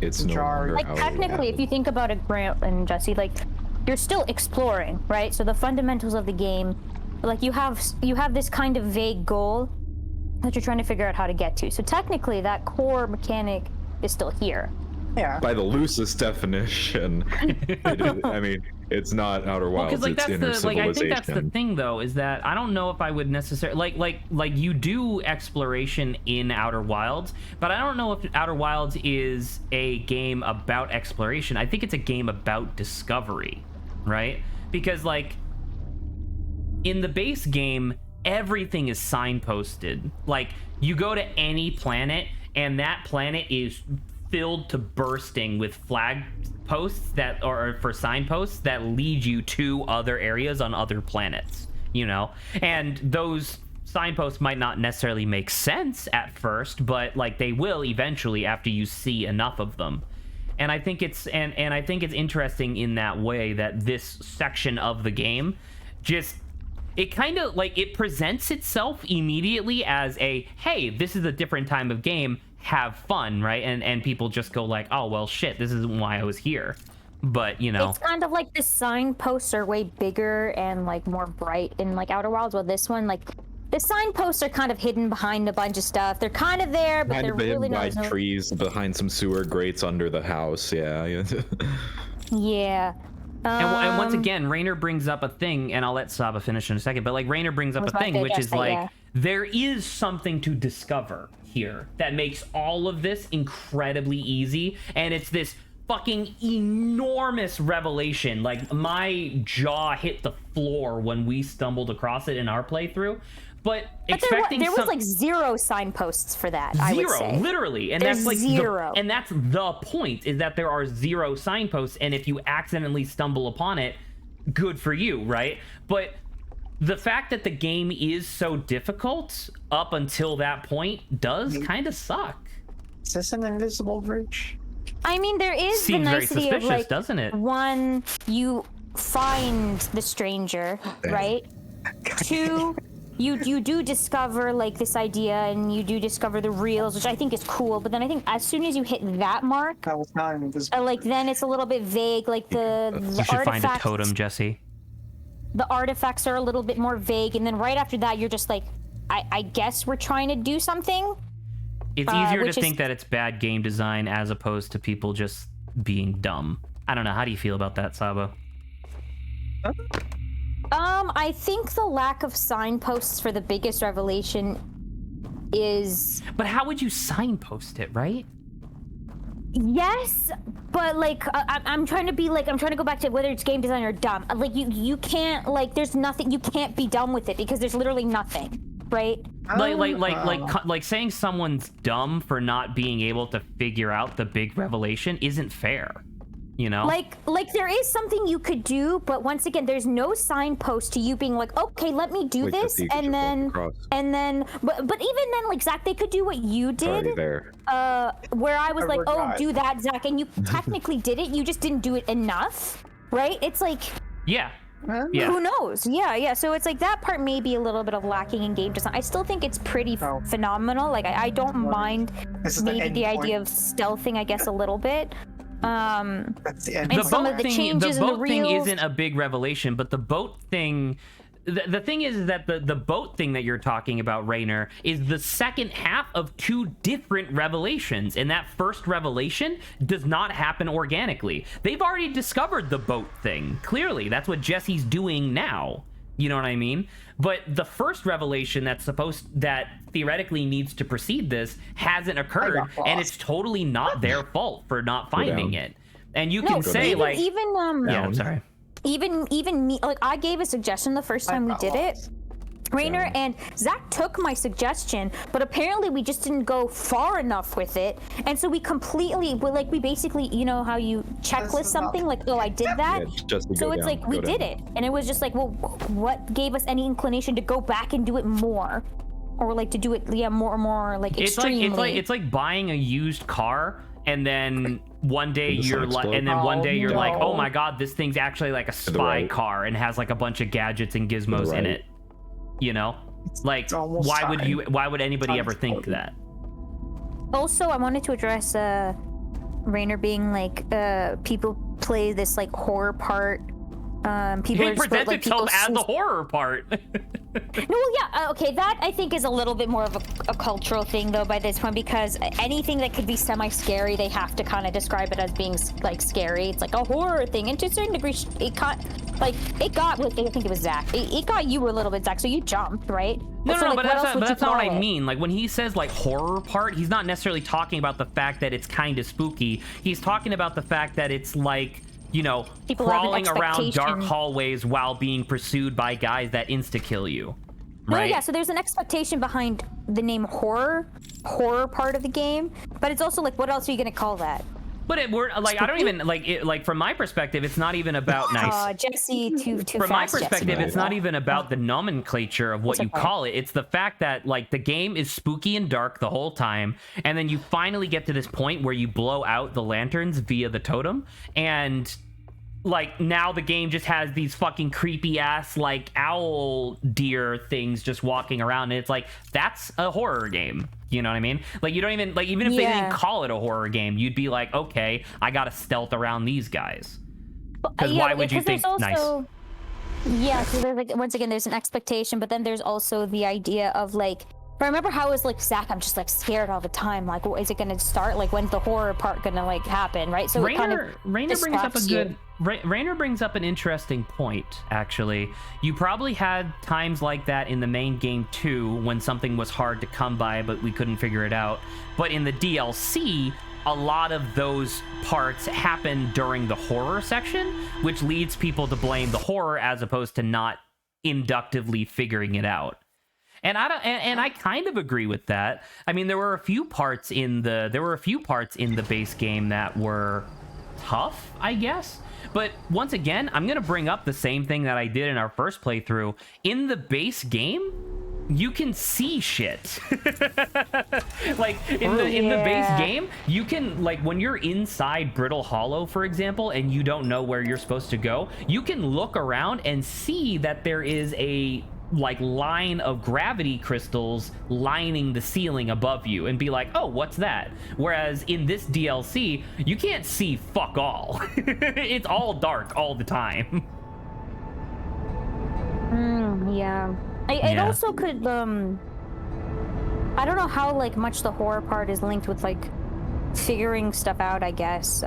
It's no longer like technically, if you think about it, Grant and Jesse, like you're still exploring, right? So the fundamentals of the game, like you have this kind of vague goal that you're trying to figure out how to get to. So technically, that core mechanic is still here. Yeah. By the loosest definition, I mean, it's not Outer Wilds. Well, it's inner civilization. I think that's the thing, though, is that I don't know if I would necessarily like you do exploration in Outer Wilds, but I don't know if Outer Wilds is a game about exploration. I think it's a game about discovery, right? Because like in the base game, everything is signposted. Like you go to any planet, and that planet is filled to bursting with flag posts that or for signposts that lead you to other areas on other planets, you know? And those signposts might not necessarily make sense at first, but like they will eventually after you see enough of them. And I think it's and I think it's interesting in that way that this section of the game just, it kind of like it presents itself immediately as a, hey, this is a different time of game, have fun, right? And people just go like, oh well shit, this isn't why I was here. But you know, it's kind of like the signposts are way bigger and like more bright in like Outer Wilds, while this one, like the signposts are kind of hidden behind a bunch of stuff. They're kind of there, but they're really not. By trees, behind some sewer grates under the house. Yeah. Yeah. And once again, Rainer brings up a thing, and I'll let Saba finish in a second, but like Rainer brings up a thing, which is like, there is something to discover here that makes all of this incredibly easy, and it's this fucking enormous revelation. Like, my jaw hit the floor when we stumbled across it in our playthrough. But expecting there was like 0 signposts for that. I would zero, say. literally, and There's that's like 0. and that's the point, is that there are 0 signposts, and if you accidentally stumble upon it, good for you, right? But the fact that the game is so difficult up until that point does kind of suck. Is this an invisible bridge? I mean, there is Seems the very nicety suspicious, of like, doesn't it? 1, you find the stranger, right? 2, you do discover like this idea, and you do discover the reels, which I think is cool. But then I think as soon as you hit that mark, That was not an invisible. like then it's a little bit vague. Like the You should find a artifacts, totem, Jesse. the artifacts are a little bit more vague, and then right after that, you're just like, I guess we're trying to do something. It's easier to which is- think that it's bad game design as opposed to people just being dumb. I don't know. How do you feel about that, Sabo? I think the lack of signposts for the biggest revelation is But how would you signpost it, right? yes, but like I'm trying to be like, I'm trying to go back to whether it's game design or dumb. Like you can't, like, there's nothing, you can't be dumb with it because there's literally nothing, right? Like saying someone's dumb for not being able to figure out the big revelation isn't fair. You know? Like there is something you could do, but once again, there's no signpost to you being like, okay, let me do Wait, this, Jesse, you could and just walk then, across. but even then, like, Zach, they could do what you Already did, there. where I was I like, oh, forgot. do that, Zach, and you technically did it, you just didn't do it enough, right? It's like, Yeah. Yeah. who knows? Yeah. So it's like that part may be a little bit of lacking in game design. I still think it's pretty Oh. phenomenal. Like I don't mind This is the maybe end the point. idea of stealthing, I guess, a little bit. That's the end. And The some boat of the thing, changes the in the boat thing reels- isn't a big revelation, but the boat thing, the thing is that the boat thing that you're talking about, Rainer, is the second half of 2 different revelations, and that first revelation does not happen organically. They've already discovered the boat thing. Clearly, that's what Jesse's doing now. You know what I mean? But the first revelation that theoretically needs to precede this hasn't occurred, got lost. and it's totally not their fault for not finding down. it. And you No, can say, even, like, yeah, I'm sorry. even me, like, I gave a suggestion the first time we did it, Rainer, and Zach took my suggestion, but apparently we just didn't go far enough with it, and so we basically, you know how you checklist something, like, oh, I did that, Yeah, just to so go it's down, like we go did down. it, and it was just like, well, what gave us any inclination to go back and do it more, or like to do it, more like extremely. It's like buying a used car, and then one day And the you're sun like, explodes. and then one day you're like, oh no. my god, this thing's actually like a the spy right. car and has like a bunch of gadgets and gizmos in right. it. You know, like It's almost why would time. why would anybody Time ever think exploded. that? Also, I wanted to address Rainer being like, people play this like horror part. People He are just presents like himself people as the horror part. No, yeah, okay, that I think is a little bit more of a cultural thing though by this point, because anything that could be semi-scary, they have to kind of describe it as being like scary. It's like a horror thing, and to a certain degree, it got with, I think it was Zach. It got you a little bit, Zach. So you jumped, right? No, So, like, but what else that's would you not what call I it? mean. Like when he says like horror part, he's not necessarily talking about the fact that it's kind of spooky. He's talking about the fact that it's like, you know, People have an crawling around dark expectation. hallways while being pursued by guys that insta-kill you. No, Right? yeah, so there's an expectation behind the name horror part of the game, but it's also like, what else are you gonna call that? But we're like, I don't even like it. Like from my perspective, it's not even about nice. Jesse, too From my fast, Jesse. perspective, it's not even about the nomenclature of what you okay. call it. It's the fact that like the game is spooky and dark the whole time, and then you finally get to this point where you blow out the lanterns via the totem, and like now the game just has these fucking creepy ass like owl deer things just walking around, and it's like, that's a horror game. You know what I mean? Like you don't even like, even if they Yeah. didn't call it a horror game, you'd be like, okay, I gotta stealth around these guys. Because why would you because think there's also, Yeah, so there's like, once again, there's an expectation, but then there's also the idea of like, I remember how it was like, Zach, I'm just like scared all the time. Like, is it gonna start? Like, when's the horror part gonna like happen? Right? So it kind of Rainer brings up a distracts you. good. Rainer brings up an interesting point. Actually, you probably had times like that in the main game too, when something was hard to come by, but we couldn't figure it out. But in the DLC, a lot of those parts happen during the horror section, which leads people to blame the horror as opposed to not inductively figuring it out. And I kind of agree with that. I mean, there were a few parts in the base game that were tough, I guess. But once again, I'm going to bring up the same thing that I did in our first playthrough. In the base game, you can see shit. Like in the base game, you can, like, when you're inside Brittle Hollow, for example, and you don't know where you're supposed to go, you can look around and see that there is a like line of gravity crystals lining the ceiling above you and be like, oh, what's that? Whereas in this DLC, you can't see fuck all. It's all dark all the time. Yeah. It also could, I don't know how, like, much the horror part is linked with, like, figuring stuff out, I guess.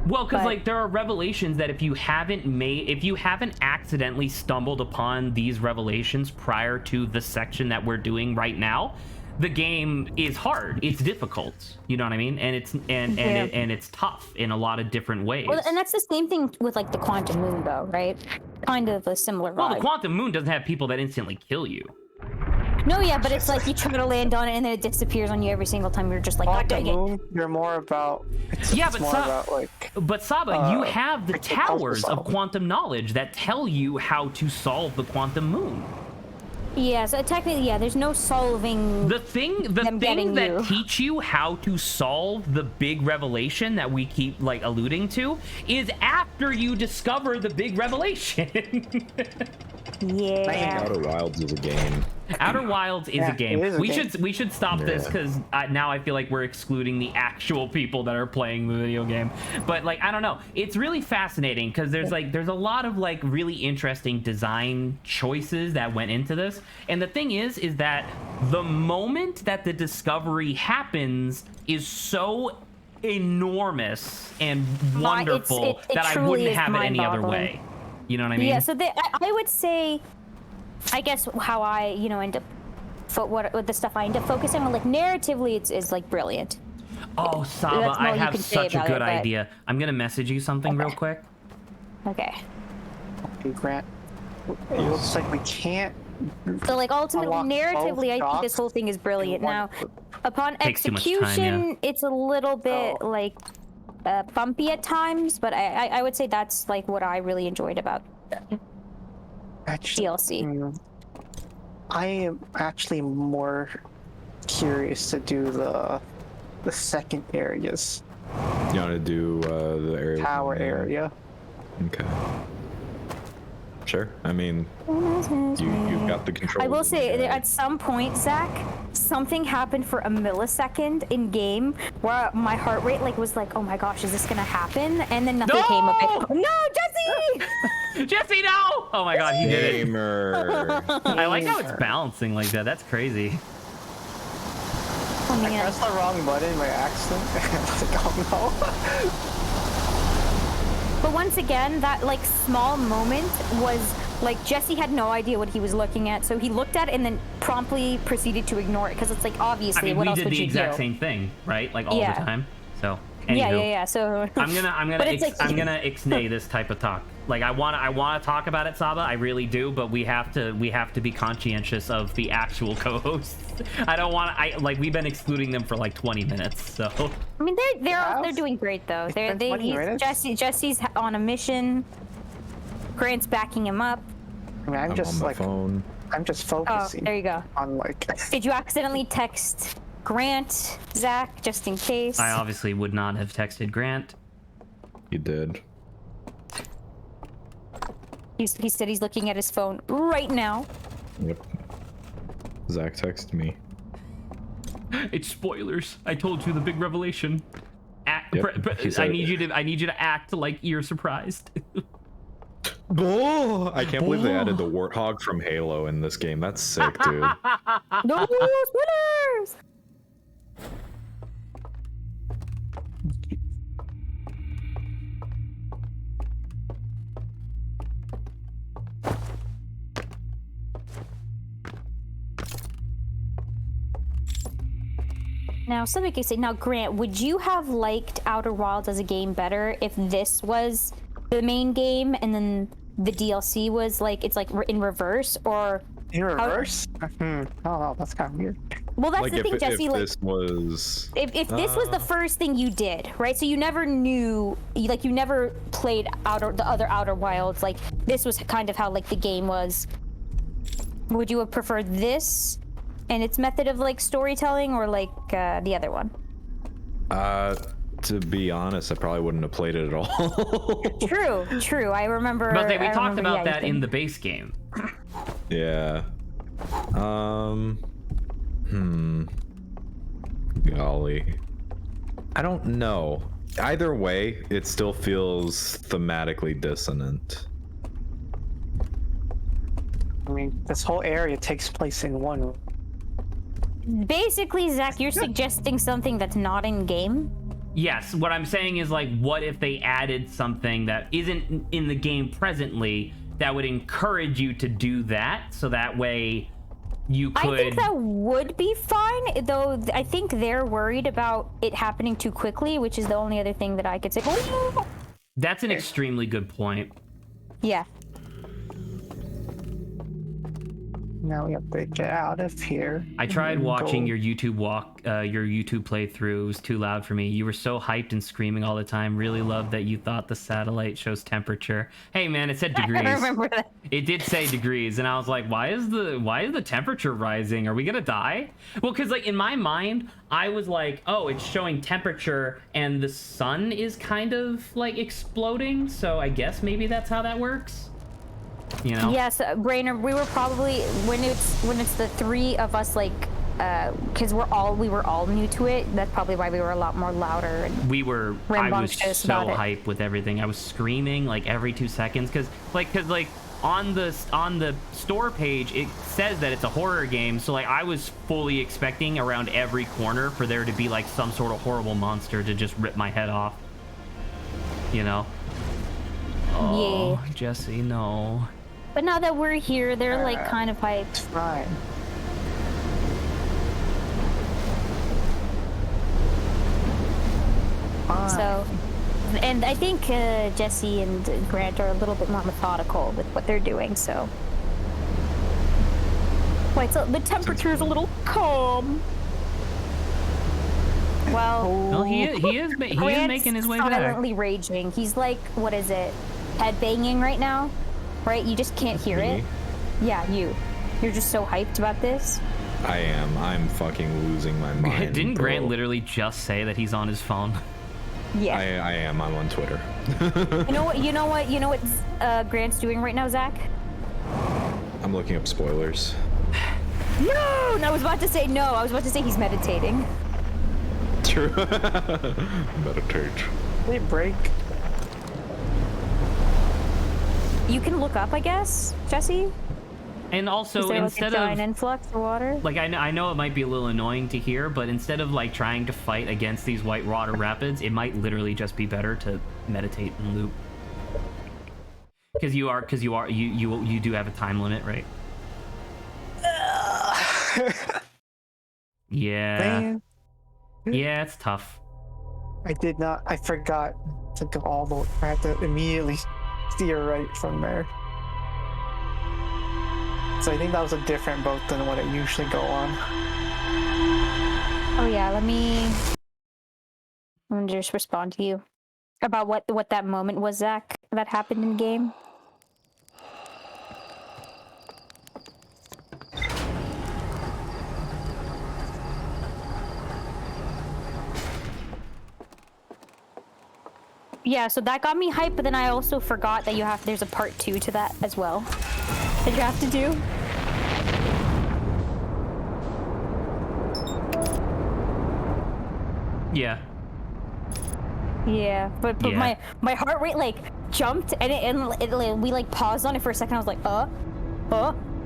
Well, because, like, there are revelations that if you haven't accidentally stumbled upon these revelations prior to the section that we're doing right now, the game is hard. It's difficult. You know what I mean? And it's it's tough in a lot of different ways. Well, and that's the same thing with, like, the Quantum Moon, though, right? Kind of a similar vibe. Well, the Quantum Moon doesn't have people that instantly kill you. No, yeah, but it's like you try to land on it and then it disappears on you every single time. You're just like, God dang it. You're more about. But Saba, you have the towers of quantum knowledge that tell you how to solve the Quantum Moon. Yeah, so technically, yeah, there's no solving. The thing that teach you how to solve the big revelation that we keep like alluding to is after you discover the big revelation. Yeah. I think Outer Wilds is a game. Outer Wilds is a game. We should stop this because now I feel like we're excluding the actual people that are playing the video game. But like, I don't know. It's really fascinating because there's a lot of like really interesting design choices that went into this. And the thing is that the moment that the discovery happens is so enormous and wonderful that I wouldn't have it any other way. You know what I mean? Yeah, so I would say, I guess how I, end up, what the stuff I end up focusing on, like, narratively, it's like, brilliant. Oh, Saba, I have such a good idea. I'm going to message you something real quick. Okay. Okay, Grant. It looks like we can't. So, like, ultimately, narratively, I think this whole thing is brilliant. Now, upon execution, it's a little bit, like, bumpy at times, but I would say that's like what I really enjoyed about DLC. I am actually more curious to do the second areas. You want to do the area? Tower area. Okay. Sure. I mean, you've got the control. I will say, at some point, Zach, something happened for a millisecond in game where my heart rate was like, oh my gosh, is this gonna happen? And then nothing came of it. No, Jesse! Jesse, no! Oh my god, he did it. Gamer. I like how it's balancing like that. That's crazy. Oh, I pressed the wrong button by accident. Oh no. But once again, that small moment was like Jesse had no idea what he was looking at, so he looked at it and then promptly proceeded to ignore it because it's like obviously what else would you do? We did the exact same thing, right? Like all the time. So anywho, yeah. So I'm gonna ixnay this type of talk. Like I wanna talk about it, Saba. I really do, but we have to be conscientious of the actual co-hosts. I don't want we've been excluding them for like 20 minutes. So I mean they're doing great though. Jesse's on a mission. Grant's backing him up. I mean, I'm just on my phone. I'm just focusing. Oh, there you go. On Did you accidentally text Grant, Zach, just in case? I obviously would not have texted Grant. You did. He said he's looking at his phone right now. Yep. Zach texted me. It's spoilers. I told you the big revelation. Yep, I need you to act like you're surprised. Oh, I can't believe they added the warthog from Halo in this game. That's sick, dude. No spoilers! Now, somebody could say, now, Grant, would you have liked Outer Wilds as a game better if this was the main game and then the DLC was like, it's like in reverse, or In reverse? I don't know. That's kind of weird. Well, that's Like the thing, Jesse. if Like, this was if this was the first thing you did, right? So you never knew, like, you never played the other Outer Wilds. Like, this was kind of how like the game was. Would you have preferred this and its method of like storytelling, or like the other one? to be honest, I probably wouldn't have played it at all. True. I remember. But we talked about yeah, that in the base game. Yeah. Golly. I don't know. Either way, it still feels thematically dissonant. I mean, this whole area takes place in one. Basically, Zach, you're suggesting something that's not in game. Yes, what I'm saying is, like, what if they added something that isn't in the game presently that would encourage you to do that, so that way you could... I think that would be fine, though I think they're worried about it happening too quickly, which is the only other thing that I could say. That's an extremely good point. Yeah. Now we have to get out of here. I tried and watching go. your YouTube playthrough. It was too loud for me. You were so hyped and screaming all the time. Really loved that you thought the satellite shows temperature. Hey man, it said degrees. I remember that. It did say degrees, and I was like, why is the temperature rising? Are we gonna die? Well, because like in my mind, I was like, oh, it's showing temperature, and the sun is kind of like exploding. So I guess maybe that's how that works. You know? Yes, Brainer, we were probably when it's the three of us, like, because we were all new to it. That's probably why we were a lot more louder. And I was rambunctious so about it. hyped with everything. I was screaming like every 2 seconds because on the store page it says that it's a horror game. So like I was fully expecting around every corner for there to be like some sort of horrible monster to just rip my head off. You know? Oh, Yeah. Jesse, no. But now that we're here, they're like kind of hyped. It's fine. Fine. So, and I think Jesse and Grant are a little bit more methodical with what they're doing. So, wait, so the temperature's a little calm. Well, he is Grant's making his way back. silently raging. He's like, what is it? Head banging right now, right? You just can't hear it. Yeah, you're just so hyped about this. I am. I'm fucking losing my mind. Didn't bro. Grant literally just say that he's on his phone? Yeah. I am. I'm on Twitter. You know what Grant's doing right now, Zach? I'm looking up spoilers. No, I was about to say no. I was about to say he's meditating. True. Meditate. They break. You can look up, I guess, Jesse. And also, Is there like a instead giant of influx of water? like, I know it might be a little annoying to hear, but instead of like trying to fight against these white water rapids, it might literally just be better to meditate and loop. Because you do have a time limit, right? Yeah. Man, Yeah, it's tough. I forgot to go all the way. I had to immediately steer right from there. So I think that was a different boat than what I usually go on. Oh yeah, let me just respond to you about what that moment was, Zach, that happened in game. Yeah, so that got me hyped, but then I also forgot that there's a part 2 to that as well that you have to do. Yeah. Yeah, but Yeah. my heart rate like jumped and we like paused on it for a second. I was like,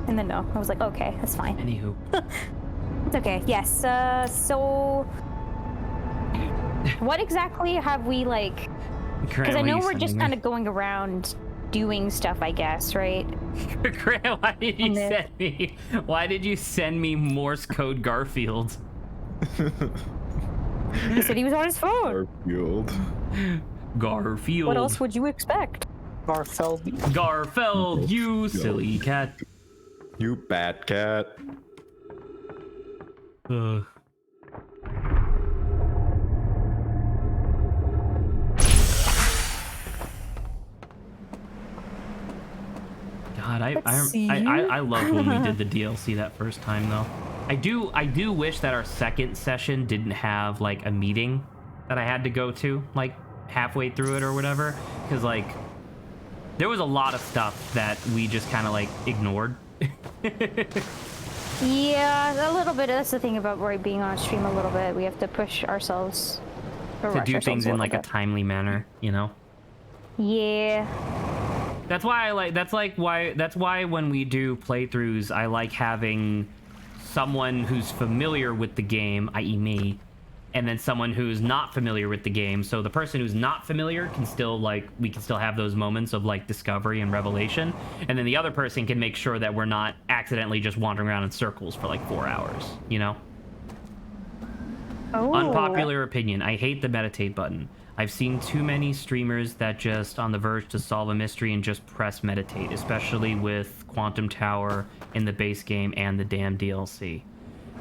and then no, I was like, okay, that's fine. Anywho. It's okay. Yes. So, what exactly have we like? Because I know we're just kind of going around doing stuff, I guess, right? Grant, why did you send me Morse code Garfield? He said he was on his phone. Garfield. What else would you expect? Garfield. You silly cat. You bad cat. Ugh. God, I loved when we did the DLC that first time though. I do wish that our second session didn't have like a meeting that I had to go to like halfway through it or whatever, because like there was a lot of stuff that we just kind of like ignored. Yeah, a little bit. That's the thing about being on a stream a little bit. We have to push ourselves To do things in like a timely manner, you know. Yeah. That's why that's why when we do playthroughs, I like having someone who's familiar with the game, i.e. me, and then someone who's not familiar with the game. So the person who's not familiar can still we can still have those moments of like discovery and revelation, and then the other person can make sure that we're not accidentally just wandering around in circles for like 4 hours, you know? Oh. Unpopular opinion, I hate the meditate button. I've seen too many streamers that just on the verge to solve a mystery and just press meditate, especially with Quantum Tower in the base game and the damn DLC.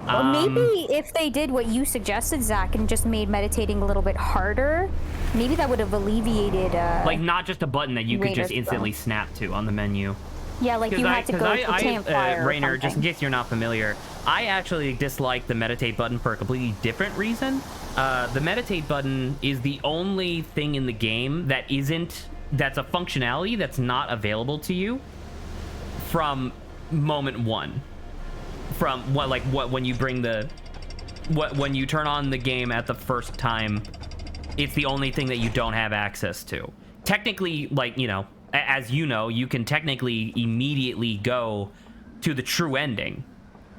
Well, maybe if they did what you suggested, Zach, and just made meditating a little bit harder, maybe that would have alleviated... like, not just a button that you could just instantly snap to on the menu. Yeah, like you had to go to campfire Rainer, just in case you're not familiar, I actually dislike the meditate button for a completely different reason. The meditate button is the only thing in the game that's a functionality that's not available to you from moment one. From when you bring when you turn on the game at the first time, it's the only thing that you don't have access to. Technically, like, you know, as you know, you can technically immediately go to the true ending.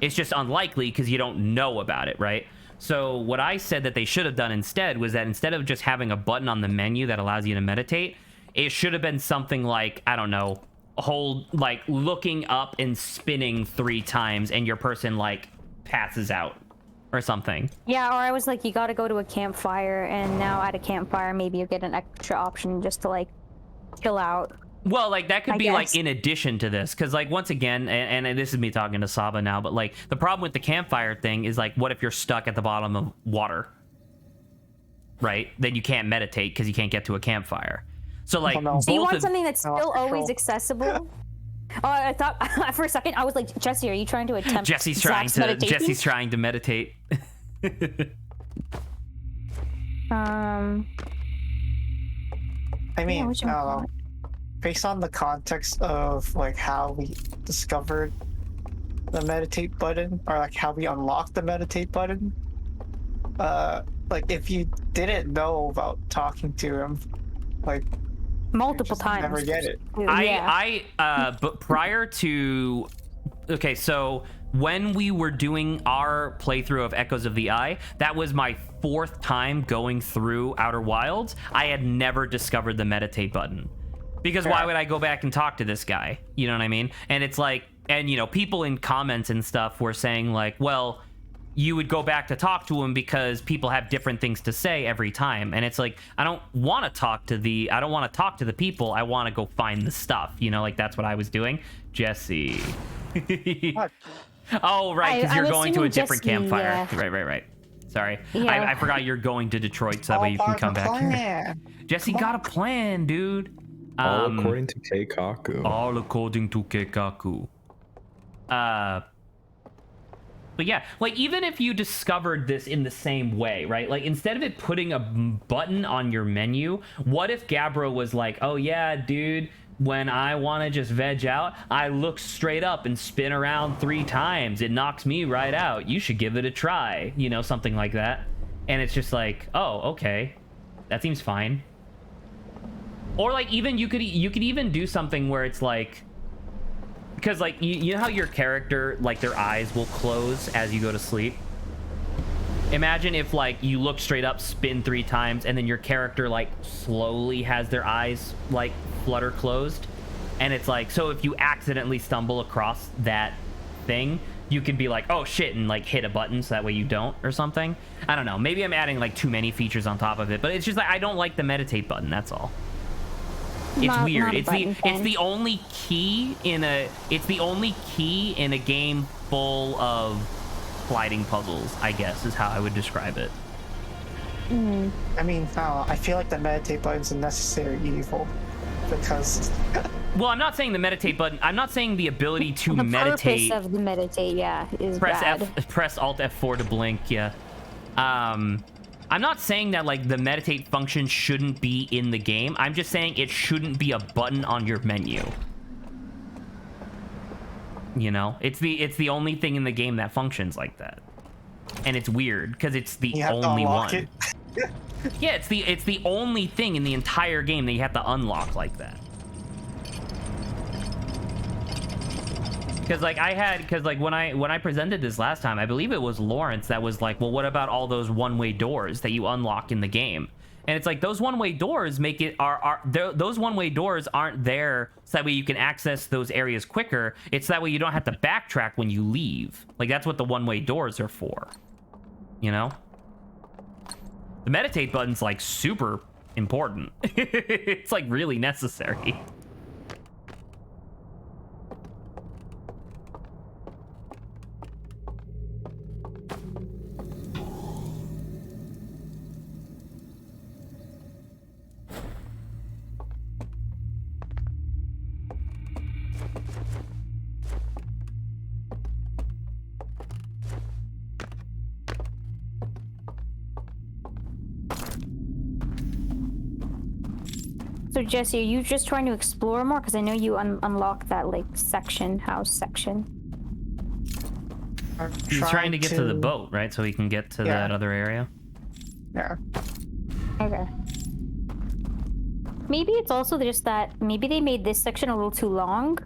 It's just unlikely because you don't know about it, right? So what I said that they should have done instead was that instead of just having a button on the menu that allows you to meditate, it should have been something like, I don't know, looking up and spinning 3 times and your person like passes out or something. Yeah, or I was like, you gotta go to a campfire, and now at a campfire maybe you get an extra option just to like chill out. Well, like, that could I be, guess. like, in addition to this. Because, like, once again, and this is me talking to Saba now, but, like, the problem with the campfire thing is, like, what if you're stuck at the bottom of water? Right? Then you can't meditate because you can't get to a campfire. So, like, So you want something that's still always accessible? Oh, I thought, for a second, I was like, Jesse, are you trying to attempt Jesse's trying to meditate. I mean, Yeah, based on the context of like how we discovered the meditate button, or like how we unlocked the meditate button, like if you didn't know about talking to him, like multiple times, never get it. But prior to, okay, so when we were doing our playthrough of Echoes of the Eye, that was my 4th time going through Outer Wilds. I had never discovered the meditate button. Because why would I go back and talk to this guy? You know what I mean? And it's like, and you know, people in comments and stuff were saying like, well, you would go back to talk to him because people have different things to say every time. And it's like, I don't want to talk to the people. I want to go find the stuff. You know, like that's what I was doing. Jesse. What? Oh, right, because you're going to a different Jesse, campfire. yeah. Right. Sorry. Yeah. I forgot you're going to Detroit so that way you can come back here. Jesse got a plan, dude. All according to Keikaku. All according to Keikaku. But yeah, like even if you discovered this in the same way, right? Like instead of it putting a button on your menu, what if Gabbro was like, oh yeah, dude, when I want to just veg out, I look straight up and spin around 3 times. It knocks me right out. You should give it a try. You know, something like that. And it's just like, oh, okay. That seems fine. Or like even you could even do something where it's like, because like you know how your character, like their eyes will close as you go to sleep. Imagine if like you look straight up, spin 3 times, and then your character like slowly has their eyes like flutter closed, and it's like, so if you accidentally stumble across that thing, you could be like, oh shit, and like hit a button so that way you don't or something. I don't know. Maybe I'm adding like too many features on top of it, but it's just like I don't like the meditate button. That's all. It's weird. It's the only key in a game full of sliding puzzles, I guess, is how I would describe it. I mean, I feel like the meditate button's a necessary evil because. Well, I'm not saying the meditate button. I'm not saying the ability to the meditate. The purpose of the meditate, yeah, is bad. Press Alt F4 to blink. Yeah. I'm not saying that like the meditate function shouldn't be in the game. I'm just saying it shouldn't be a button on your menu. You know, it's the only thing in the game that functions like that, and it's weird because it's the only one. Yeah, it's the only thing in the entire game that you have to unlock like that. Because like when I presented this last time, I believe it was Lawrence that was like, well, what about all those one-way doors that you unlock in the game? And it's like those one-way doors make it those one-way doors aren't there so that way you can access those areas quicker. It's that way you don't have to backtrack when you leave. Like that's what the one-way doors are for. You know? The meditate button's like super important. It's like really necessary. So Jesse, are you just trying to explore more? Because I know you unlocked that like house section. He's trying to get to the boat, right? So he can get to that other area. Yeah. Okay. Maybe it's also just that maybe they made this section a little too long.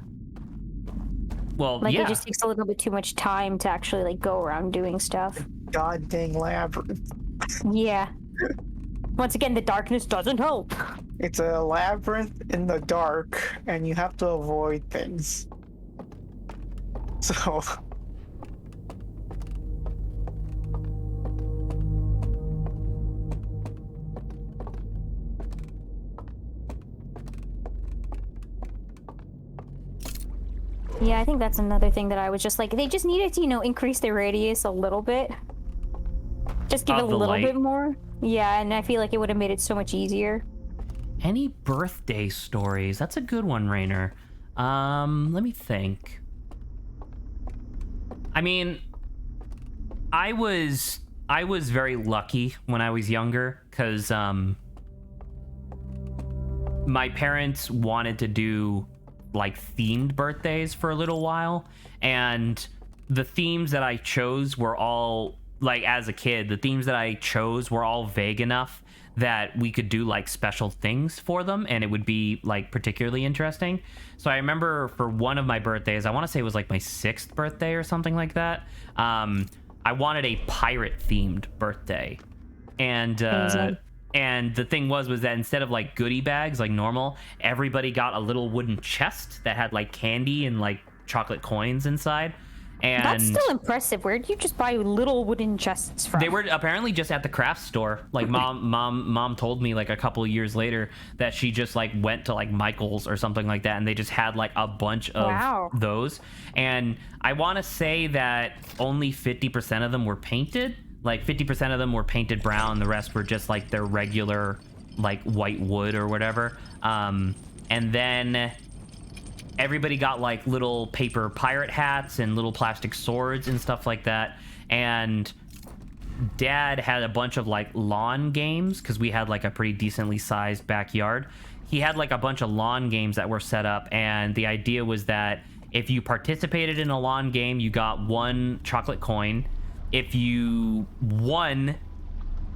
Well, like yeah. it just takes a little bit too much time to actually like go around doing stuff. God dang labyrinth. Yeah. Once again, the darkness doesn't help. It's a labyrinth in the dark, and you have to avoid things. So. Yeah, I think that's another thing that I was just like, they just needed to, increase the radius a little bit. Just give it a little bit more. Yeah, and I feel like it would have made it so much easier. Any birthday stories? That's a good one, Rainer. Let me think. I mean, I was very lucky when I was younger because my parents wanted to do like themed birthdays for a little while, and the themes that I chose were all like, as a kid, the themes that I chose were all vague enough that we could do like special things for them and it would be like particularly interesting. So I remember for one of my birthdays, I want to say it was like my 6th birthday or something like that, I wanted a pirate themed birthday, and the thing was that instead of like goodie bags like normal, everybody got a little wooden chest that had like candy and like chocolate coins inside. And that's still impressive. Where'd you just buy little wooden chests from? They were apparently just at the craft store. Like mom told me like a couple of years later that she just like went to like Michael's or something like that, and they just had like a bunch of those. And I want to say that only 50% of them were painted. Like 50% of them were painted brown. The rest were just like their regular like white wood or whatever. And then everybody got like little paper pirate hats and little plastic swords and stuff like that. And Dad had a bunch of like lawn games because we had like a pretty decently sized backyard. He had like a bunch of lawn games that were set up, and the idea was that if you participated in a lawn game, you got 1 chocolate coin. If you won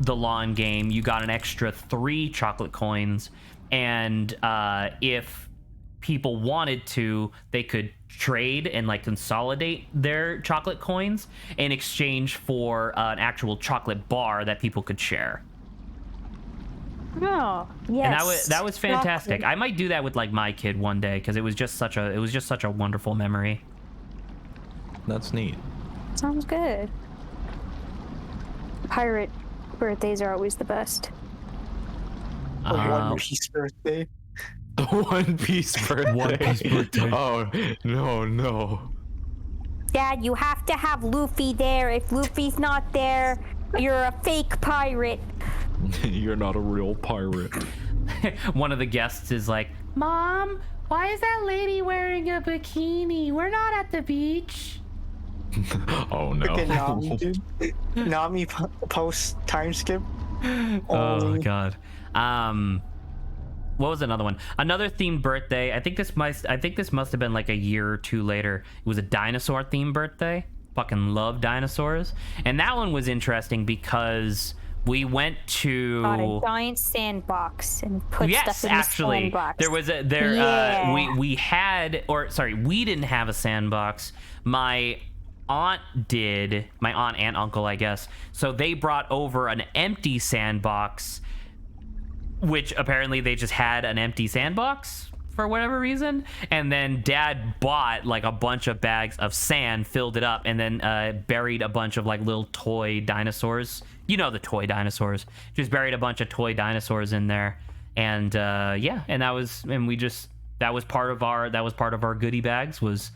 the lawn game, you got an extra 3 chocolate coins. And if people wanted to, they could trade and like consolidate their chocolate coins in exchange for an actual chocolate bar that people could share. Oh, yes. And that was fantastic. I might do that with like my kid one day because it was just such a wonderful memory. That's neat. Sounds good. Pirate birthdays are always the best. A One Piece birthday. The One Piece birthday. One Piece birthday. Oh, no. Dad, you have to have Luffy there. If Luffy's not there, you're a fake pirate. You're not a real pirate. One of the guests is like, Mom, why is that lady wearing a bikini? We're not at the beach. Oh, no. Freaking Nami, dude. Nami post time skip. Oh god. What was another one? Another themed birthday. I think this must have been like a year or two later. It was a dinosaur themed birthday. Fucking love dinosaurs. And that one was interesting because we went to A giant sandbox and put stuff in the sandbox. There was a we had, or sorry, we didn't have a sandbox. My aunt and uncle, I guess. So they brought over an empty sandbox, which apparently they just had an empty sandbox for whatever reason. And then Dad bought like a bunch of bags of sand, filled it up, and then buried a bunch of like little toy dinosaurs. You know, the toy dinosaurs. Just buried a bunch of toy dinosaurs in there. And yeah, and that was part of our goodie bags, was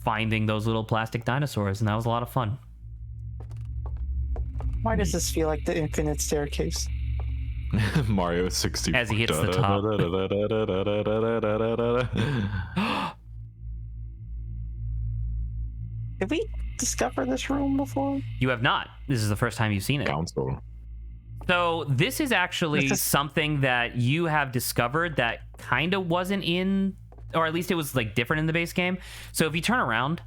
finding those little plastic dinosaurs, and that was a lot of fun. Why does this feel like the infinite staircase? Mario 60 As he hits the top. Did we discover this room before? You have not. This is the first time you've seen it. Council. So this is actually something that you have discovered that kind of wasn't in, or at least it was like different in the base game. So if you turn around,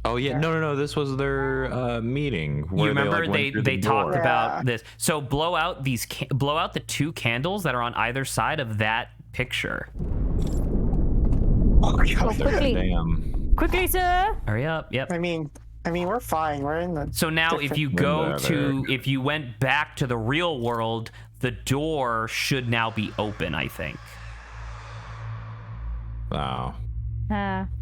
Oh yeah, no. This was their meeting. you Where remember they talked door. about Yeah. this. So blow out the two candles that are on either side of that picture. Oh, God. Quickly. Damn. Quickly, sir. Hurry up. Yep. I mean, we're fine. We're in the. So now if you if you went back to the real world, the door should now be open, I think. Wow.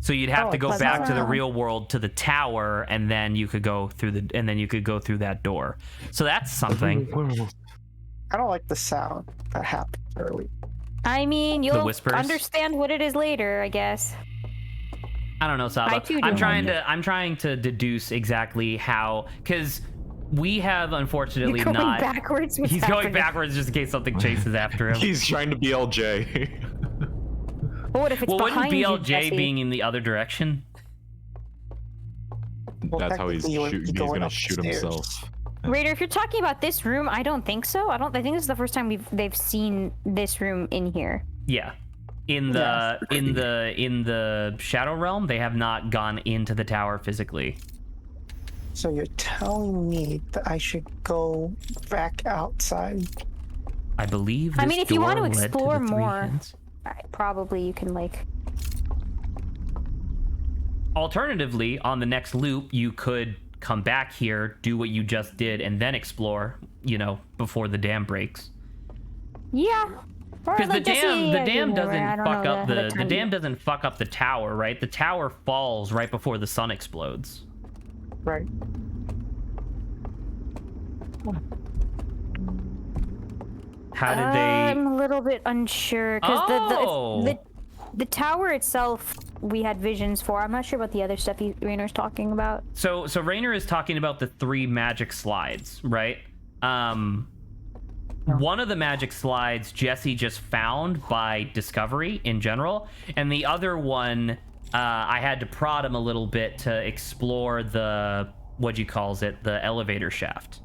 So you'd have to go that's back to the awesome. real world, to the tower, and then you could go through that door. So that's something. I don't like the sound that happened early. I mean, you'll whispers? understand what it is later, I guess. I don't know, Saba. I too I'm don't. trying to deduce exactly how, because we have unfortunately You're going not. backwards. What's He's going happening? backwards just in case something chases after him. He's trying to be LJ. But what if it's Well, wouldn't behind you, BLJ Jesse? being in the other direction? Well, That's how he's technically, you would be He's going gonna up shoot the stairs. himself. Raider, if you're talking about this room, I don't think so. I think this is the first time they've seen this room in here. Yeah. In the Shadow Realm, they have not gone into the tower physically. So you're telling me that I should go back outside? I believe. I mean, this if you want to door led the explore three more, hints. probably you can like. Alternatively, on the next loop, you could come back here, do what you just did, and then explore. You know, before the dam breaks. Yeah. Because the dam doesn't doesn't fuck up the tower, right? The tower falls right before the sun explodes. Right. How did they? I'm a little bit unsure because the tower itself we had visions for. I'm not sure about the other stuff Rainer's talking about. So Rainer is talking about the 3 magic slides, right? One of the magic slides Jesse just found by discovery in general, and the other one I had to prod him a little bit to explore the the elevator shaft.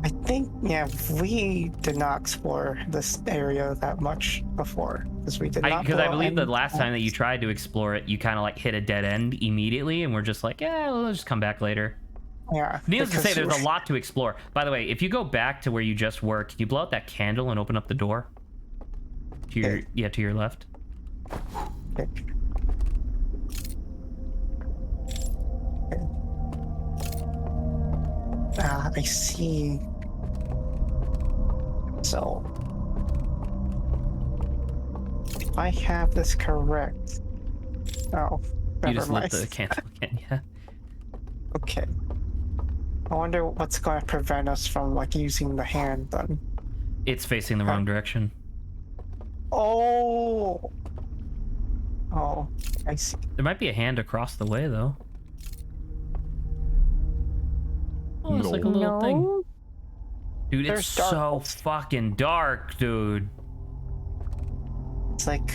I think, yeah, we did not explore this area that much before, because we did not. Because I blow believe the any last time that you points. tried to explore it, you kind of like hit a dead end immediately, and we're just like, yeah, we'll just come back later. Yeah. Needless to say, because there's a lot to explore. By the way, if you go back to where you just were, can you blow out that candle and open up the door? To your to your left. Okay. I see. So, if I have this correct, You Never just lit mind. the candle again, yeah. Okay. I wonder what's going to prevent us from like using the hand then. It's facing the wrong direction. Oh. Oh, I see. There might be a hand across the way, though. Oh, it's like a little thing. No. Dude, it's There's dark so holes. fucking dark, dude. It's like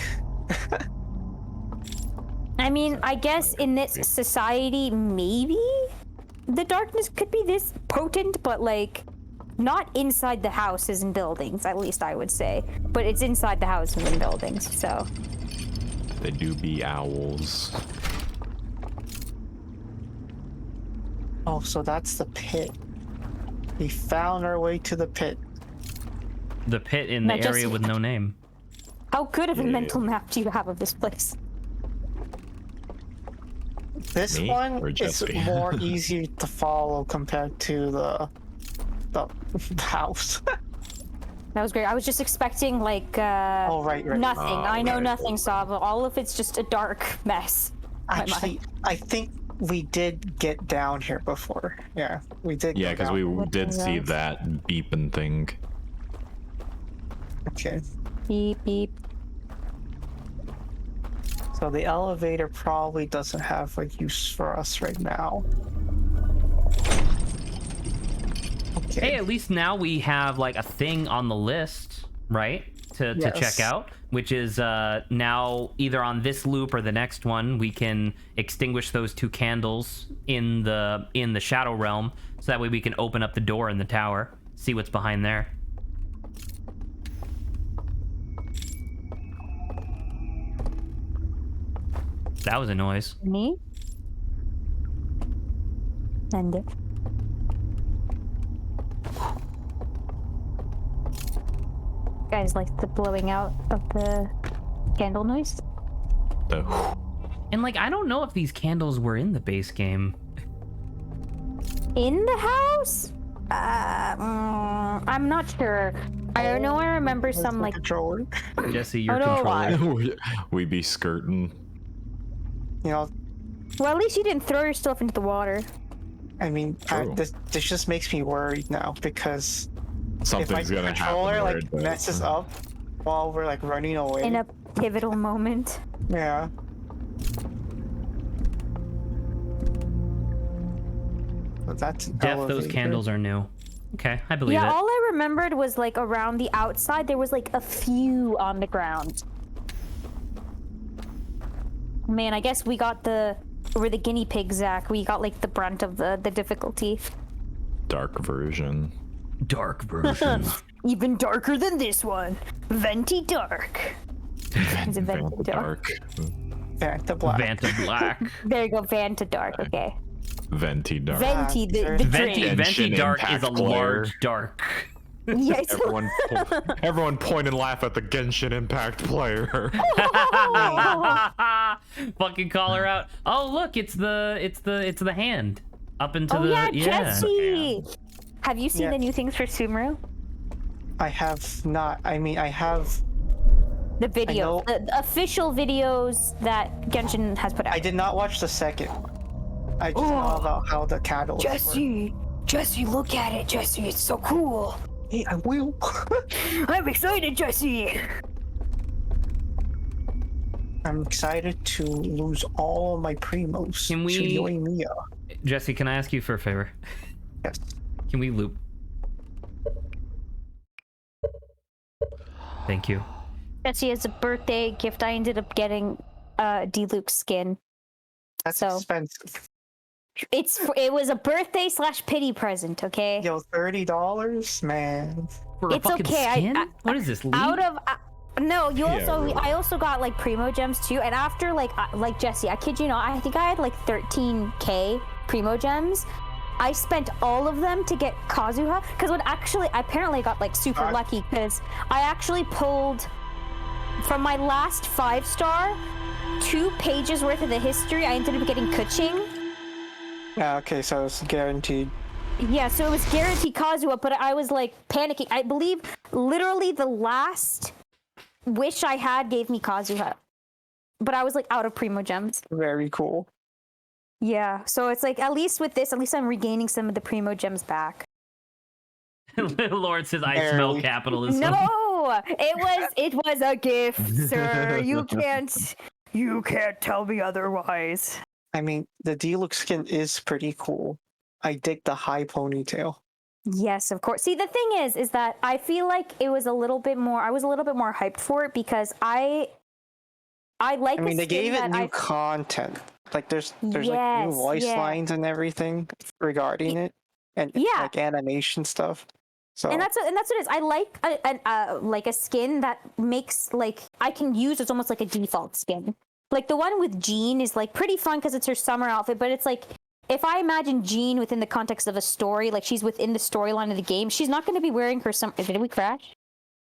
I mean, I guess in this society, maybe the darkness could be this potent, but like not inside the houses and buildings, at least I would say. But it's inside the houses and buildings, so. They do be owls. oh, so that's the pit. We found our way to the pit. The pit in No, the just- area with no name. How good of a Yeah. mental map do you have of this place? This Me one or is Jesse? more easy to follow compared to the house. That was great. I was just expecting like Oh, right. nothing. I know right. nothing, Saw, but all of it's just a dark mess. My Actually, mind. I think we did get down here before. Yeah, we did. Yeah, go because down. we did see Yes. that beeping thing. Okay. Beep beep. So the elevator probably doesn't have a use for us right now. Okay. Hey, at least now we have like a thing on the list, right? To check Yes. out, which is now either on this loop or the next one, we can extinguish those two candles in the shadow realm, so that way we can open up the door in the tower, see what's behind there. That was a noise. Me? And it. Guys like the blowing out of the candle noise? The And like, I don't know if these candles were in the base game. In the house? I'm not sure. I know I remember some like controller. Jesse, your Oh, no, controller. we be skirting. You know, well, at least you didn't throw your stuff into the water. I mean, True. this just makes me worried now because if my Something's gonna happen. controller where like it does. messes up while we're like running away. In a pivotal moment. Yeah. But that's an Jeff, those elevator. candles are new. Okay, I believe Yeah, it. all I remembered was like around the outside, there was like a few on the ground. Man, I guess we got we're the guinea pig, Zach. We got like the brunt of the difficulty. Dark version. Dark version. Even darker than this one. Venti dark. Is it Venti dark? Yeah, the black. Vanta Black. There you go, Venti dark. Okay. Venti dark. Venti, the Venti, drink. Venti Genshin Dark Impact is a player. large dark. Yes. Everyone point and laugh at the Genshin Impact player. Fucking call her out. Oh look, it's the hand up into Oh the yeah, Jesse. Have you seen Yeah. the new things for Sumeru? I have not. I mean, I have. The videos, know. the official videos that Genshin has put out. I did not watch the second. I just know about how the candles. work. Jesse, look at it, Jesse. It's so cool. Hey, I will. I'm excited, Jesse. I'm excited to lose all of my primos Can we- to Yoimiya. Jesse, can I ask you for a favor? Yes. Can we loop? Thank you. Jesse, as a birthday gift, I ended up getting D-Luke skin. That's So- expensive. It was a birthday / pity present, okay? Yo, $30, man. For a It's fucking okay, skin? What is this? League? Out of no, you Yeah, also really. I also got like primo gems too, and after like Jesse, I kid you not, I think I had like 13k primo gems. I spent all of them to get Kazuha because when actually I apparently got like super God. lucky because I actually pulled from my last 5-star 2 pages worth of the history. I ended up getting Kuching. Yeah, okay, so it's guaranteed. Yeah, so it was guaranteed Kazuha, but I was like panicking. I believe literally the last wish I had gave me Kazuha. but I was like out of Primo Gems. Very cool. Yeah, so it's like at least with this, at least I'm regaining some of the Primo Gems back. Lord says, "I smell Barely. capitalism." No, it was a gift, sir. You can't tell me otherwise. I mean, the Diluc skin is pretty cool. I dig the high ponytail. Yes, of course. See, the thing is that I feel like it was a little bit more. I was a little bit more hyped for it because I like. I mean, the they gave skin it that new content. Like there's like new voice lines and everything regarding it, and like animation stuff. So and that's what it is. I like a skin that makes like I can use as almost like a default skin. Like the one with Jean is like pretty fun because it's her summer outfit, but it's like if I imagine Jean within the context of a story, like she's within the storyline of the game, she's not going to be wearing her summer. Did we crash?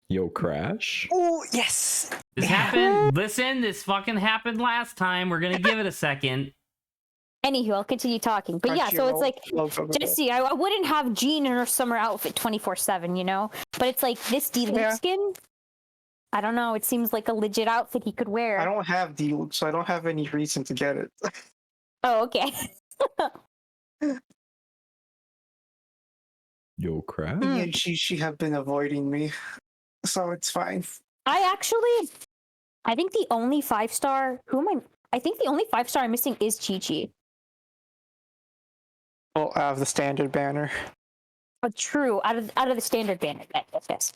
Yo, Crash. oh yes, This happened. Listen, this fucking happened last time. We're gonna give it a second. Anywho, I'll continue talking. But yeah, so it's like Jesse, I wouldn't have Jean in her summer outfit 24/7, you know. But it's like this Diluc skin. I don't know. It seems like a legit outfit he could wear. I don't have Diluc, so I don't have any reason to get it. Oh, okay. Yo, Crash. Yeah, she have been avoiding me, so it's fine. I think the only 5-star. I think the only 5-star I'm missing is Chi-Chi. Well, out of the standard banner. But true, out of the standard banner, yes.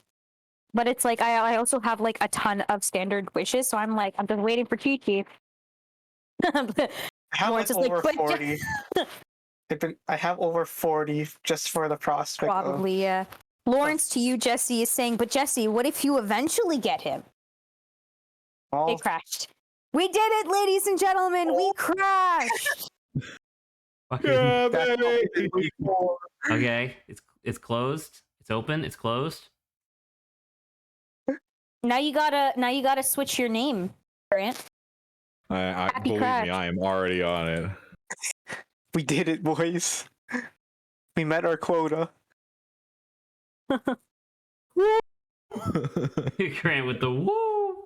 But it's like I also have like a ton of standard wishes, so I'm just waiting for Chi-Chi. I have Lawrence is over like, 40. I have over 40 just for the prospect. Probably, yeah. Lawrence to you, Jesse, is saying, but Jesse, what if you eventually get him? Well, It crashed. We did it, ladies and gentlemen. We crashed. Fucking- baby. Okay, it's closed. It's open. It's closed. Now you gotta switch your name, Grant. I Happy believe Crash. me, I am already on it. We did it, boys. We met our quota. Grant with the woo.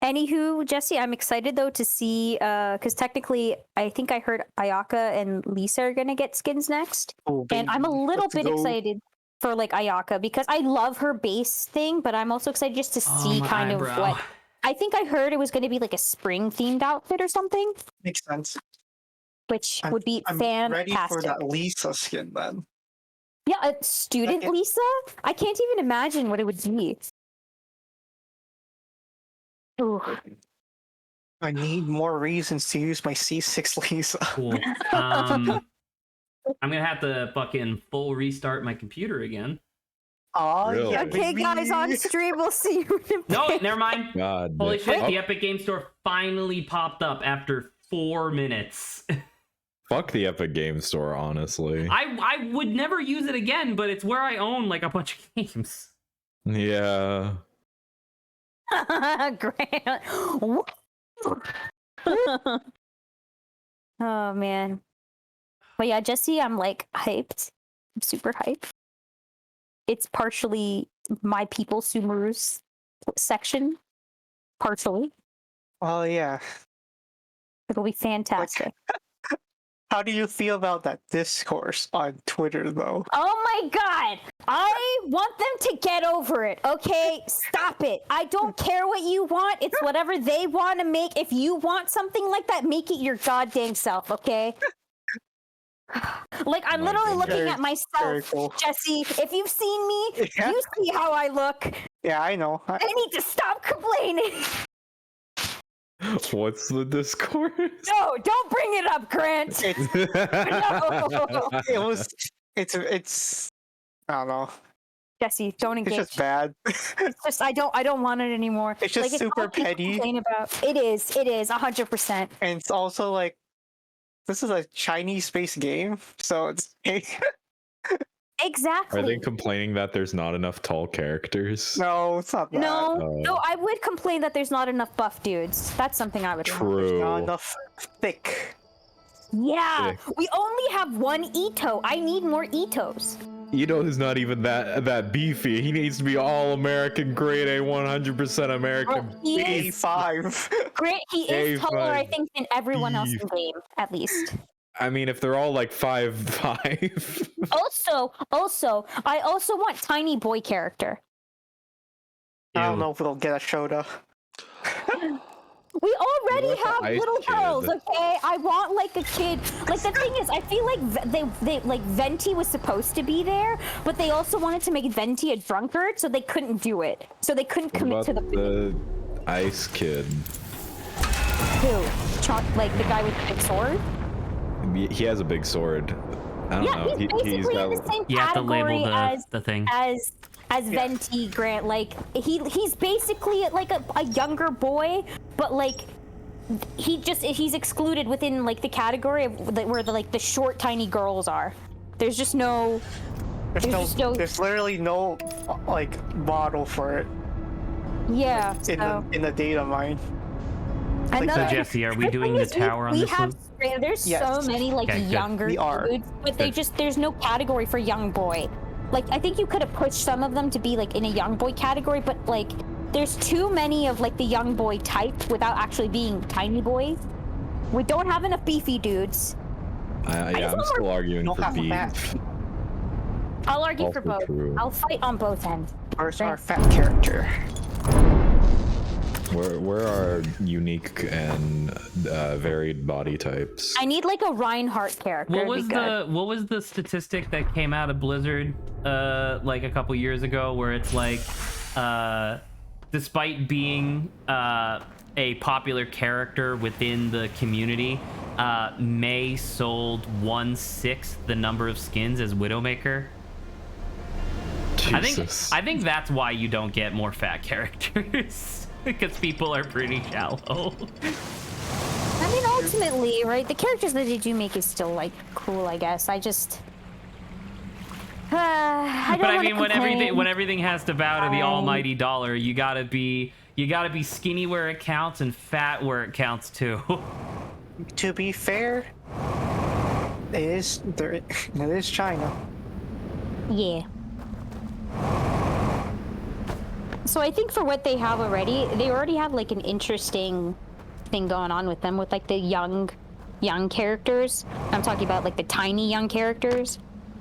Anywho, Jesse, I'm excited though to see because technically I think I heard Ayaka and Lisa are gonna get skins next. Oh, And I'm a baby. little Let's bit go. excited for like Ayaka because I love her base thing, but I'm also excited just to see my kind eyebrow. of what I think I heard it was going to be like a spring themed outfit or something, Makes sense. which would be I'm fantastic. ready for that Lisa skin then. Yeah, a student Okay. Lisa? I can't even imagine what it would be. Ooh. I need more reasons to use my C6 Lisa. Cool. I'm gonna have to fucking full restart my computer again. Oh, Really? yeah, Okay, baby. guys, on stream, we'll see you in a No, bit. never mind. God. Holy shit! Oh, The Epic Game Store finally popped up after 4 minutes. fuck the Epic Game Store, honestly. I would never use it again, but it's where I own like a bunch of games. Yeah. Grant. Oh man. But yeah, Jesse, I'm like hyped. I'm super hyped. It's partially my people Sumeru's section. Partially. Oh, yeah. It'll be fantastic. How do you feel about that discourse on Twitter, though? Oh my god! I want them to get over it, okay? Stop it. I don't care what you want. It's whatever they want to make. If you want something like that, make it your goddamn self, okay? Like, I'm My literally goodness. looking Very- at very myself, cool. Jesse. If you've seen me, Yeah. you see how I look. Yeah, I know. I need to stop complaining. What's the discourse? No, don't bring it up, Grant. It's, No. it was. It's. I don't know. Jesse, don't It's engage. just bad. It's just I don't want it anymore. It's just like, super all people petty. complain about. It is 100%. And it's also like, this is a Chinese-based game, so it's. Exactly. Are they complaining that there's not enough tall characters? No, it's not that. No, I would complain that there's not enough buff dudes. That's something I would. There's True. not enough thick. Yeah, Thick. we only have one Ito. I need more Itos. You know who's not even that beefy? He needs to be all American, grade A, 100% American. Bro, he is A5. great. He is taller, I A5 think, than everyone else in beef. the game, at least. I mean, if they're all like 5'5". Also, I also want tiny boy character. I don't Ew. know if we'll get a Shota. We already What about have the ice little kid? girls, okay? I want like a kid. Like the thing is, I feel like they like Venti was supposed to be there, but they also wanted to make Venti a drunkard, so they couldn't do it. So they couldn't What commit about to the ice kid? who, like the guy with the big sword. He has a big sword. I don't Yeah, know. he's basically in the same You have to category label the thing. as Venti Grant. Like he's basically like a younger boy, but like he's excluded within like the category of where the short tiny girls are. There's just no There's literally no like model for it yeah. in the data mine. So Jesse, are we doing the tower on this one? There's Yes. so many like Okay, good. younger We are. dudes, but there's no category for young boy. Like I think you could have pushed some of them to be like in a young boy category, but like there's too many of like the young boy type without actually being tiny boys. We don't have enough beefy dudes. Yeah, I'm still arguing Don't for have beef. fat. I'll argue for Also both. true. I'll fight on both ends. Where's our fat character? Where are unique and varied body types? I need like a Reinhardt character. What to was be good. what was the statistic that came out of Blizzard like a couple years ago where it's like despite being a popular character within the community, Mei sold 1/6 the number of skins as Widowmaker? Jesus. I think that's why you don't get more fat characters. Because people are pretty shallow. I mean, ultimately, right? The characters that they do make is still like cool, I guess. I just. I don't But I wanna mean, complain. when everything has to bow to the Um, almighty dollar, you gotta be skinny where it counts and fat where it counts too. To be fair, it is China. Yeah. So I think for what they have already, they already have like an interesting thing going on with them with like the young characters. I'm talking about like the tiny young characters.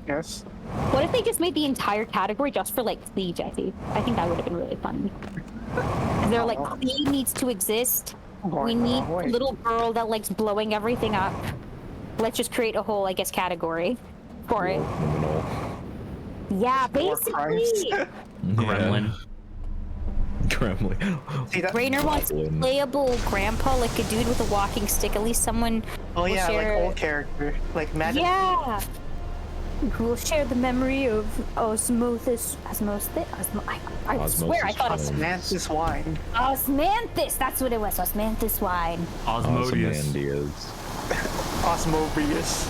Yes. What if they just made the entire category just for like Klee, Jesse? I think that would have been really fun. They're like, Klee needs to exist. We need a little girl that likes blowing everything up. Let's just create a whole, I guess, category for it. Criminal. Yeah, War basically. crimes. Gremlin. Gremlin. See that? Rainer wants Goblin. playable grandpa, like a dude with a walking stick. At least someone Oh will yeah, share... like old character, like Magic. Yeah. Who will share the memory of osmosis. I swear I thought it was Osmanthus wine. Osmanthus. That's what it was. Osmanthus wine. Osmodius. Ozymandias. Osmobius.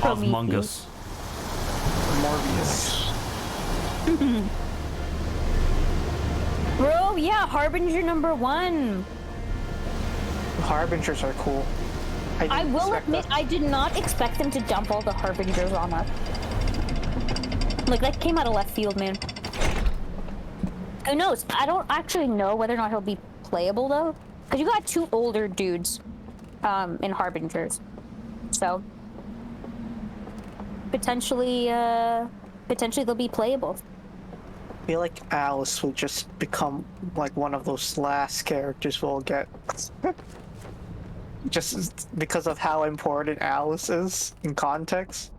Osmungus. Morbius. Bro, yeah, Harbinger #1. Harbingers are cool. I didn't will expect admit, that. I did not expect them to dump all the Harbingers on us. Like, that came out of left field, man. Who knows? I don't actually know whether or not he'll be playable, though. Because you got 2 older dudes in Harbingers. So, potentially they'll be playable. I feel like Alice will just become like one of those last characters we'll get. Just because of how important Alice is in context.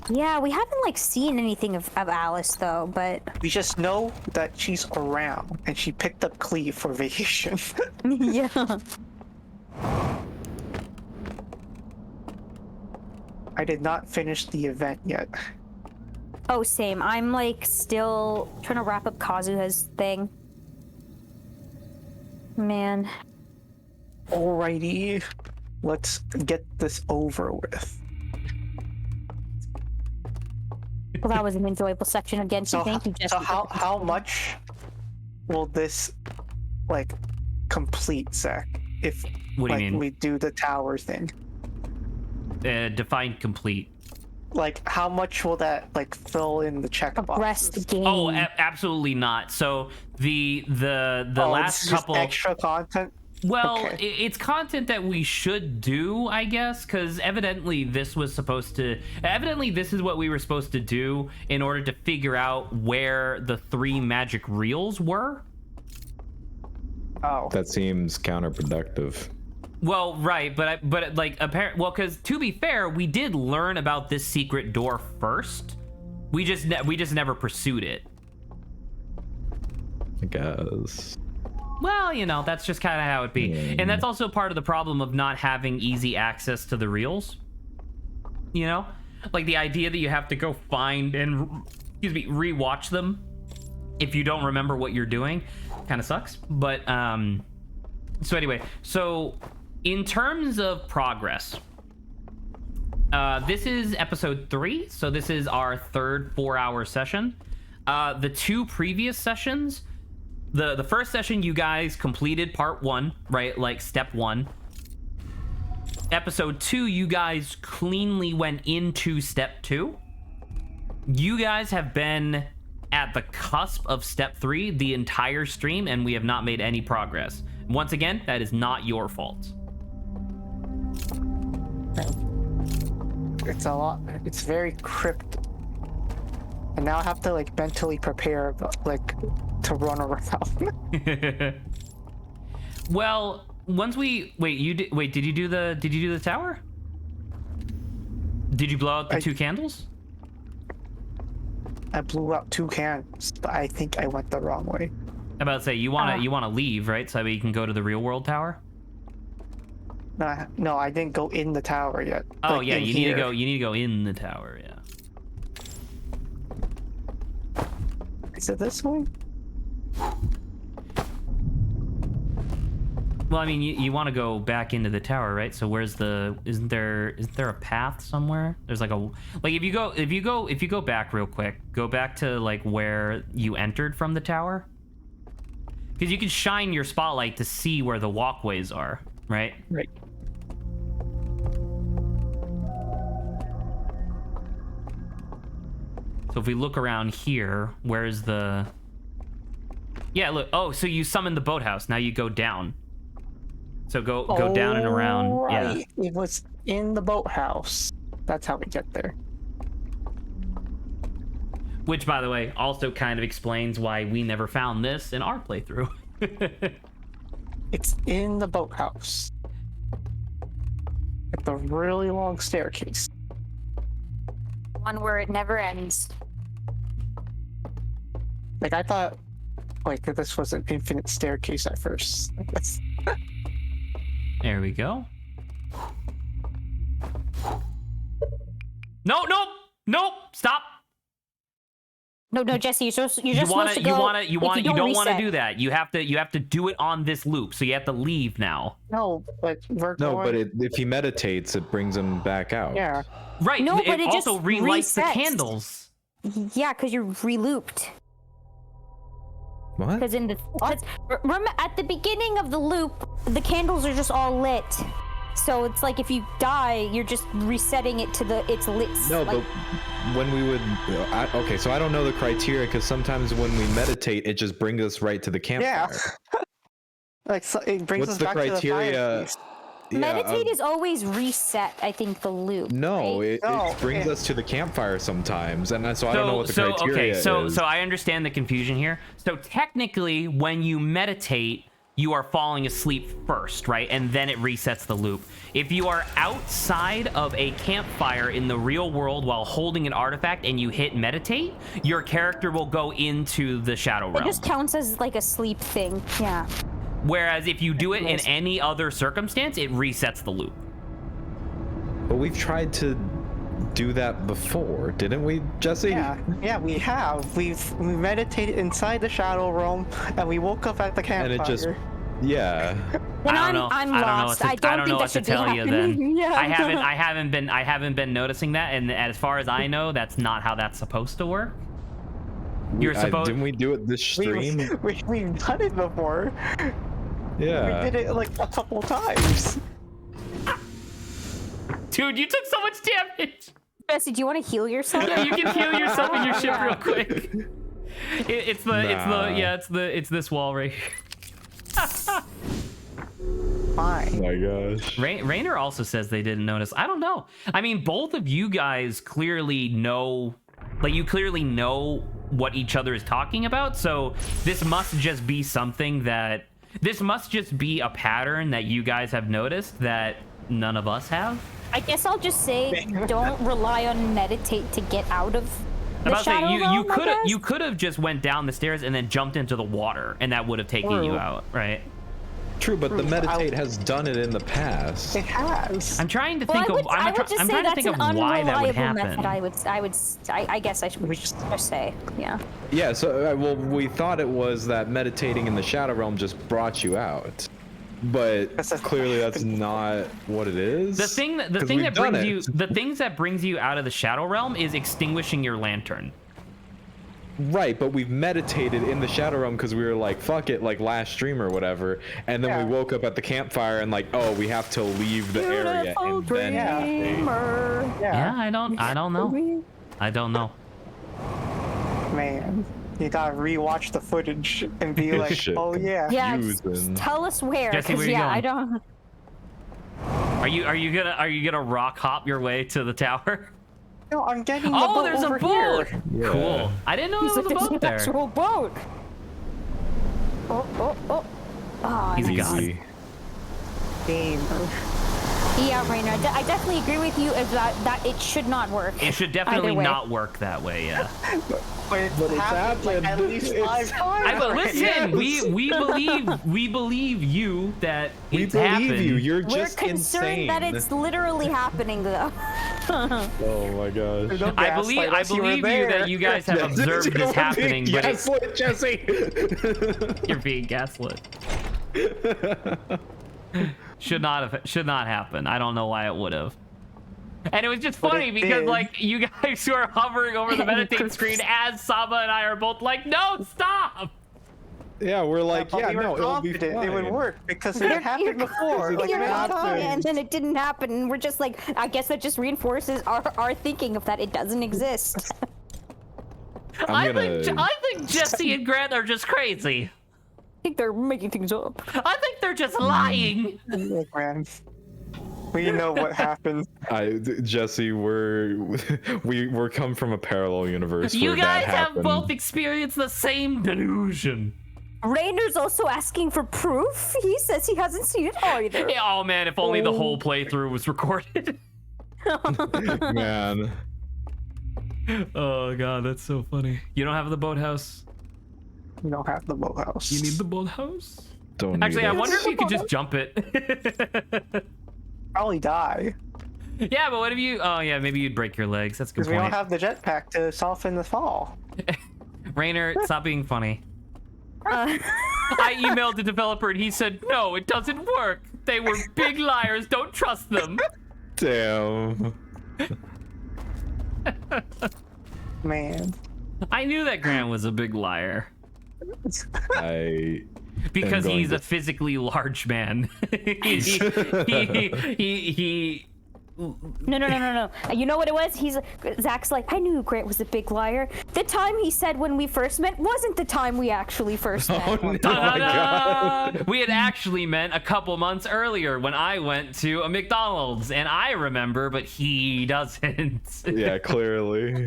Yeah, we haven't, like, seen anything of Alice, though, but... We just know that she's around, and she picked up Cleve for vacation. yeah. I did not finish the event yet. Oh, same. I'm, like, still trying to wrap up Kazuha's thing. Man. Alrighty, let's get this over with. Well, that was an enjoyable section again, so thank you, Jesse. So how much will this like complete, Zach? If What do you like mean? we do the tower thing? Define complete. like how much will that like fill in the checkbox? Rest game. Oh, absolutely not. So the last couple extra content. Well, Okay. it's content that we should do, I guess, because evidently this is what we were supposed to do in order to figure out where the 3 magic reels were. Oh. That seems counterproductive. Well, right, but like apparent. Well, because to be fair, we did learn about this secret door first. We just never pursued it. I guess. Well, you know, that's just kind of how it be. And that's also part of the problem of not having easy access to the reels. You know? Like the idea that you have to go find and, rewatch them if you don't remember what you're doing kind of sucks. But, so anyway, so in terms of progress, this is episode 3. So this is our third 4-hour session. The 2 previous sessions, the first session you guys completed part 1, right? Like step 1. Episode 2, you guys cleanly went into step 2. You guys have been at the cusp of step 3 the entire stream, and we have not made any progress. Once again, that is not your fault. It's a lot. It's very cryptic. And now I have to like mentally prepare like to run around. Well, once we did you do the tower? Did you blow out the 2 candles? I blew out 2 cans, but I think I went the wrong way. I'm about to say you wanna leave, right? So that you can go to the real world tower. No, I didn't go in the tower yet. Oh Like, yeah, in you here. need to go in the tower. Yeah. Is it this way? Well, I mean, you want to go back into the tower, right? So where's isn't there a path somewhere? There's like if you go back real quick, go back to like where you entered from the tower. Because you can shine your spotlight to see where the walkways are, right? Right. So if we look around here, where's the... Yeah, look. Oh, so you summoned the boathouse. Now you go down. So go down and around. Right. Yeah. It was in the boathouse. That's how we get there. Which, by the way, also kind of explains why we never found this in our playthrough. It's in the boathouse. At the really long staircase. One where it never ends. Like I thought, like that this was an infinite staircase at first. There we go. No, stop. No, Jesse, you're just supposed to go. You don't want to reset. do that. You have to do it on this loop. So you have to leave now. No, but we're No, going... but if he meditates, it brings him back out. Yeah. Right. No, but it also just relights the resets. candles. Yeah, because you're re-looped. What? Because remember at the beginning of the loop, the candles are just all lit. So it's like if you die, you're just resetting it to its lit. No, like, but when we would... okay, so I don't know the criteria, because sometimes when we meditate, it just brings us right to the campfire. Yeah. Like so it brings What's us the back criteria? to the fireplace. meditate is always reset, I think, the loop. No, right? it brings us to the campfire sometimes, and so I don't know what the criteria is. So I understand the confusion here. So technically, when you meditate, you are falling asleep first, right? And then it resets the loop. If you are outside of a campfire in the real world while holding an artifact and you hit meditate, your character will go into the shadow realm. It just counts as like a sleep thing. Yeah. Whereas if you do it in any other circumstance, it resets the loop. But we've tried to do that before, didn't we, Jesse? Yeah, we have. We meditated inside the shadow realm, and we woke up at the campfire. And it just, yeah. Then I don't know. I'm I don't know lost. what to, I don't know think what that to should be tell you then. happening. Yeah. I haven't been noticing that, and as far as I know, that's not how that's supposed to work. You're supposed. Didn't we do it this stream? We've done it before. Yeah. We did it like a couple times. Dude, you took so much damage. Jesse, do you want to heal yourself? Yeah, you can heal yourself in your ship real quick. It's this wall right here. Fine. Oh my gosh. Rainer also says they didn't notice. I don't know. I mean, both of you guys clearly know, like, you clearly know what each other is talking about. So this must just be something that, this must just be a pattern that you guys have noticed that none of us have. I guess I'll just say, don't rely on meditate to get out of the I'm about to shadow say, realm, I guess. you could have just went down the stairs and then jumped into the water, and that would have taken you True. out, right? True, but the meditate has done it in the past. It has. I'm trying to Well, think of. I would just I'm say trying to that's think an of why that would unreliable happen. method. I guess I should just say, yeah. Yeah, so well, we thought it was that meditating in the shadow realm just brought you out, but That's a- clearly that's not what it is. The thing that the things that brings you out of the shadow realm is extinguishing your lantern. Right, but we've meditated in the shadow realm because we were like, fuck it, like last stream or whatever, and then Yeah. we woke up at the campfire and like, oh, we have to leave the area and then meditate. Yeah, I don't know. I don't know. Man, you gotta rewatch the footage and be like, Shit. oh yeah. Yeah, Using. tell us where, Jesse, where because you yeah, I going? don't. Are you gonna rock hop your way to the tower? No, I'm getting the Oh, boat there's over a boat. here. Yeah. Cool. I didn't know there was a boat there. Actual boat. Oh. Oh, He's a nice. god. Easy. Game. Yeah, Rainer, I definitely agree with you as that it should not work. It should Either definitely way. not work that way. Yeah. But it's But it's happened like, at happened. least It's- 5 times. But already. listen, Yes. we believe you that We it's believe happened. you. You're We're just concerned insane. that it's literally happening, though. Oh my gosh. Don't I gaslight believe us, you were you there. that you guys have observed this happening, but Yes, Jesse. you're being gaslit. Should not happen. I don't know why it would have. And it was just But funny it because did. like you guys were hovering over the meditate screen as Saba and I are both like, no, stop. Yeah, we're like, But yeah, we were no, it'll be confident fine. it would work because it happened before. Like, You're it not happened. and then it didn't happen, and we're just like, I guess that just reinforces our thinking of that it doesn't exist. I think Jesse and Grant are just crazy. I think they're making things up. I think they're just lying. Look, man. We know what happened. Jesse, we're come from a parallel universe. You where guys that have happened. both experienced the same delusion. Rainer's also asking for proof. He says he hasn't seen it either. Yeah, oh man, if only the whole playthrough was recorded. Man. Oh god, that's so funny. You don't have the boathouse? We don't have the boathouse. You need the boathouse? Don't Actually, need I it. wonder if you could just jump it. Probably die Yeah, but what if you... Oh yeah, maybe you'd break your legs. That's a good because we don't point. have the jetpack to soften the fall. Rainer, stop being funny. Uh, I emailed the developer and he said, no, it doesn't work. They were big liars. Don't trust them. Damn. Man. I knew that Grant was a big liar. I Because going he's to- a physically large man. he No. You know what it was? Zach's like, I knew Grant was a big liar. The time he said when we first met wasn't the time we actually first met. Oh, no. Ta-da! We had actually met a couple months earlier when I went to a McDonald's, and I remember, but he doesn't. Yeah, clearly.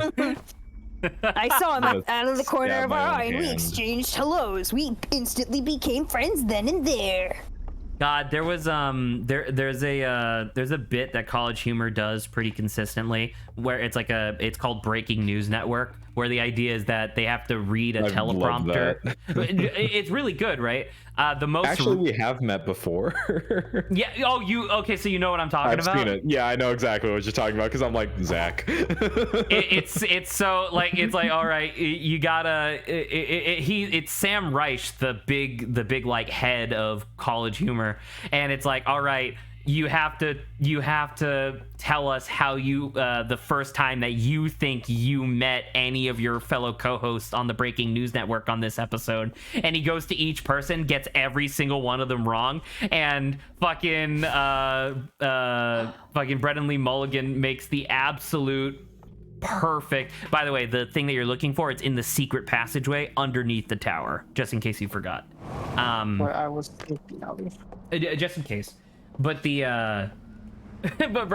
I saw him Let's out of the corner stab of my our own eye, and we hand. exchanged hellos. We instantly became friends then and there. God, there was there's a bit that College Humor does pretty consistently where it's called Breaking News Network, where the idea is that they have to read a I love teleprompter. It's really good, right? The most Actually, we have met before. yeah. Oh, okay? So you know what I'm talking I've about? seen it. Yeah, I know exactly what you're talking about because I'm like Zach. It's so like it's like all right, you gotta it's Sam Reich, the big like head of College Humor, and it's like all right, you have to tell us how you the first time that you think you met any of your fellow co-hosts on the Breaking News Network on this episode, and he goes to each person, gets every single one of them wrong, and fucking Brendan Lee Mulligan makes the absolute perfect. By the way, the thing that you're looking for, it's in the secret passageway underneath the tower, just in case you forgot. Where I was thinking of. Just in case. But the but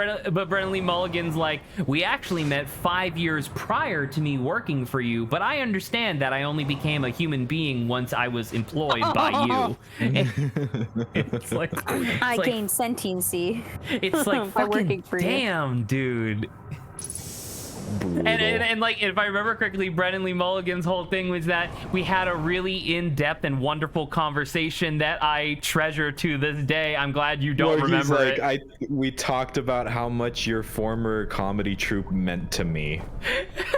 Brennan Lee Mulligan's like, we actually met 5 years prior to me working for you, but I understand that I only became a human being once I was employed by you. It's like I gained sentiency. It's like by working fucking for you. damn, dude. And like, if I remember correctly, Brennan Lee Mulligan's whole thing was that we had a really in-depth and wonderful conversation that I treasure to this day. I'm glad you don't remember it. We talked about how much your former comedy troupe meant to me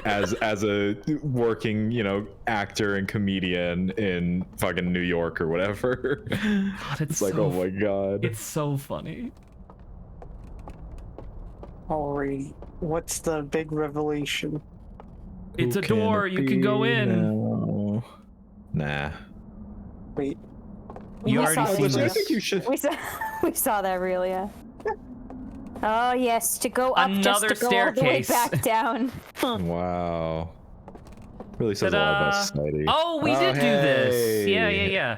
as a working, actor and comedian in fucking New York or whatever. God, it's like, so, oh my god. it's so funny. Alrighty. What's the big revelation? It's a door. You can go in. Nah. Wait. You We already saw seen this. I this. think you should. We saw that reel, yeah. Oh yes, to go up Another just to go all the way staircase. back down. Wow. Really says a lot about Ta-da. society. Oh, we did do this. Yeah.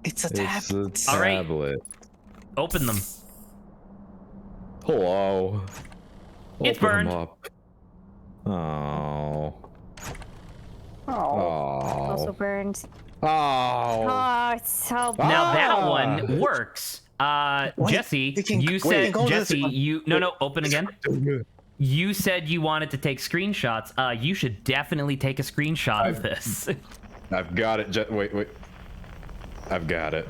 It's a It's tablet. a All right. tablet. Open them. Hello. It's Open 'em burned. up. Oh. Oh. Also Oh. burned. Oh. Oh, it's so Now that Ah. one works. Jesse, you can- you wait, said go this Jesse, one. you no, open again. You said you wanted to take screenshots. You should definitely take a screenshot of this. I've got it. Wait. I've got it.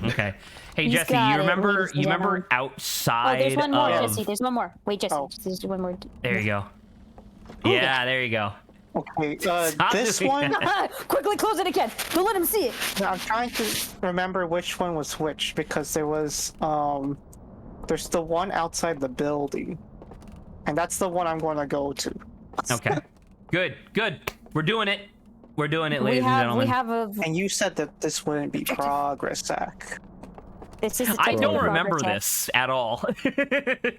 Okay. Hey He's Jesse, got you it, remember ladies and gentlemen. outside Oh, there's one more, of... Jesse. There's one more. Wait, Jesse. Oh. There's one more. There you go. Yeah, there you go. Okay. Stop This doing one. that. Quickly close it again. Don't let him see it. I'm trying to remember which one was which because there was there's the one outside the building, and that's the one I'm going to go to. Okay. Good. We're doing it. We're doing it, ladies we and have gentlemen. And you said that this wouldn't be progress, Zach. It's just a I technical don't remember progress this at all.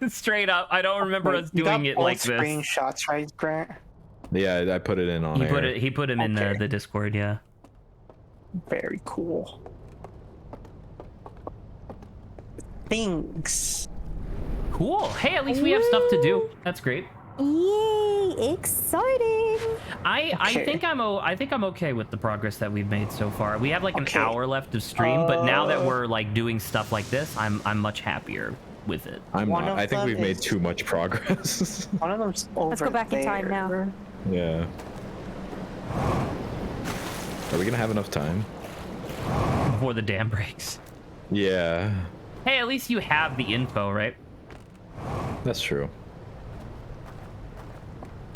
Straight up, I don't remember us You got doing it both like this. Screenshots, right, Grant? Yeah, I put it in on air. He put him in Okay. the Discord, yeah. Very cool. Things. Cool. Hey, at least we have stuff to do. That's great. Yay! Exciting. I Okay. think I'm okay with the progress that we've made so far. We have like an Okay. hour left of stream, but now that we're like doing stuff like this, I'm much happier with it. I'm One not. of I think them we've made is- too much progress. One of them's over Let's go back in time now. there. Yeah. Are we gonna have enough time? Before the dam breaks. Yeah, Hey, at least you have the info, right? that's true.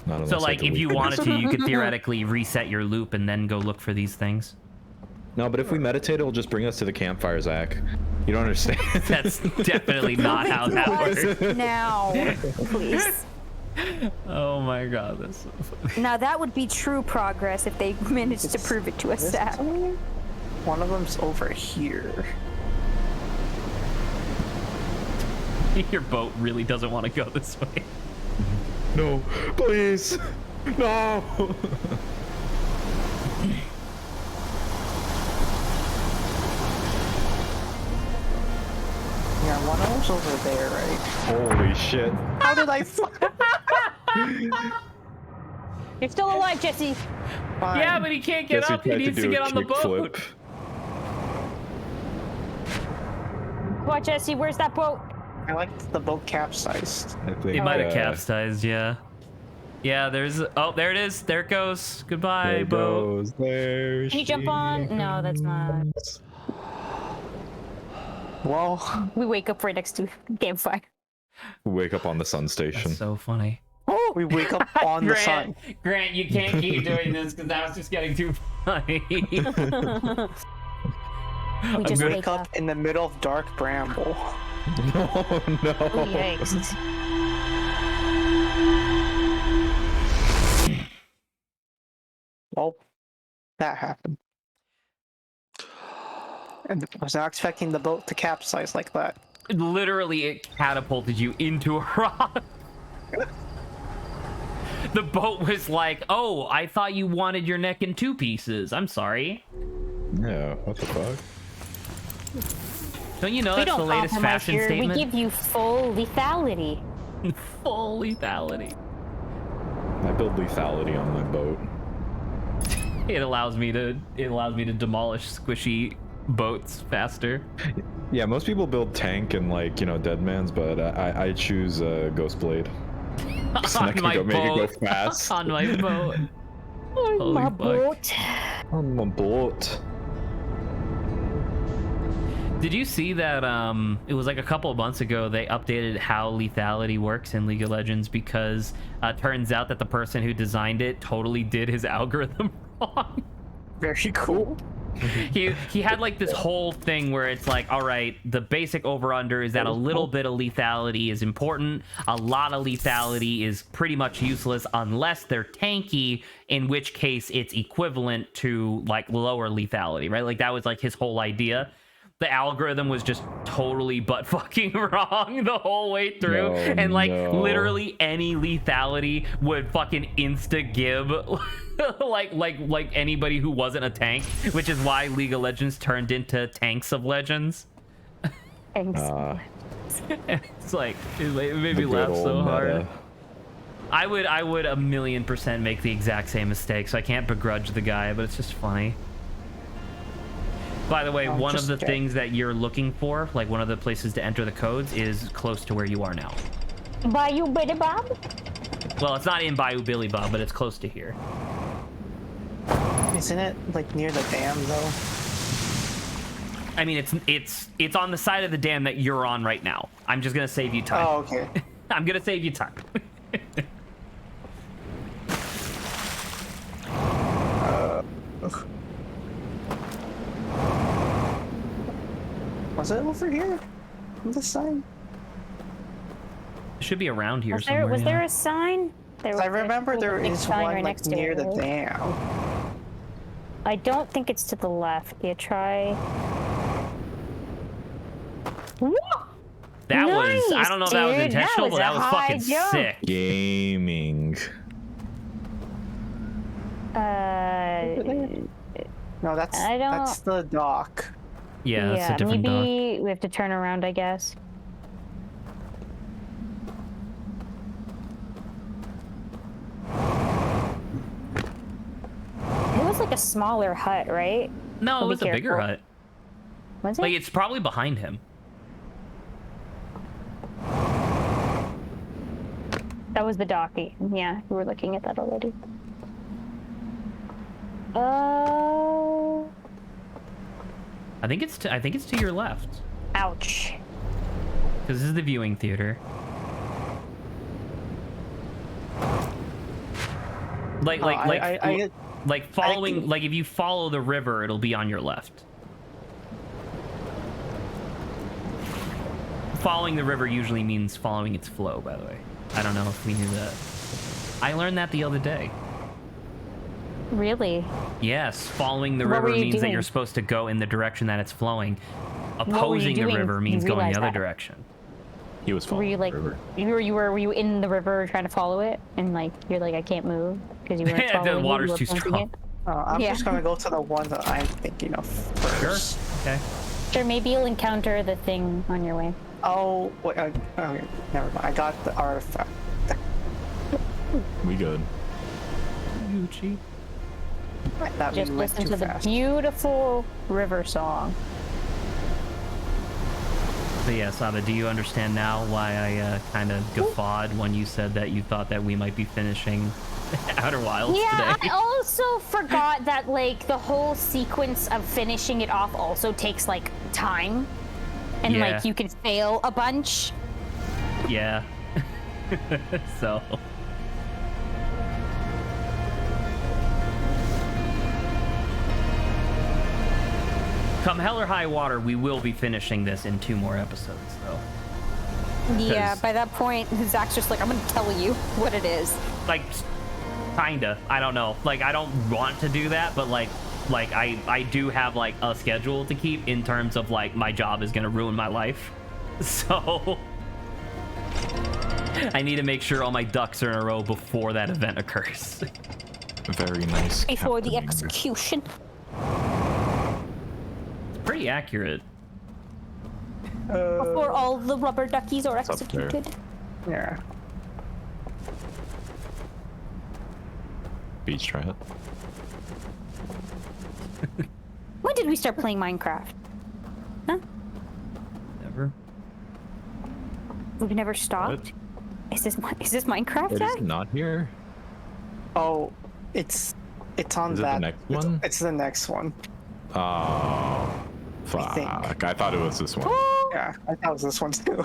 Not unless So I like if you delete it. wanted to, you could theoretically reset your loop and then go look for these things. No, but if we meditate, it'll just bring us to the campfire, Zach. You don't understand. That's definitely not how that works. Now, please. Oh my god, that's so funny. Now that would be true progress if they managed to prove it to us, This Zach. one? One of them's over here. Your boat really doesn't want to go this way. No, please, no. Yeah, one of them's over there, right? Holy shit. How did I You're still alive, Jesse. find? Yeah, but he can't get Guess up. He tried needs to do a get on the kickflip. boat. Come on, Jesse. Where's that boat? I like the boat capsized. I think It might have uh, capsized, yeah. Yeah, there's... Oh, there it is. There it goes. Goodbye, There boat. goes, there Can you jump she on? No, that's not. goes. Well, We wake up right next to campfire. Wake up on the sun station. That's so funny. we wake up on the sun. Grant, you can't keep doing this because that was just getting too funny. We just good. wake Wake up. up in the middle of dark bramble. Oh no. Oh, yikes. Well, that happened. And I was not expecting the boat to capsize like that. Literally, it catapulted you into a rock. The boat was like, oh, I thought you wanted your neck in 2 pieces. I'm sorry. Yeah, what the fuck? Don't you know We that's the don't latest compromise fashion here. statement? We give you full lethality. Full lethality. I build lethality on my boat. It allows me to demolish squishy boats faster. Yeah, most people build tank and like, you know, Deadmans, but I choose Ghost Blade. So I On can my make it go boat. fast. On my boat. On Holy my fuck. boat. On my boat. Did you see that it was like a couple of months ago they updated how lethality works in League of Legends because turns out that the person who designed it totally did his algorithm wrong. Very cool. He had like this whole thing where it's like, all right, the basic over-under is that a little bit of lethality is important. A lot of lethality is pretty much useless unless they're tanky, in which case it's equivalent to like lower lethality, right? Like that was like his whole idea. The algorithm was just totally butt fucking wrong the whole way through. No, And like no. literally any lethality would fucking insta give like anybody who wasn't a tank, which is why League of Legends turned into Tanks of Legends. Thanks. It's like it made The me good laugh so old hard. meta. I would 1,000,000% make the exact same mistake, so I can't begrudge the guy, but it's just funny. By the way, Oh, one of just the check. things that you're looking for, like one of the places to enter the codes, is close to where you are now. Bayou Bitty Bob? Well, it's not in Bayou Billy Bob, but it's close to here. Isn't it like near the dam though? I mean, it's on the side of the dam that you're on right now. I'm just gonna save you time. Oh, okay. I'm gonna save you time. Was it over here? On this side? It should be around here Was somewhere. there yeah. a sign? I remember there was a big is sign one right like next to near it, the right? dam. I don't think it's to the left. You try. Whoa! That was, I Nice, don't know if that was dude. intentional, but That that was was a high fucking jump. sick. Gaming. No, that's I don't- that's the dock. Yeah, that's a different dock. maybe we have to turn around, I guess. It was like a smaller hut, right? No, it Be was a bigger careful. hut. Was it? Like, it's probably behind him. That was the docky. Yeah, we were looking at that already. Oh. I think it's to your left. Ouch. Because this is the viewing theater. Like following, like if you follow the river, it'll be on your left. Following the river usually means following its flow, by the way. I don't know if we knew that. I learned that the other day. Really? Yes, following the What river were you means that doing? you're supposed to go in the direction that it's flowing. were you Opposing the doing river to means going the realize other that? direction. He was Were following you like, the river. were you in the river trying to follow it, and like you're like I can't move because you weren't The following it, you water's were too pointing strong. it? I'm Yeah. just gonna go to the one that I'm thinking of first. Okay. Sure, maybe you'll encounter the thing on your way. Oh, wait, okay, never mind. I got the artifact. We good. Gucci. That Just we went listen too to the fast. beautiful river song. So yeah, Saba, do you understand now why I kind of guffawed when you said that you thought that we might be finishing Outer Wilds Yeah, today? I also forgot that like the whole sequence of finishing it off also takes like time, and Yeah. like you can fail a bunch. Yeah. So. Come hell or high water, we will be finishing this in 2 more episodes, though. Yeah, 'Cause- by that point, Zach's just like, I'm gonna tell you what it is. Like, kinda. I don't know. Like, I don't want to do that, but like I do have like a schedule to keep in terms of like my job is gonna ruin my life. So I need to make sure all my ducks are in a row before that event occurs. Very nice. Before the captaining. execution. It's pretty accurate. Before all the rubber duckies are up there? executed. Yeah. Beach try it. When did we start playing Minecraft? Huh? Never. We've never stopped? Is this Minecraft, It is Zach? not here. Oh, it's on Is it the that. next one? It's the next one. Oh, fuck. think. I thought it was this one. Yeah, I thought it was this one too.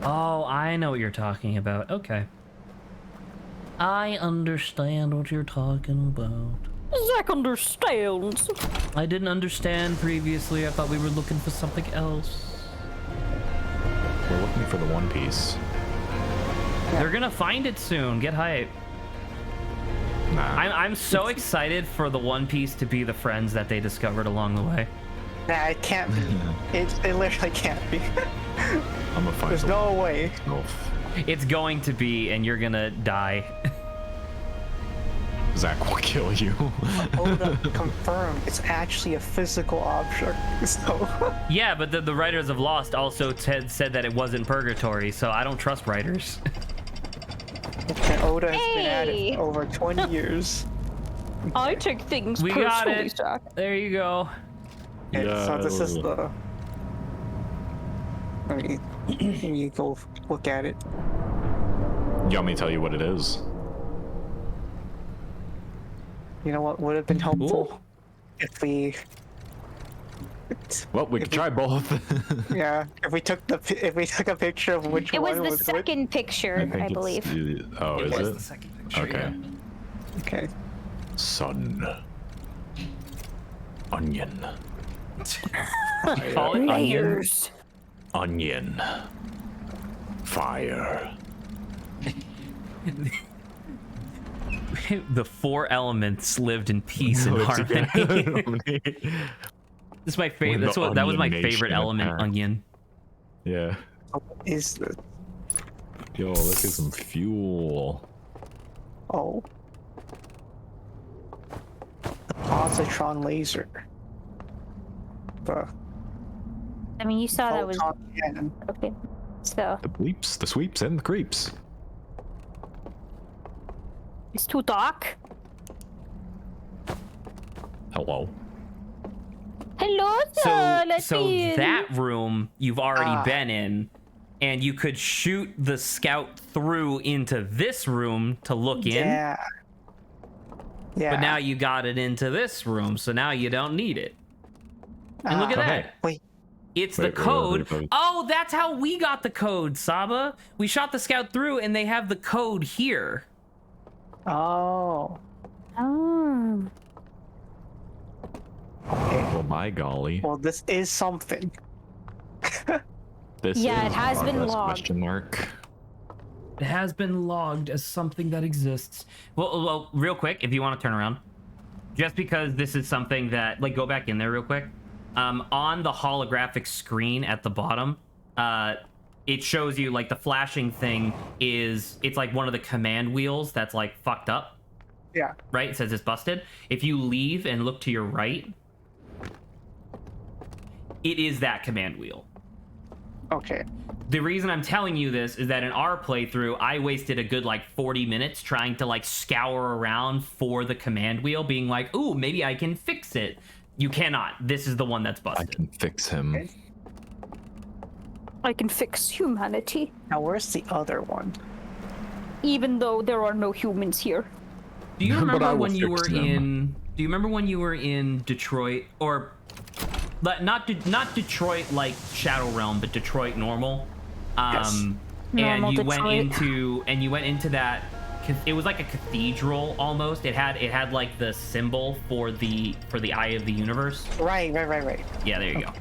Oh, I know what you're talking about. Okay. I understand what you're talking about. Zach understands. I didn't understand previously. I thought we were looking for something else. We're looking for the One Piece. They're gonna find it soon. Get hype. Nah. I'm so excited for the One Piece to be the friends that they discovered along the way. Nah, it can't be. It literally can't be. I'm gonna find There's the no way. wolf. It's going to be, and you're gonna die. Zach will kill you. Oda confirmed it's actually a physical object. So Yeah, but the writers of Lost also said that it wasn't purgatory, so I don't trust writers. and Oda has been at Hey! it for over 20 years. I take things We got personally, it. Zach. There you go. Okay, so this is Yo. the. Let me go look at it. You want me to tell you what it is? You know what would have been helpful if we. Well, we could try both. Yeah, if we took a picture of which It one was the was second picture, I think believe. Oh, is was it? the second picture, Okay. which. Okay. Sun. Onion. yeah. Call it onion. Layers. Onion. Fire. The four elements lived in peace and harmony. This is my favorite. That was my Onion favorite Nation element. attack. Onion. Yeah. What is the? Yo, let's get some fuel. Oh. The positron laser. The I mean, you saw that was photon cannon. okay. So The bleeps, the sweeps, and the creeps. it's too dark. Hello. Hello, So sir. Let's see. that room you've already Ah. been in, and you could shoot the scout through into this room to look in. Yeah. Yeah. But now you got it into this room, so now you don't need it. And look at Ah, that. Wait. It's Wait, the wait, code. wait, wait. Oh, that's how we got the code, Saba. We shot the scout through, and they have the code here. Oh. Oh. Okay. Well, my golly. Well, this is something. This Yeah, is it has been progress, logged. question mark. It has been logged as something that exists. Well, real quick, if you want to turn around, just because this is something that, like, go back in there real quick. On the holographic screen at the bottom, it shows you, like, the flashing thing it's like one of the command wheels that's, like, fucked up, Yeah. right? It says it's busted. If you leave and look to your right, it is that command wheel. Okay. The reason I'm telling you this is that in our playthrough, I wasted a good like 40 minutes trying to like scour around for the command wheel, being like, ooh, maybe I can fix it. You cannot. This is the one that's I busted. can fix him. Okay. I can fix humanity, Now, where's the other one? even though there are no humans here. Do you But I remember will when you fix were them. in? Do you remember when you were in Detroit, or not Detroit like Shadow Realm, but Detroit normal? Yes. And Normal you Detroit. went into that. It was like a cathedral almost. It had like the symbol for the eye of the universe. Right. Yeah, there you go.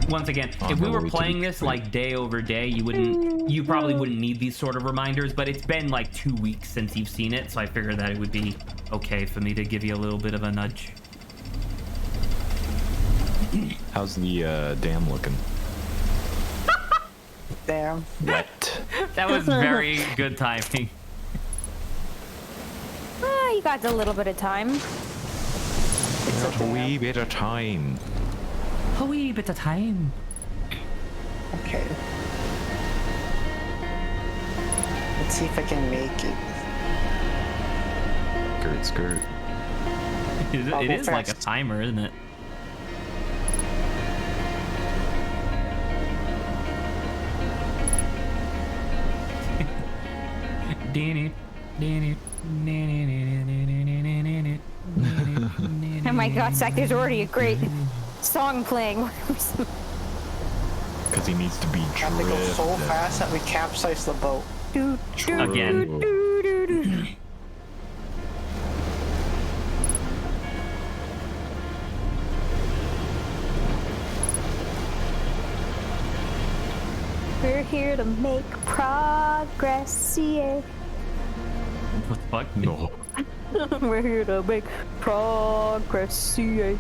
Once again, On if we the were way to playing this Detroit. like day over day, you probably wouldn't need these sort of reminders, but it's been like 2 weeks since you've seen it, so I figured that it would be okay for me to give you a little bit of a nudge. How's the dam looking? Damn. Wet. That was very good timing. You got a little bit of time. A wee bit of time. A wee bit of time. Okay. Let's see if I can make it. Skirt. It is like a fast. timer, isn't it? Oh my god, Zach, there's already a great song playing. Because he needs to be And they go so drifted. fast that we capsize the boat. Again. We're here to make progress, yeah. What the fuck? No. We're here to make progress, yeah.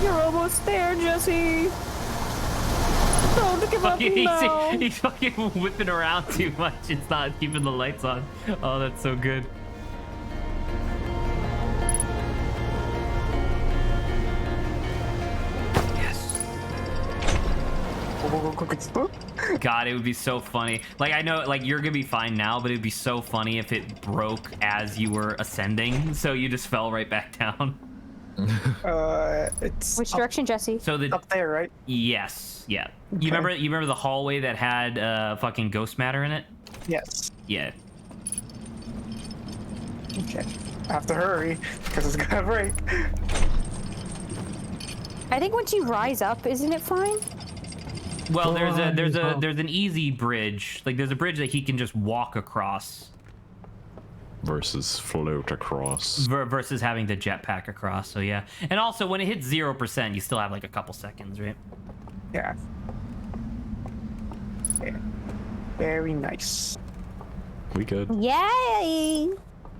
You're almost there, Jesse. Don't give up now. He's fucking whipping around too much. It's not keeping the lights on. Oh, that's so good. Yes. God, it would be so funny. Like, I know, like, you're gonna be fine now, but it'd be so funny if it broke as you were ascending, so you just fell right back down. It's Which direction, Jesse? So the up there, right? yes, yeah. Okay. You remember the hallway that had fucking ghost matter in it? Yes. Yeah. Okay. I have to hurry because it's gonna break. I think once you rise up, isn't it fine? Well, there's an easy bridge. Like, there's a bridge that he can just walk across Versus float across. versus having to jetpack across. So yeah. And also, when it hits 0%, you still have like a couple seconds, right? Yeah. Okay. Very nice. We good. Yay!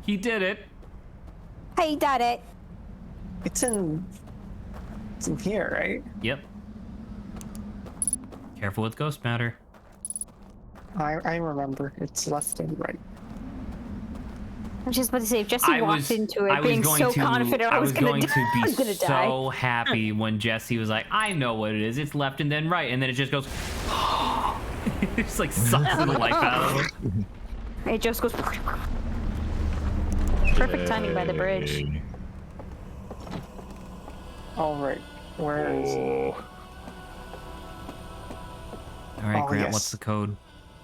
He did it. Hey, did it. It's in here, right? Yep. Careful with ghost matter. I remember. It's left and right. I was just about to say, if Jesse walked into it being so confident I was gonna die, I was gonna die. so happy when Jesse was like, I know what it is. It's left and then right. And then it just goes, it's like sucks the life out of him. It just goes. Perfect timing by the bridge. Yay. All right. Where is it? Oh. All right, Oh, Grant, yes. what's the code?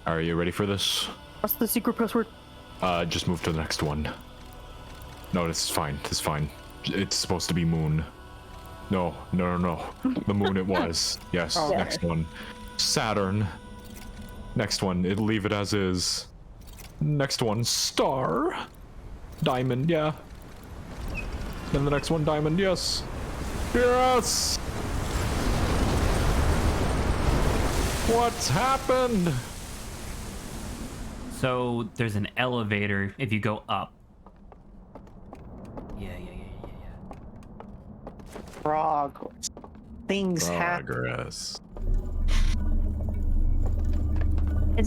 Are you ready for this? What's the secret password? Just move to the next one. No, this is fine. This is fine. It's supposed to be moon. No. The moon it was. Yes, Okay. next one. Saturn. Next one, leave it as is. Next one, star. Diamond, yeah. Then the next one, diamond, yes. Yes! What's happened? So there's an elevator if you go up. Yeah. Progress. Things happen. Progress.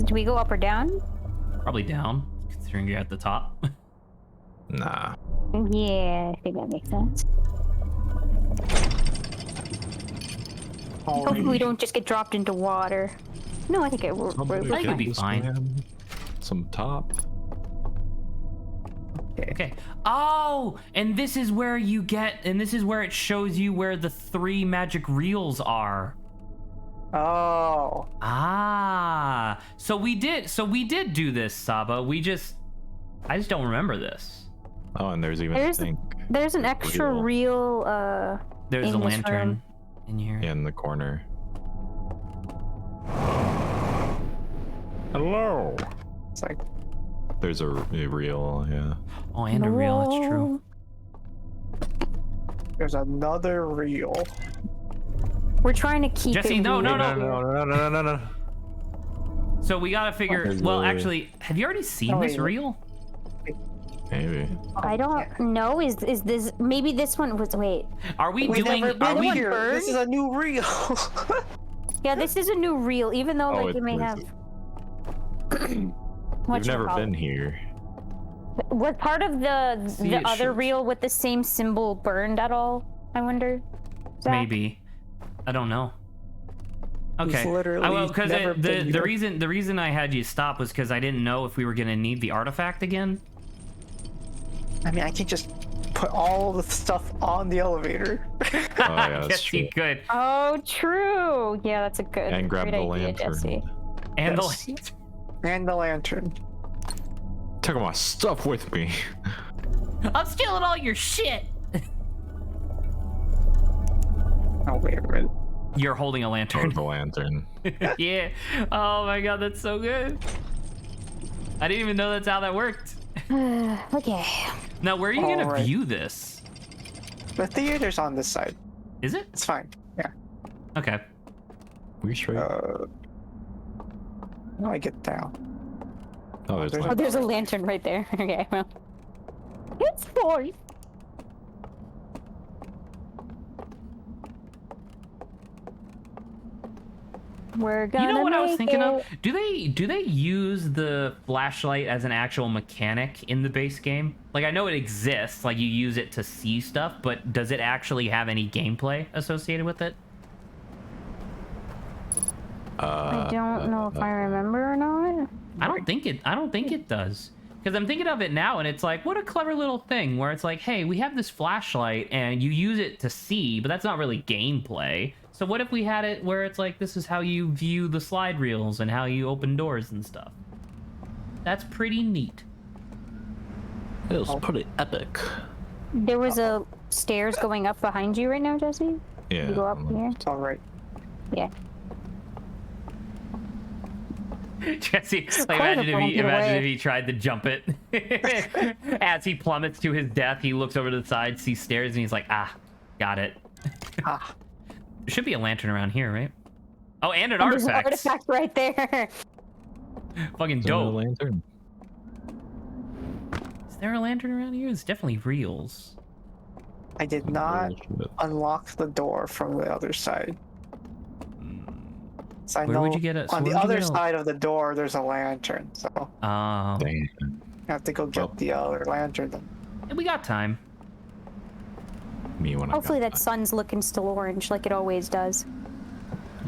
Do we go up or down? Probably down, considering you're at the top. Nah. Yeah, I think that makes sense. All Hopefully we right. don't just get dropped into water. No, I think we're think it'll be this fine. man. Some top. Okay. Oh, and this is where it shows you where the 3 magic reels are. Oh. Ah, so we did do this, Saba. I just don't remember this. Oh, and there's even There's an extra reel. There's in a this lantern room. in here. in the corner. Hello. It's like There's a reel, yeah. Oh, and a reel. That's true. there's another reel. We're trying to keep Jesse, it no. No. So we gotta figure. There's Well, a- actually, have you already seen Oh, this wait. reel? Maybe. I don't know. Is this maybe this one was? Wait. Are we We've doing? never Are been we? here. This is a new reel. Yeah, this is a new reel. Even though Oh, like it may it have. We've never been here. Was part of See, the it other shows. reel with the same symbol burned at all? I wonder. Zach? Maybe. I don't know. Okay. literally Well, because never been the here. reason I had you stop was because I didn't know if we were gonna need the artifact again. I mean, I can just put all the stuff on the elevator. yeah, that's Yes, true. you could. Oh, true. Yeah, that's a good. And grab great the idea, lantern. Jesse. And Yes. And the lantern. Took my stuff with me. I'm stealing all your shit. Oh, wait a minute. You're holding a Or lantern. the lantern. Yeah. Oh my god, that's so good. I didn't even know that's how that worked. Okay. Now, where are you gonna Alright. view this? The theater's on this side. Is it? It's fine. Yeah. Okay. We straight. How do I get down? Oh, there's there's Oh, one. there's a lantern right there. Okay, well. It's fine. We're gonna You know what I was make thinking of? it. Do they use the flashlight as an actual mechanic in the base game? Like, I know it exists, like you use it to see stuff, but does it actually have any gameplay associated with it? I don't know if I remember or not. I don't think it does. Because I'm thinking of it now, and it's like, what a clever little thing where it's like, hey, we have this flashlight, and you use it to see, but that's not really gameplay. So what if we had it where it's like, this is how you view the slide reels and how you open doors and stuff? That's pretty neat. It was pretty epic. There was a stairs going up behind you right now, Jesse. Yeah. You go up here. It's all right. Yeah. Jesse, like, quite a bumpy imagine way. if he tried to jump it. As he plummets to his death, he looks over to the side, sees stairs, and he's like, ah, got it. Ah, There should be a lantern around here, right? Oh, and an And there's an artifact. artifact right there. Fucking Is there a dope. lantern? Is there a lantern around here? It's definitely reels. I did not unlock the door from the other side. So I Where know would you get it? So on the where'd you other get a- side of the door, there's a lantern. So I Dang. have to go get Well. the other lantern. Then. We got time. Me when Hopefully I that got sun's looking still orange like it always does.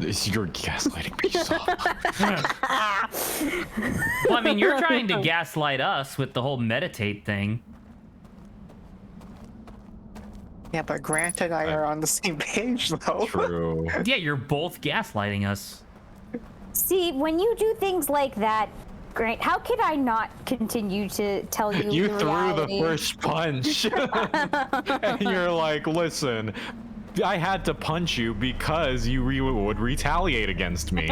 You're gaslighting me. Well, I mean, you're trying to gaslight us with the whole meditate thing. Yeah, but Grant and I are on the same page, though. True. Yeah, you're both gaslighting us. See, when you do things like that, Grant, how can I not continue to tell you You the threw reality? the first punch. And you're like, listen, I had to punch you because you would retaliate against me.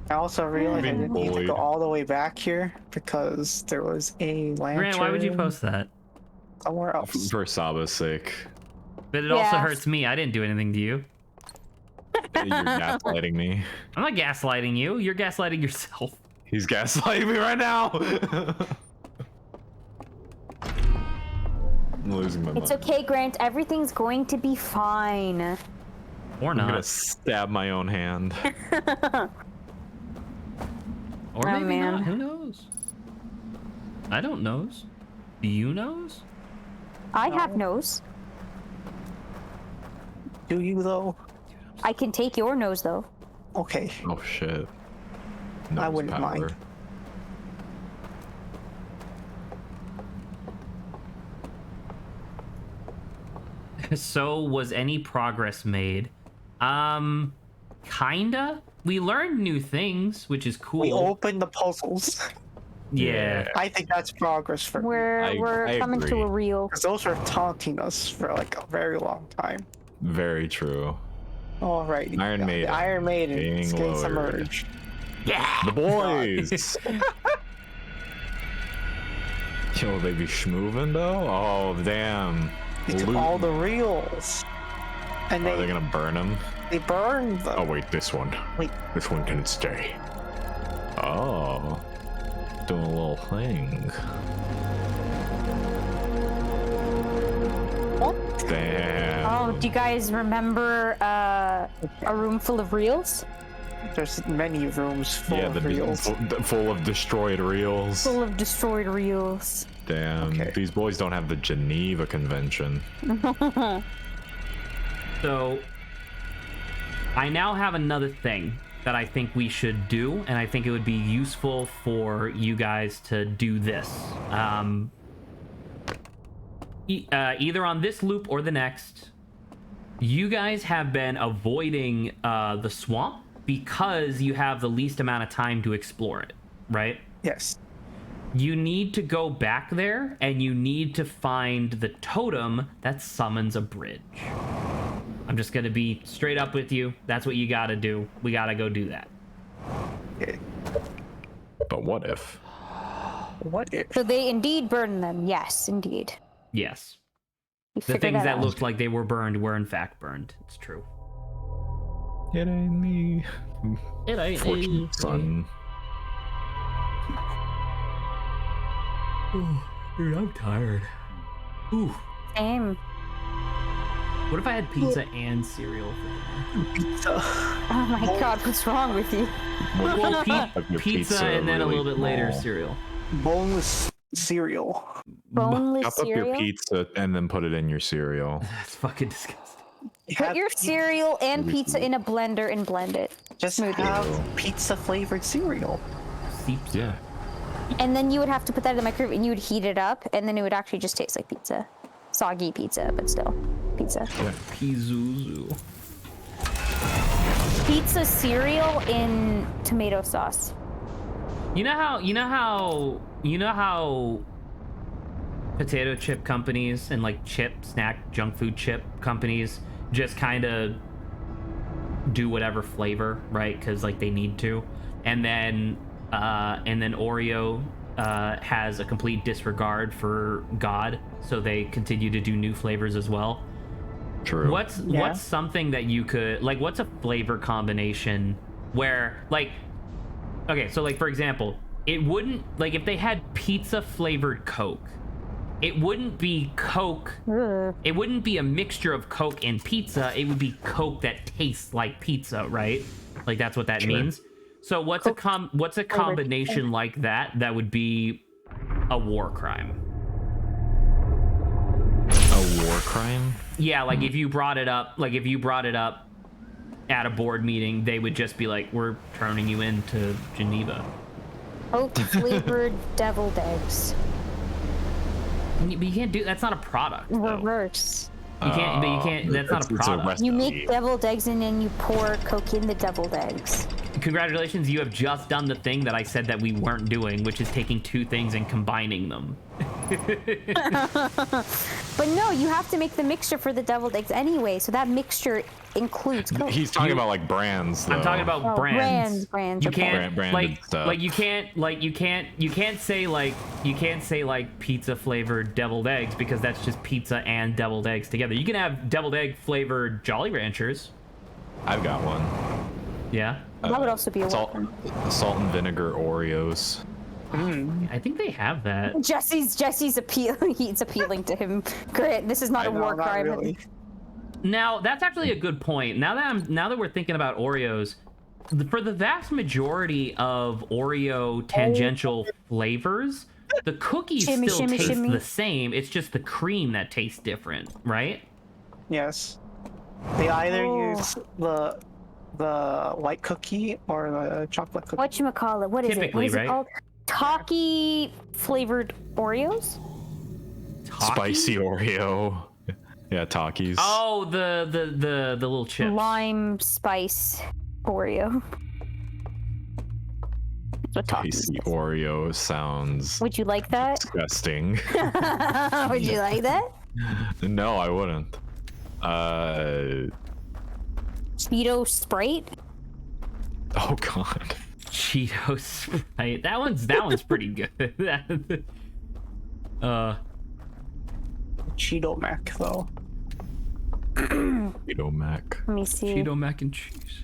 I also realized I Being didn't need to bullied. go all the way back here because there was a lantern Grant, why would you post that? somewhere else. For Saba's sake. But it also Yeah. hurts me. I didn't do anything to you. You're gaslighting me. I'm not gaslighting you. You're gaslighting yourself. He's gaslighting me right now. I'm losing my mind. It's okay, Grant. Everything's going to be fine. Or I'm gonna not. stab my own hand. Or Oh, maybe man. not. Who knows? I don't knows. Do you knows? I have nose. Do you, though? I can take your nose, though. Okay. Oh shit. I Nose wouldn't power. mind. So, was any progress made? Kinda. We learned new things, which is cool. We opened the puzzles. Yeah. I think that's progress for me. We're I coming to agree. a reel. Because those were taunting us for like a very long time. Very true. Alrighty. Iron The Maiden Iron Maiden being is getting lowered. submerged. The boys. Yo, they be schmoovin' though? Oh, damn. They took Loot. all the reels. And Are they they gonna burn them? burned them. Oh, wait, this one. Wait. This one can stay. Oh. doing a little thing. Damn. Oh, do you guys remember a room full of reels? There's many rooms full of reels. Full of destroyed reels. Full of destroyed reels. Damn, Okay. these boys don't have the Geneva Convention. So, I now have another thing that I think we should do, and I think it would be useful for you guys to do this. Either on this loop or the next, you guys have been avoiding the swamp because you have the least amount of time to explore it, right? Yes. You need to go back there, and you need to find the totem that summons a bridge. I'm just gonna be straight up with you. That's what you gotta do. We gotta go do that. Okay. But what if? What if? So they indeed burned them. Yes, indeed. Yes. You The figured things that out. looked like they were burned were in fact burned. It's true. It ain't me. It ain't Fortunate son. Dude, I'm tired. Ooh. Same. What if I had pizza and cereal for dinner? Pizza. Oh my god, what's wrong with you? Well, Of your pizza and then a really little bit later small. cereal. Boneless cereal. Boneless Chop up cereal? your pizza and then put it in your cereal. That's fucking disgusting. Put your cereal and pizza in a blender and blend it. Just have pizza flavored cereal. Seeps. Yeah. And then you would have to put that in the microwave and you would heat it up and then it would actually just taste like pizza. Soggy pizza, but still pizza. Yeah. Pizuzu. Pizza cereal in tomato sauce. You know how potato chip companies and like snack junk food chip companies just kind of do whatever flavor, right? Because like they need to, and then Oreo has a complete disregard for God, so they continue to do new flavors as well. True. What's something that you could like? What's a flavor combination where like, okay, so like for example, it wouldn't like if they had pizza flavored Coke. It wouldn't be Coke. Ugh. It wouldn't be a mixture of Coke and pizza. It would be Coke that tastes like pizza, right? Like that's what that means. So what's a combination like that would be a war crime? A war crime? Yeah, like if you brought it up at a board meeting, they would just be like, "We're turning you into Geneva." Oat flavored deviled eggs. But you can't do that's not a product. Though. Reverse. You can't. But you can't. That's not a product. You make deviled eggs and then you pour Coke in the deviled eggs. Congratulations, you have just done the thing that I said that we weren't doing, which is taking two things and combining them. But no, you have to make the mixture for the deviled eggs anyway, so that mixture includes Coke. He's talking about like brands. Though. I'm talking about Oh, brands. brands, You okay. can't Branded stuff. you can't say like pizza flavored deviled eggs because that's just pizza and deviled eggs together. You can have deviled egg flavored Jolly Ranchers. I've got one. Yeah. That would also be a Salt, weapon. salt and vinegar Oreos. I think they have that. Jesse's appealing. It's appealing to him. Great. This is not a war not crime. really. Now, that's actually a good point. Now that we're thinking about Oreos, for the vast majority of Oreo tangential flavors, the cookies Shimmy, still shimmy, taste shimmy. the same. It's just the cream that tastes different, right? Yes. They either Oh. use the white cookie or the chocolate cookie. Whatchamacallit? What is it? What Typically, is it right? called? Taki flavored Oreos? Spicy Oreo. Yeah, Takis. Oh, the little chips. Lime spice Oreo. That's what Takis Spicy is. Oreo sounds Would you like that? disgusting. Would you like that? No, I wouldn't. Speedo Sprite? Oh god. Cheetos Sprite. That one's pretty good. Cheeto Mac though. Cheeto Mac. Let me see. Cheeto mac and cheese.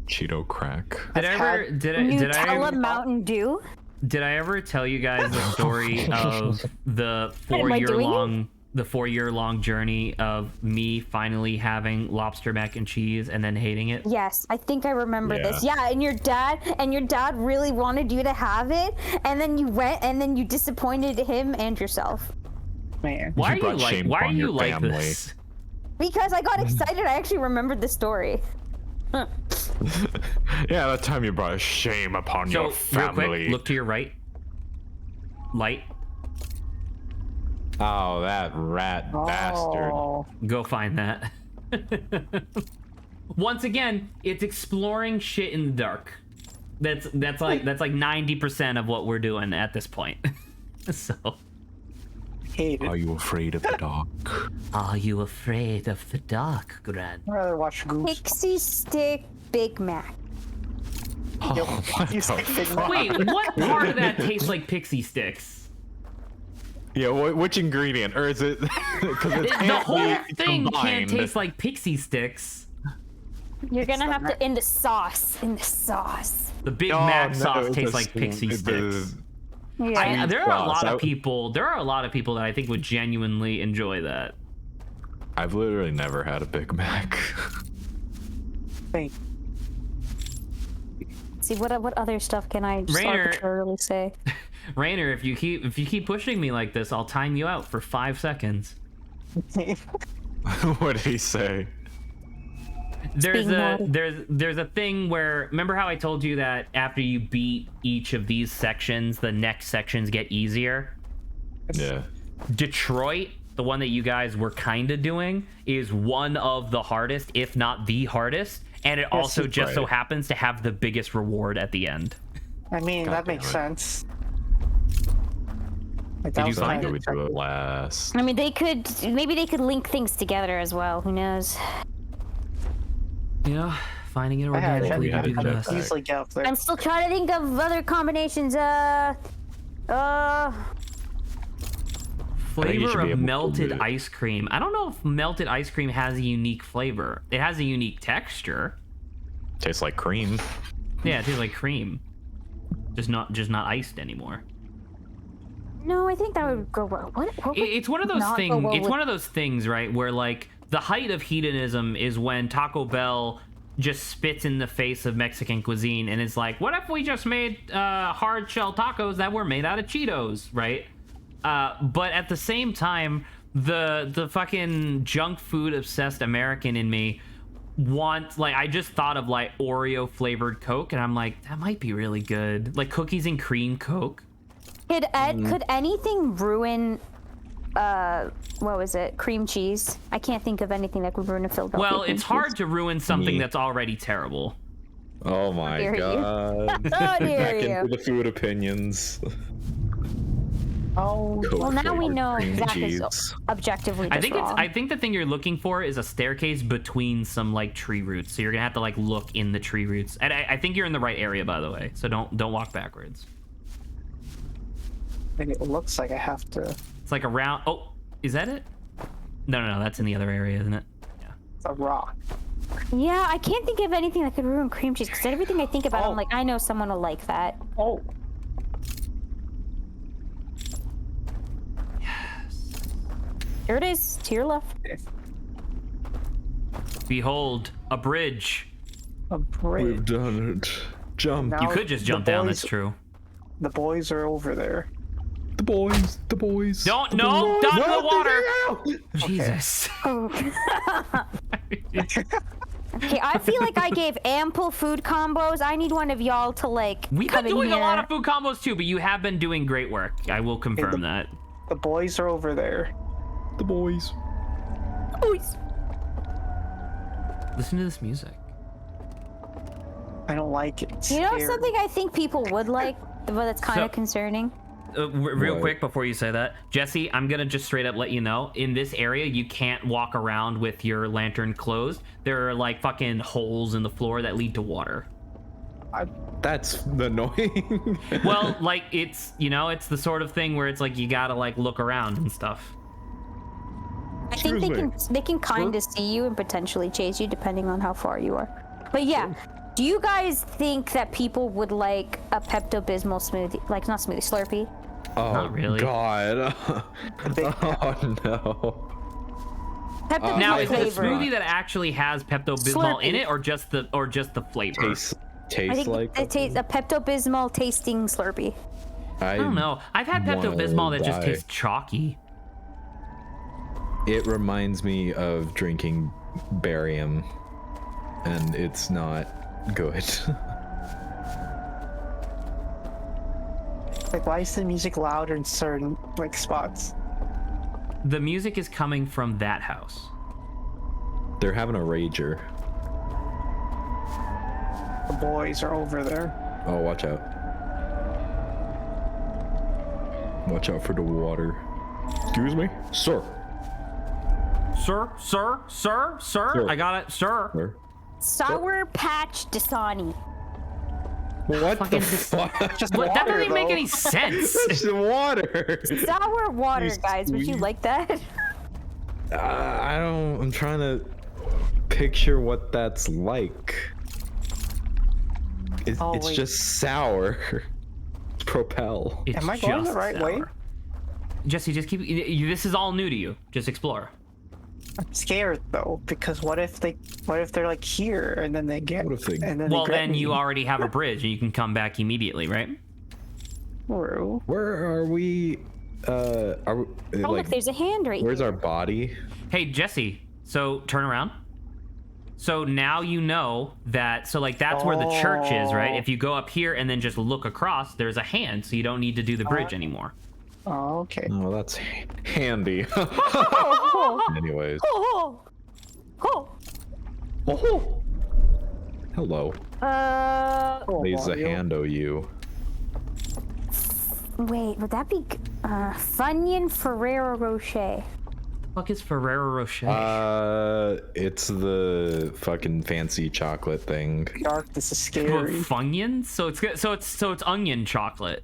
Cheeto crack. Did I ever? Did I Nutella ever? Mountain Dew? Did I ever tell you guys the story of the Am I doing it? 4-year-long journey of me finally having lobster mac and cheese and then hating it? Yes, I think I remember this. Yeah, and your dad really wanted you to have it, and then you went, and then you disappointed him and yourself. Man. Why brought shame why are upon you your like family. this? Because I got excited, I actually remembered the story. Yeah, that time you brought shame upon So, your real family. quick, look to your right. Light. Oh, that rat bastard. Oh, Go find that. Once again, it's exploring shit in the dark. That's like 90% of what we're doing at this point. So, hate it. Are you afraid of the dark? are you afraid of the dark, Gran? I'd rather watch Goose. Pixie stick Big Mac. Yo, what you the say Big Mac? Wait, what part of that tastes like pixie sticks? Yeah, which ingredient? Or is it... Because it The can't whole be thing can't combined. taste like pixie sticks. You're gonna have not- to in the sauce. The Big Oh, Mac no, sauce it's tastes a like pixie it's a- sticks. Yeah. There are a lot sauce. of people. There are a lot of people that I think would genuinely enjoy that. I've literally never had a Big Mac. Wait, See what other stuff can I just Rainer- arbitrarily say? Rainer, if you keep pushing me like this, I'll time you out for 5 seconds. What did he say? There's being a naughty. there's a thing where, remember how I told you that after you beat each of these sections, the next sections get easier? Yeah. Detroit, the one that you guys were kind of doing, is one of the hardest, if not the hardest, and it also it's just so right. happens to have the biggest reward at the end. I mean, God that makes damn sense. Like, Did that you was So find kinda we do it tricky. last. I mean, maybe they could link things together as well. Who knows? Yeah, finding it I had organically we had would be a the jetpack. best. easily get up there. I'm still trying to think of other combinations. think you should Flavor be of able to melted do it. ice cream. I don't know if melted ice cream has a unique flavor. It has a unique texture. Tastes like cream. Yeah, it tastes like cream. Just not iced anymore. No, I think that would go well. What would It's one of those not go things. well It's with- one of those things, right? Where like the height of hedonism is when Taco Bell just spits in the face of Mexican cuisine and is like, "What if we just made hard shell tacos that were made out of Cheetos?" Right? But at the same time, the fucking junk food obsessed American in me wants, like, I just thought of like Oreo flavored Coke, and I'm like, that might be really good, like cookies and cream Coke. Could anything ruin? What was it? Cream cheese. I can't think of anything that could ruin a Philadelphia. Well, cream it's cheese. hard to ruin something Me. that's already terrible. Oh my dare you. god. How dare Back you. into the food opinions. Oh, Well, now we Coke-flavored know cream Zach is cheese. objectively just I think wrong. I think the thing you're looking for is a staircase between some like tree roots. So you're gonna have to like look in the tree roots. And I think you're in the right area, by the way. So don't walk backwards. maybe it looks like I have to. It's like around. Oh, is that it? No, that's in the other area, isn't it? Yeah. It's a rock. Yeah, I can't think of anything that could ruin cream cheese because everything I think about, Oh. I'm like, I know someone will like that. Oh, Here it is, to your left. Behold, a bridge. a bridge. done it. Jump. Now You could just the jump down. That's boys- true. The boys are over there. The boys. The boys. Don't the no, boys. down to No, the water. no. Jesus. Okay, I feel like I gave ample food combos. I need one of y'all to like We've come been in doing here. a lot of food combos too, but you have been doing great work. I will confirm that. The boys are over there. The boys. Boys. Listen to this music. I don't like it. It's You know scary. something I think people would like, but that's kind So- of concerning. Real What? quick before you say that, Jesse, I'm gonna just straight up let you know, in this area you can't walk around with your lantern closed. There are like fucking holes in the floor that lead to water. That's annoying. Well, like it's, you know, it's the sort of thing where it's like you gotta like look around and stuff. I think Excuse me. they can kind of see you and potentially chase you depending on how far you are. But yeah, Do you guys think that people would like a Pepto-Bismol smoothie? Like, not smoothie, Slurpee? Oh, Not really. God. Oh, no. Pepto-Bismol Now, is it a flavor. smoothie that actually has Pepto-Bismol in Slurpee. it, or just the flavor? I Taste think like. it tastes a Pepto-Bismol tasting Slurpee. I don't know. I've had wanna Pepto-Bismol that just die. tastes chalky. It reminds me of drinking barium, and it's not good. Like, why is the music louder in certain like spots? The music is coming from that house. They're having a rager. The boys are over there. Oh, watch out. Watch out for the water. Excuse me? Sir. Sir. Sir. I got it, sir. Sir. Sour Patch Dasani. What Fucking the fuck? Just What? That water, doesn't make though. any sense. It's water. Sour water, You guys. Would you sweet. like that? I don't. I'm trying to picture what that's like. Oh, It's wait. just sour. Propel. It's Am I going the just right way? sour. Jesse, just keep. This is all new to you. Just explore. I'm scared though, because what if they're like here and then they get What if they- and then Well, they grab then me? you already have a bridge, and you can come back immediately, right? True. Where are we? Are we, Oh, look, there's a hand right where's here. our body? Hey, Jesse. So turn around. So now you know that. So like that's where the church is, right? If you go up here and then just look across, there's a hand, so you don't need to do the bridge anymore. Oh, okay. Oh, that's handy. Anyways. Oh, oh, Oh. Hello. Oh, Lays a Mario. hand o' you. wait, would that be Funyun Ferrero Rocher? Fuck is Ferrero Rocher? It's the fucking fancy chocolate thing. Dark, this is What, scary. Funyuns? So it's onion chocolate.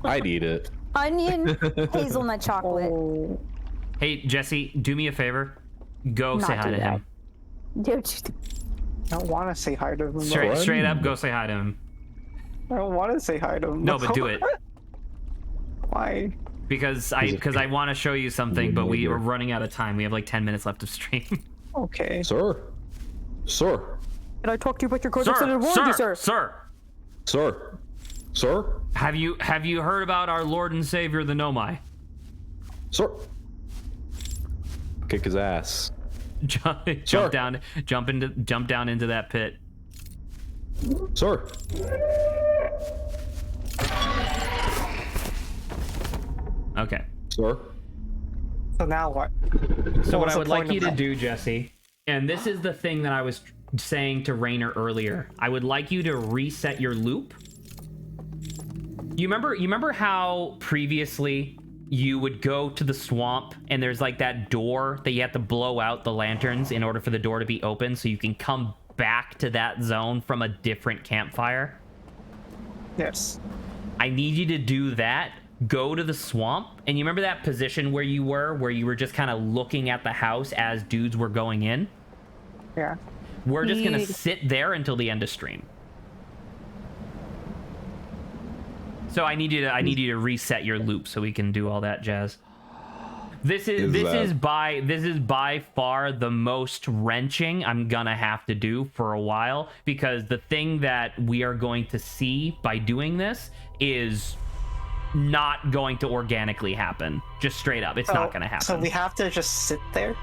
I'd eat it. Onion hazelnut chocolate. Oh, Hey, Jesse, do me a favor. Go Not say hi do to that. him. Dude, I don't want to say hi to him. though. Straight up, go say hi to him. I don't want to say hi to him. No, but do it. Why? Because I want to show you something, but we Neighbor. are running out of time. We have like 10 minutes left of stream. Okay. Sir. Sir. can I talk to you about your Sir. Sir. Sir. Have you heard about our Lord and Savior the Nomai? Sir. Kick his ass. Jump down into that pit. Sir. Okay. Sir. So now what? So what was I the would like point you of to that? do, Jesse, and this is the thing that I was saying to Rainer earlier. I would like you to reset your loop. You remember how previously you would go to the swamp and there's like that door that you have to blow out the lanterns in order for the door to be open so you can come back to that zone from a different campfire? Yes. I need you to do that. Go to the swamp, and you remember that position where you were just kind of looking at the house as dudes were going in? Yeah. We're just gonna Dude. sit there until the end of stream. So I need you to reset your loop so we can do all that jazz. This is by far the most wrenching I'm gonna have to do for a while, because the thing that we are going to see by doing this is not going to organically happen. Just straight up, it's not gonna happen. So we have to just sit there.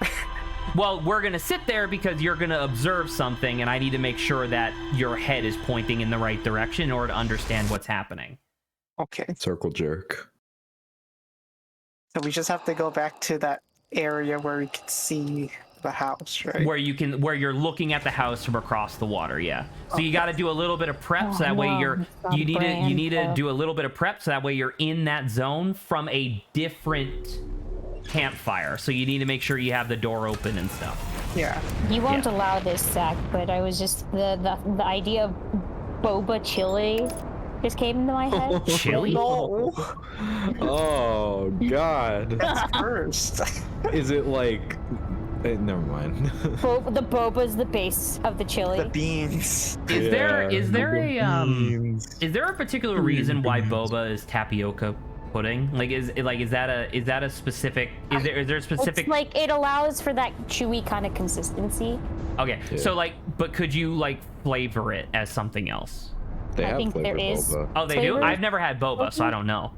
Well, we're gonna sit there because you're gonna observe something, and I need to make sure that your head is pointing in the right direction in order to understand what's happening. Okay. Circle jerk. So we just have to go back to that area where we can see the house, right? Where you're looking at the house from across the water, yeah. So you got to do a little bit of prep, so that way you need to do a little bit of prep, so that way you're in that zone from a different campfire. So you need to make sure you have the door open and stuff. Yeah. You won't Yeah. allow this, Zach, but I was just the idea of boba chili just came into my head. Chili? No. Oh God. That's first. Is it like Never mind. The boba's the base of the chili. The beans. Is there a beans. is there a particular reason why boba is tapioca pudding? Like is that a specific is there a specific It's like it allows for that chewy kind of consistency. Okay, Yeah. so like, but could you like flavor it as something else? They I have think there flavored is. boba. Oh, they do? Flavor? I've never had boba, so I don't know.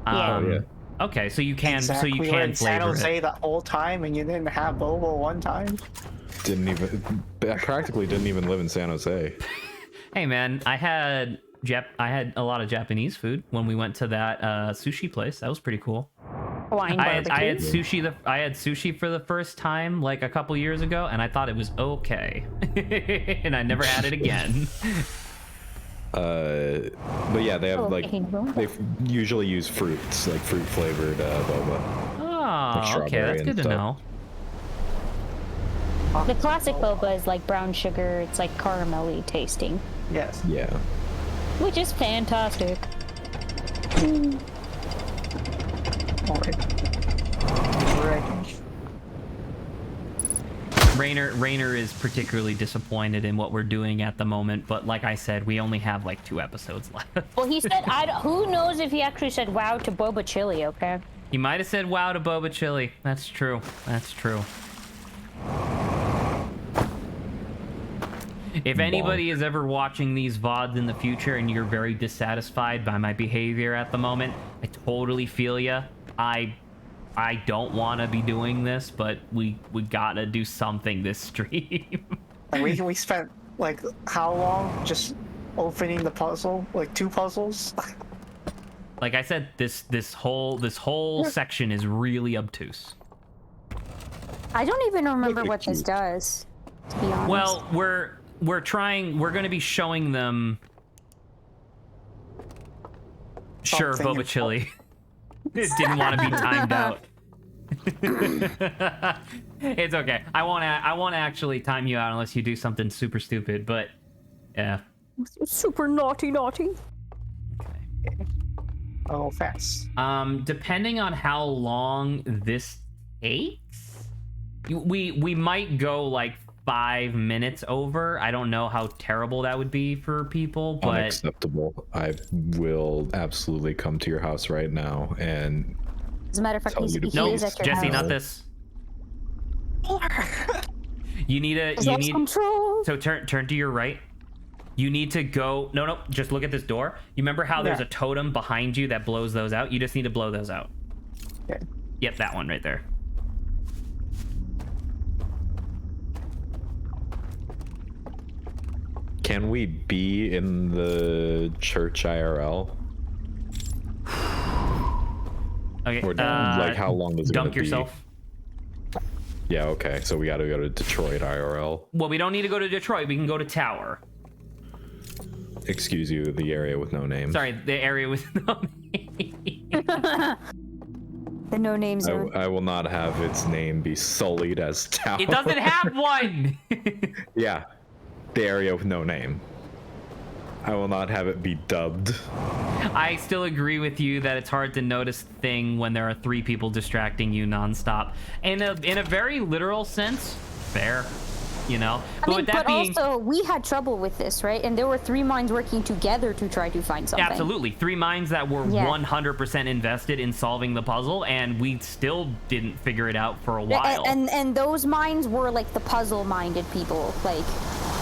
Yeah. Oh, yeah. Okay, so you can Exactly. so you We were can in San flavor Jose it. the whole time, and you didn't have boba one time. Practically didn't even live in San Jose. Hey man, I had a lot of Japanese food when we went to that sushi place. That was pretty cool. Hawaiian I had barbecue. sushi for the first time like a couple years ago, and I thought it was okay, and I never had it again. But yeah, they have like Okay. they usually use fruits, like fruit flavored boba. Oh, okay, strawberry that's and good to stuff. know. The classic boba is like brown sugar. It's like caramelly tasting, Yes. Yeah. which is fantastic. Rainer is particularly disappointed in what we're doing at the moment, but like I said, we only have like 2 episodes left. Well, he said, who knows if he actually said wow to boba chili, okay? He might have said wow to boba chili. That's true. That's true. If anybody is ever watching these VODs in the future and you're very dissatisfied by my behavior at the moment, I totally feel ya. I don't want to be doing this, but we gotta do something this stream. And we spent like how long just opening the puzzle? Like 2 puzzles? Like I said, this whole section is really obtuse. I don't even remember what this does, to be honest. Well, we're going to be showing them. Sure, Something boba chili. It didn't want to be timed out. It's okay. I won't actually time you out unless you do something super stupid. But yeah. Super naughty. Oh, fast. Depending on how long this takes, we might go like 5 minutes over. I don't know how terrible that would be for people, but Unacceptable. I will absolutely come to your house right now and As a matter of fact, Tell he you to is no, at your Jesse, house. not this. You need Control. so turn to your right. You need to go. No, just look at this door. You remember how there's Yeah. a totem behind you that blows those out? You just need to blow those out. Okay. Yep, that one right there. can we be in the church IRL? Okay. Or like how long is it Dunk gonna be? yourself. Yeah, okay. So we gotta go to Detroit IRL. Well, we don't need to go to Detroit. We can go to Tower. Excuse you, the area with no name. Sorry, the area with no name. The no name zone. I will not have its name be sullied as Tower. It doesn't have one. Yeah, the area with no name. I will not have it be dubbed. I still agree with you that it's hard to notice thing when there are 3 people distracting you nonstop. In a very literal sense, fair, you know. I mean, with that but being also, we had trouble with this, right? And there were 3 minds working together to try to find something. absolutely 3 minds that were Yeah. 100% invested in solving the puzzle, and we still didn't figure it out for a while. And those minds were like the puzzle-minded people, like.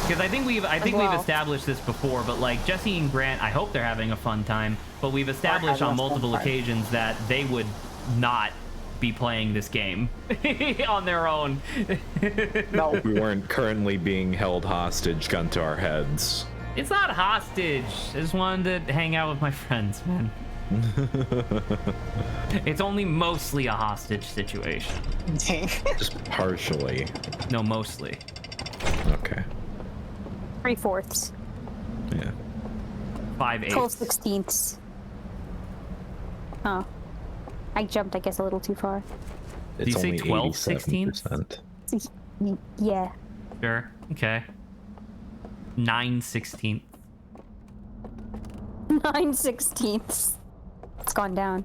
Because I think we've well. established this before, but like Jesse and Grant, I hope they're having a fun time. But we've established on having a fun multiple time. occasions that they would not be playing this game on their own. No. We weren't currently being held hostage, gun to our heads. It's not hostage. I just wanted to hang out with my friends, man. It's only mostly a hostage situation. Just partially. No, mostly. Okay. 3/4. Yeah. 5/8. 12/16. Oh. I jumped, I guess, a little too far. It's you say only 12/16? 87%. Yeah. Sure. Okay. 9/16. 9/16. It's gone down.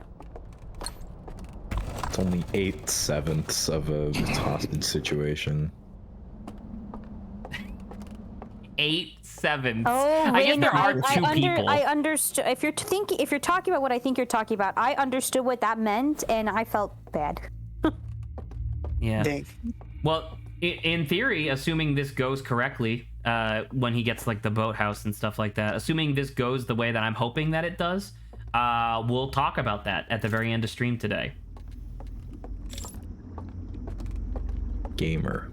It's only 8/7 of a hostage situation. 8/7. Oh, I guess Rain, there are two people. I understood. If you're talking about what I think you're talking about, I understood what that meant, and I felt bad. Yeah. Dang. Well, in theory, assuming this goes correctly, when he gets like the boathouse and stuff like that, assuming this goes the way that I'm hoping that it does, we'll talk about that at the very end of stream today. Gamer.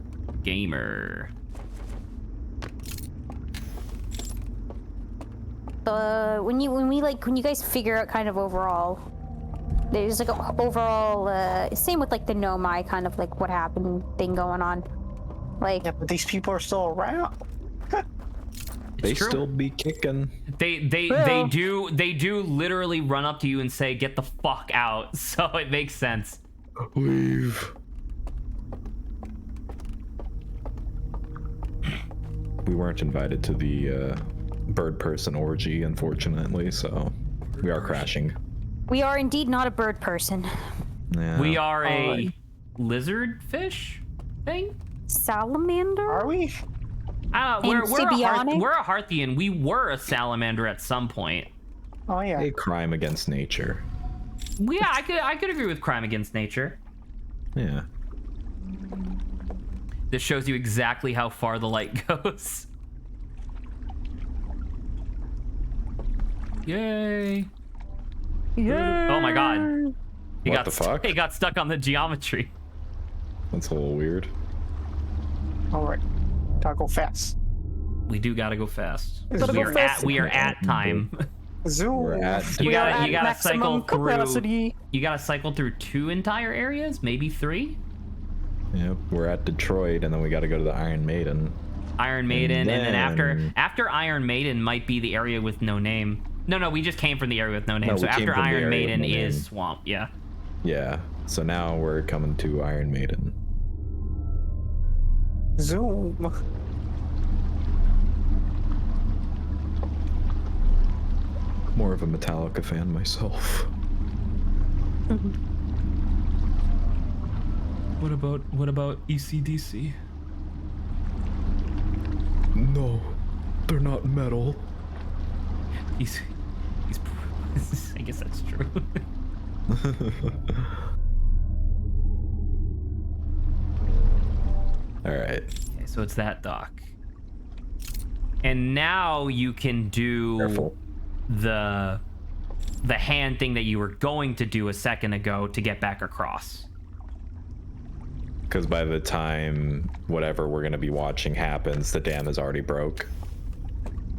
When you guys figure out kind of overall, there's like a overall same with like the Nomai kind of like what happened thing going on. Like, Yeah, but these people are still around. They true. still be kicking. They do literally run up to you and say, "Get the fuck out." So it makes sense. Leave. We weren't invited to the bird person orgy, unfortunately, so we are crashing. we are indeed not a bird person. Yeah. We are a lizard fish thing. Salamander? Are we? I don't know. Amphibionic? We're a Hearthian. We were a salamander at some point. Oh yeah. a crime against nature. Yeah, I could agree with crime against nature. Yeah. This shows you exactly how far the light goes. Yay! Oh my god. What the fuck? He got stuck on the geometry. That's a little weird. All right. Gotta go fast. We do gotta go fast. Gotta go fast. We are at time. Zoom. We're at. You We are gotta at cycle maximum capacity. through. You gotta cycle through 2 entire areas, maybe 3. Yep, we're at Detroit, and then we got to go to the Iron Maiden. Iron Maiden, and then then- after Iron Maiden might be the area with no name. No, we just came from the area with no name. No, So we came after from the Iron area with Maiden no is name. Swamp. Yeah. Yeah, so now we're coming to Iron Maiden. Zoom. More of a Metallica fan myself. What about ECDC? No, they're not metal. He's I guess that's true. All right. Okay, so it's that dock. And now you can do Careful. the hand thing that you were going to do a second ago to get back across. Because by the time whatever we're going to be watching happens, the dam is already broke.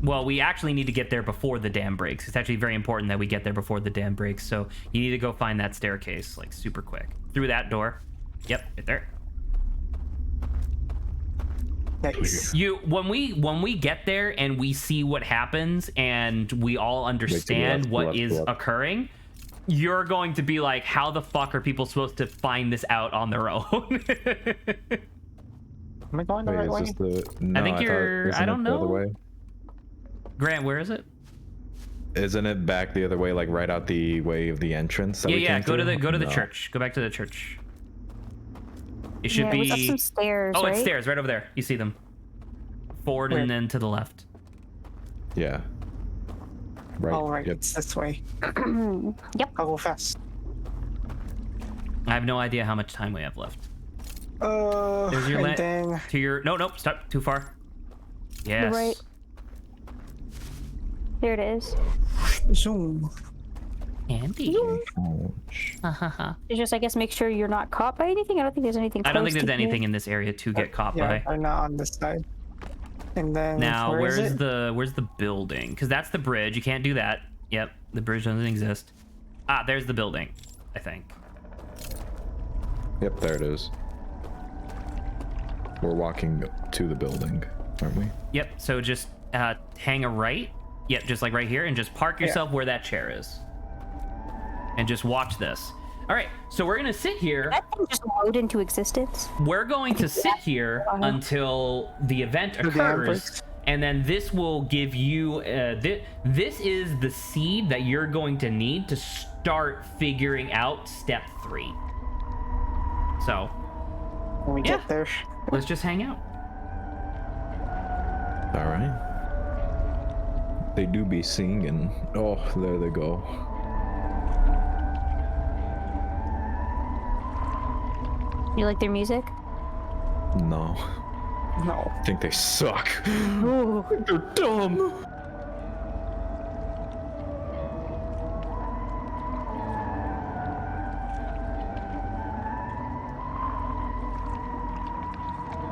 Well, we actually need to get there before the dam breaks. It's actually very important that we get there before the dam breaks. So you need to go find that staircase, like, super quick. Through that door. Yep, right there. Nice. When we get there and we see what happens and we all understand what is occurring, you're going to be like, how the fuck are people supposed to find this out on their own? Am I going the right way? Is this the... No, I think you're- isn't I it don't the other know. way? Grant, where is it? Isn't it back the other way, like right out the way of the entrance? That we Yeah, came go to through? the No. church. Go back to the church. It should Yeah, be it was up some stairs, Oh, right? it's stairs right over there. You see them. Forward Where? and then to the left. Yeah. Right. All right. Yep. It's this way. Yep. I'll go fast. I have no idea how much time we have left. There's your and then To your no, stop. Too far. Yes. right. There it is. zoom. Andy. Ouch. It's just, I guess, make sure you're not caught by anything. I don't think there's anything. I don't think close there's to anything here. in this area to get caught Yeah, by. I'm not on this side. And then Now, where is where's it? the building? Because that's the bridge. You can't do that. Yep, the bridge doesn't exist. Ah, there's the building, I think. Yep, there it is. We're walking to the building, aren't we? Yep, so just hang a right. Yep, just like right here, and just park yourself where that chair is. And just watch this. All right, so we're going to sit here. That thing just load into existence. We're going to sit here until the event dam occurs, breaks. and then this will give you this is the seed that you're going to need to start figuring out step 3. So when we get there. let's just hang out. All right. They do be singing. Oh, there they go. You like their music? No. No. I think they suck. Ooh. They're dumb.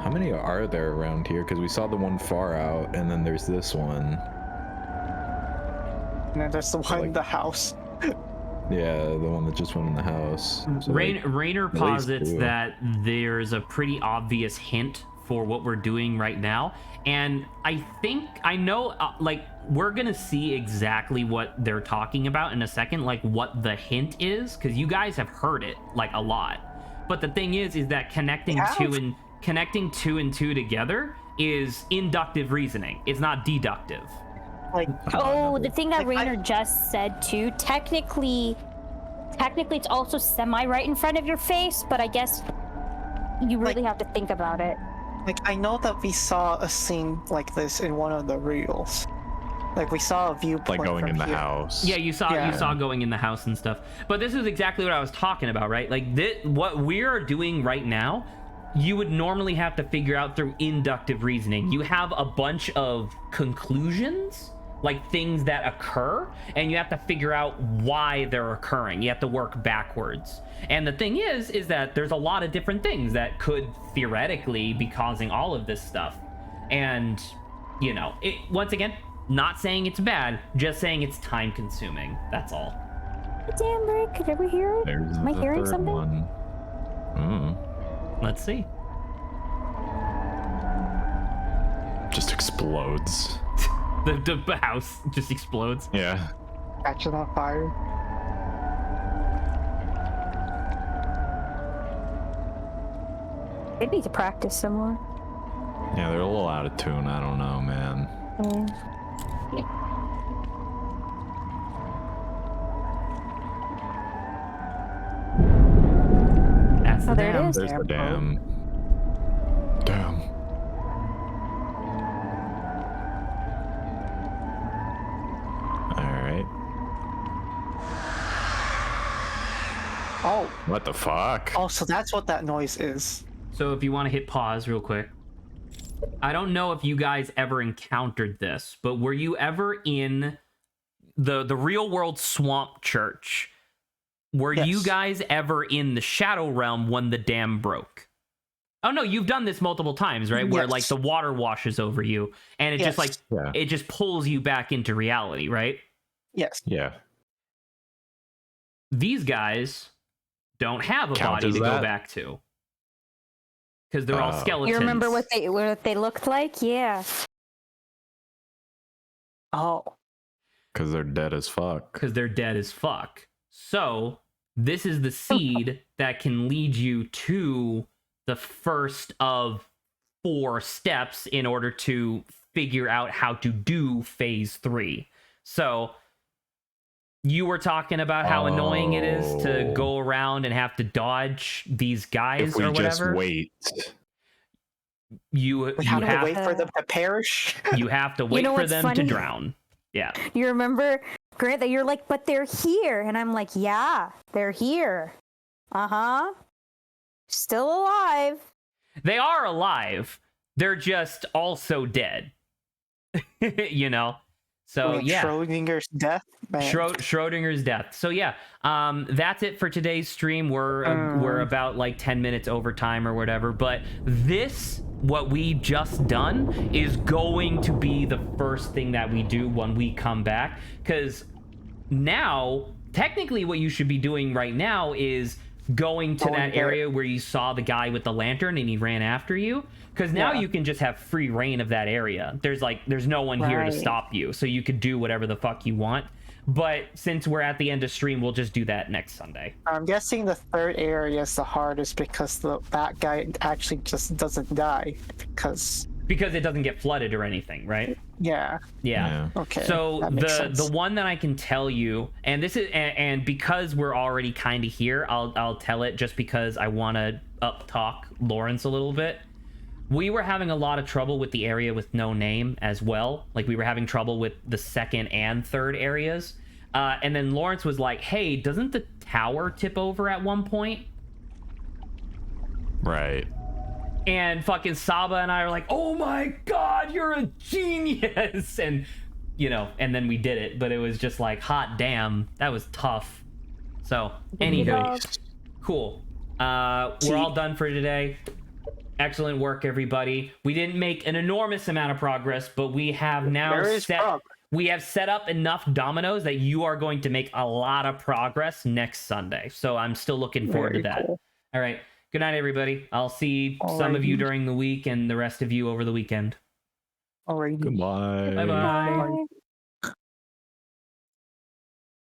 How many are there around here? Because we saw the one far out, and then there's this one. And then there's the one in the house. Yeah, the one that just went in the house. So, like, Rainer least posits two. that there's a pretty obvious hint for what we're doing right now, and I know like we're gonna see exactly what they're talking about in a second, like what the hint is, because you guys have heard it like a lot. But the thing is that connecting two and two together is inductive reasoning. It's not deductive. Like, Oh, the thing that Like, Rainer just said too, technically it's also semi right in front of your face, but I guess you really have to think about it. like I know that we saw a scene like this in one of the reels. Like we saw a viewpoint like going from in the here. house. Yeah, you saw Yeah. going in the house and stuff. But this is exactly what I was talking about, right? Like what we're doing right now, you would normally have to figure out through inductive reasoning. You have a bunch of conclusions, like things that occur, and you have to figure out why they're occurring. You have to work backwards. And the thing is that there's a lot of different things that could theoretically be causing all of this stuff. And, you know, once again, not saying it's bad, just saying it's time consuming. That's all. Damn, Rick, could I ever hear it? There's Am I the hearing third something? one. Let's see. Just explodes. The house just explodes. Yeah. Catching on fire. They need to practice some more. Yeah, they're a little out of tune. I don't know, man. That's the Oh, there it dam. is. There's the Damn. Damn. Alright. Oh, What the fuck? oh, so that's what that noise is. So if you want to hit pause real quick. I don't know if you guys ever encountered this, but were you ever in the real world swamp church? Were you Yes. guys ever in the shadow realm when the dam broke? Oh no, you've done this multiple times, right? Where Yes. like the water washes over you and it just like Yes. Yeah. it just pulls you back into reality, right? Yes. Yeah. These guys don't have a Count body as to go that? back to. Because they're all skeletons. You remember what they looked like? Yeah. Oh, Because they're dead as fuck. Because they're dead as fuck. So this is the seed that can lead you to the first of 4 steps in order to figure out how to do phase 3. So you were talking about how annoying it is to Oh. go around and have to dodge these guys If we or just whatever. wait. You we have to have wait for them to perish. you have to wait know for what's them funny? to drown. Yeah. You remember, Grant, that you're like, but they're here. And I'm like, yeah, they're here. Uh-huh. Still alive. They are alive. They're just also dead. You know? So Like yeah. Schrodinger's death. Man. Schrodinger's death. So yeah, that's it for today's stream. We're about like 10 minutes over time or whatever. But this, what we just done, is going to be the first thing that we do when we come back. Because now, technically, what you should be doing right now is going to Going that there. area where you saw the guy with the lantern and he ran after you. Because now Yeah. you can just have free reign of that area. There's no one here to Right. stop you, so you could do whatever the fuck you want. But since we're at the end of stream, we'll just do that next Sunday. I'm guessing the third area is the hardest because that guy actually just doesn't die because because it doesn't get flooded or anything, right? Yeah. Yeah. Okay. So that makes the sense. one that I can tell you, and this is and because we're already kind of here, I'll tell it just because I want to up talk Lawrence a little bit. We were having a lot of trouble with the area with no name as well. Like we were having trouble with the second and third areas. And then Lawrence was like, "Hey, doesn't the tower tip over at one point?" Right. And fucking Saba and I are like, "Oh my god, you're a genius!" And you know, and then we did it, but it was just like, hot damn, that was tough. So, anywho, cool. We're all done for today. Excellent work, everybody. We didn't make an enormous amount of progress, but we have now set up enough dominoes that you are going to make a lot of progress next Sunday. So I'm still looking forward to that. Cool. All right. Good night, everybody. I'll see some of you during the week and the rest of you over the weekend. Alrighty. Goodbye. Bye-bye. Bye.